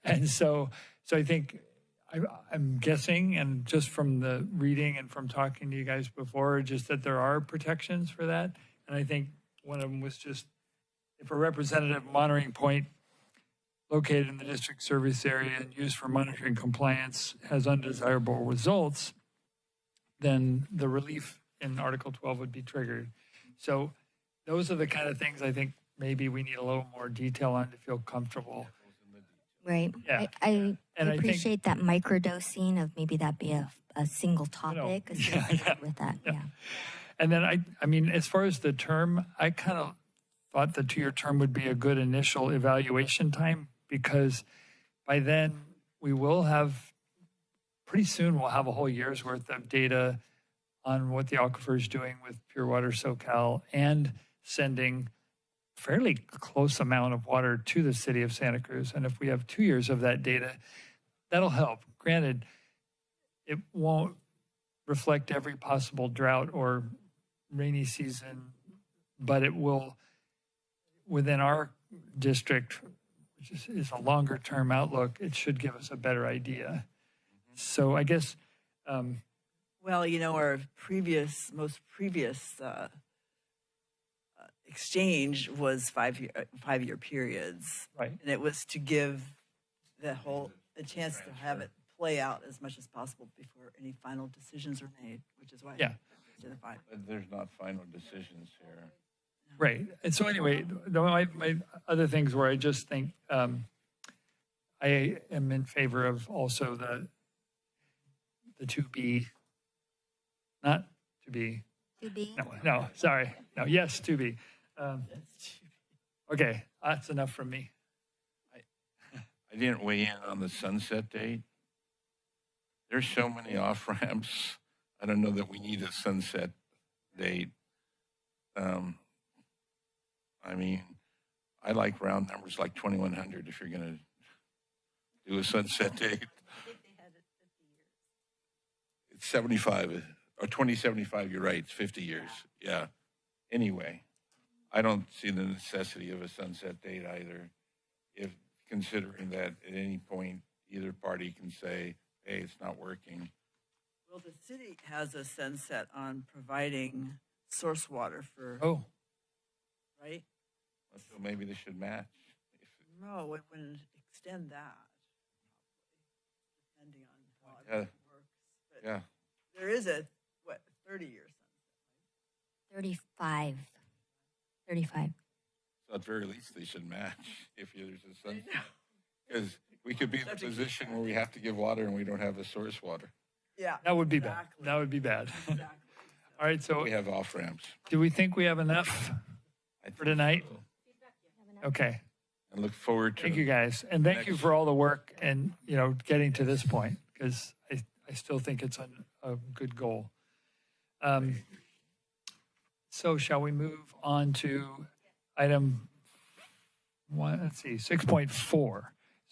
And so I think I'm guessing, and just from the reading and from talking to you guys before, just that there are protections for that. And I think one of them was just if a representative monitoring point located in the district service area and used for monitoring compliance has undesirable results, then the relief in Article 12 would be triggered. So those are the kind of things I think maybe we need a little more detail on to feel comfortable. Right. Yeah. I And I think- appreciate that microdosing of maybe that be a single topic associated with that. Yeah. And then I mean, as far as the term, I kind of thought the 2-year term would be a good initial evaluation time, because by then we will have, pretty soon we'll have a whole year's worth of data on what the aquifer is doing with Pure Water Soquel and sending fairly close amount of water to the city of Santa Cruz. And if we have 2 years of that data, that'll help. Granted, it won't reflect every possible drought or rainy season, but it will, within our district, which is a longer term outlook, it should give us a better idea. So I guess, Well, our most previous exchange was 5-year periods. Right. And it was to give a chance to have it play out as much as possible before any final decisions are made, which is why. Yeah. To the 5. But there's not final decisions here. right. And so anyway, my other things where I just think I am in favor of also the 2B, not to be. To be. No, sorry. No, yes, to be. Okay, that's enough from me. I didn't weigh in on the sunset date. There's so many off ramps. I don't know that we need a sunset date. I mean, I like round numbers like 2,100 if you're going to do a sunset date. It's 75 or 2075. You're right. It's 50 years. Yeah. Anyway, I don't see the necessity of a sunset date either. If considering that at any point either party can say, "Hey, it's not working." Well, the city has a sunset on providing source water for, Oh, right? So maybe they should match. No, it wouldn't extend that, depending on how Yeah. it works. But Yeah. there is a 30-year sunset. 35. 35. So at very least they should match if there's a sunset. Because we could be in a position where we have to give water and we don't have the source water. Yeah. that would be bad. exactly. That would be bad. Exactly. All right, so We have off ramps. do we think we have enough for tonight? Okay. And look forward to. Thank you, guys. And thank you for all the work and, getting to this point, because I still think it's a good goal. So shall we move on to item 6.4?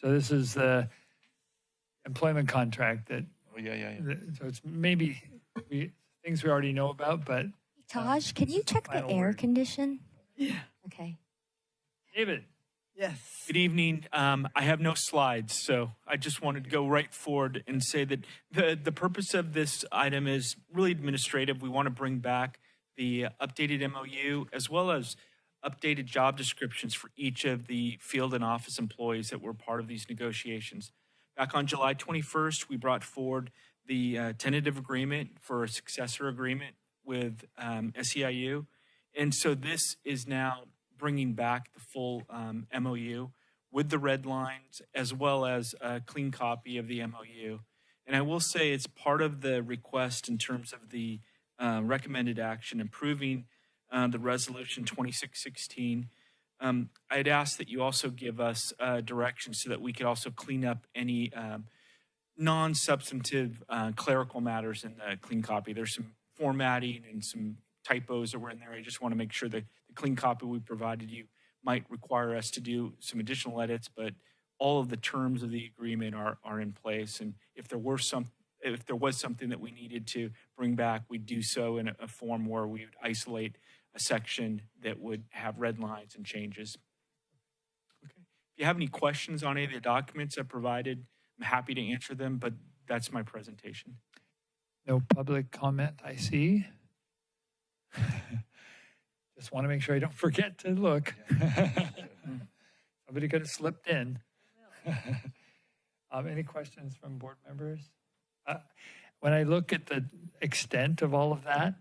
So this is the employment contract that, Oh, yeah. so it's maybe things we already know about, but Taj, can you check the final air word. condition? Yeah. Okay. David. Yes. Good evening. I have no slides, so I just wanted to go right forward and say that the purpose of this item is really administrative. We want to bring back the updated MOU as well as updated job descriptions for each of the field and office employees that were part of these negotiations. Back on July 21st, we brought forward the tentative agreement for a successor agreement with SEIU. And so this is now bringing back the full MOU with the red lines as well as a clean copy of the MOU. And I will say it's part of the request in terms of the recommended action approving the resolution 2616. I'd ask that you also give us direction so that we could also clean up any non-substantive clerical matters in the clean copy. There's some formatting and some typos that were in there. I just want to make sure that the clean copy we provided you might require us to do some additional edits, but all of the terms of the agreement are in place. And if there was something that we needed to bring back, we'd do so in a form where we would isolate a section that would have red lines and changes. Okay. If you have any questions on any of the documents I provided, I'm happy to answer them, but that's my presentation. No public comment, I see. Just want to make sure I don't forget to look. Somebody could have slipped in. Any questions from board members? When I look at the extent of all of that,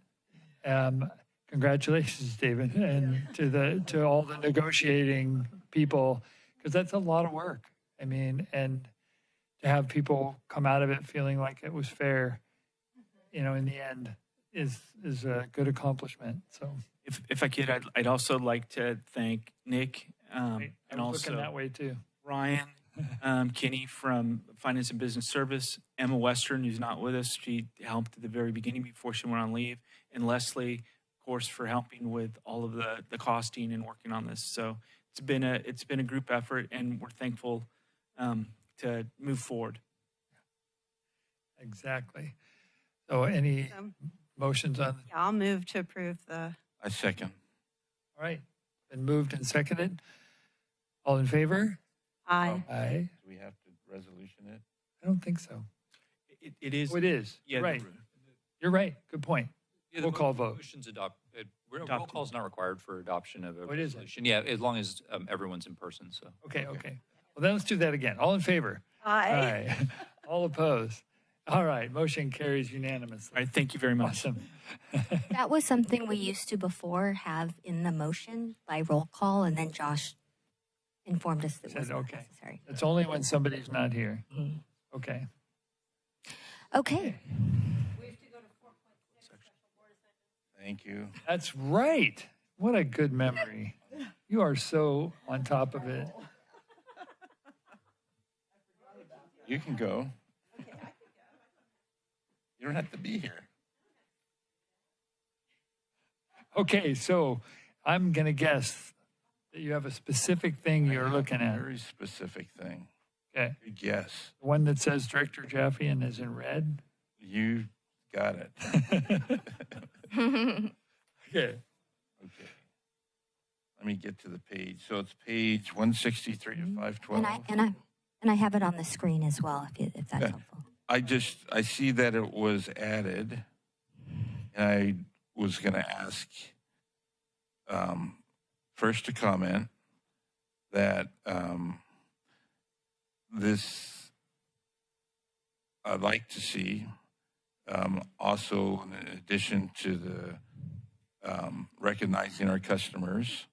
congratulations, David, and to all the negotiating people, because that's a lot of work. I mean, and to have people come out of it feeling like it was fair, in the end, is a good accountment. So, If I could, I'd also like to thank Nick I and was looking also that way too. Ryan, Kenny from Finance and Business Service, Emma Western, who's not with us. She helped at the very beginning before she went on leave, and Leslie, of course, for helping with all of the costing and working on this. So it's been a group effort, and we're thankful to move forward. Exactly. So any motions on? Yeah, I'll move to approve the. I second. All right. Been moved and seconded. All in favor? Aye. Aye. Do we have to resolution it? I don't think so. It is. Oh, it is. Yeah, Right. You're right. Good point. Yeah, Roll call vote. Motion's roll call is not required for adoption of a Oh, it isn't? resolution. Yeah, as long as everyone's in person, so. Okay. Well, then let's do that again. All in favor? Aye. Aye. All opposed? All right. Motion carries unanimously. All right, thank you very much. Awesome. That was something we used to before have in the motion by roll call, and then Josh informed us that it Said, wasn't okay. necessary. It's only when somebody's not here. Okay. Okay. Thank you. That's right. What a good memory. You are so on top of it. You can go. You don't have to be here. Okay, so I'm going to guess that you have a specific thing you're looking at. Very specific thing. Okay. Good guess. One that says Director Jaffe and is in red. You got it. Okay. Okay. Let me get to the page. So it's page 163 to 512. And I have it on the screen as well, if that's Yeah. helpful. I see that it was added, and I was going to ask first to comment that this I'd like to see also in addition to the recognizing our customers,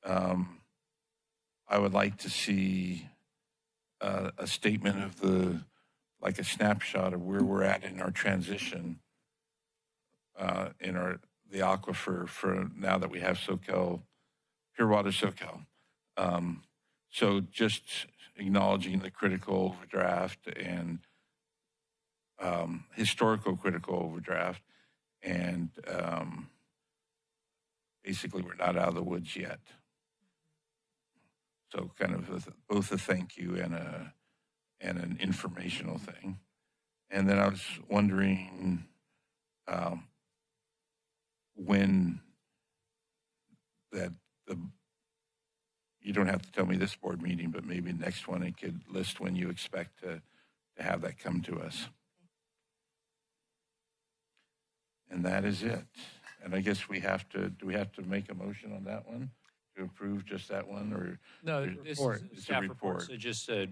I would like to see a statement of like a snapshot of where we're at in our transition in the aquifer for now that we have Soquel, Pure Water Soquel. So just acknowledging the critical overdraft and historical critical overdraft, and basically we're not out of the woods yet. So kind of both a thank you and an informational thing. And then I was wondering when you don't have to tell me this board meeting, but maybe next one, it could list when you expect to have that come to us. And that is it. And I guess do we have to make a motion on that one to approve just that one, or? No, It's this a is report. a Staff report, so just a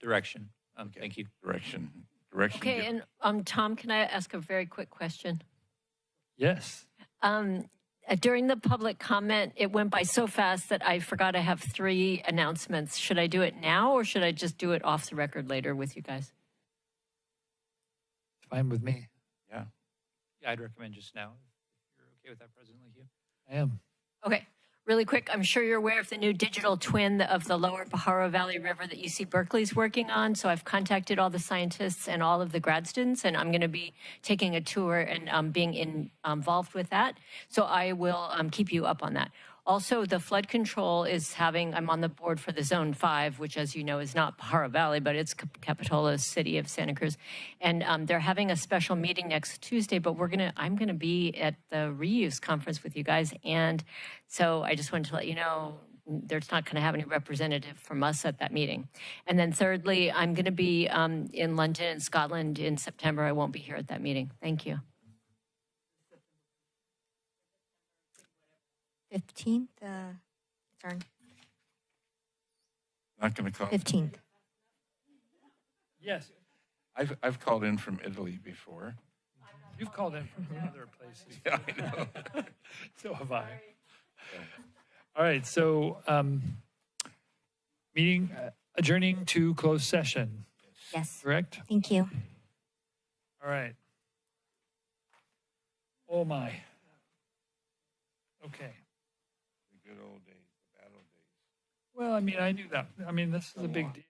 direction. Thank you. Direction. Okay, given. and Tom, can I ask a very quick question? Yes. During the public comment, it went by so fast that I forgot I have 3 announcements. Should I do it now, or should I just do it off the record later with you guys? It's fine with me. Yeah. Yeah, I'd recommend just now, if you're okay with that, President Leahy. I am. Okay, really quick, I'm sure you're aware of the new digital twin of the lower Pajaro Valley River that UC Berkeley's working on. So I've contacted all the scientists and all of the grad students, and I'm going to be taking a tour and being involved with that. So I will keep you up on that. Also, the flood control I'm on the board for the Zone 5, which, as you know, is not Pajaro Valley, but it's Capitola's city of Santa Cruz. And they're having a special meeting next Tuesday, but I'm going to be at the reuse conference with you guys. And so I just wanted to let you know, there's not going to have any representative from us at that meeting. And then thirdly, I'm going to be in London and Scotland in September. I won't be here at that meeting. Thank you. 15th, sorry, Not going to call. 15th. Yes. I've called in from Italy before. You've called in from other places. Yeah, I know. So have I. All right, so meeting adjourning to closed session, Yes. correct? Thank you. All right. Oh, my. Okay. The good old days, the bad old days. Well, I mean, I knew that. I mean, this is a big deal.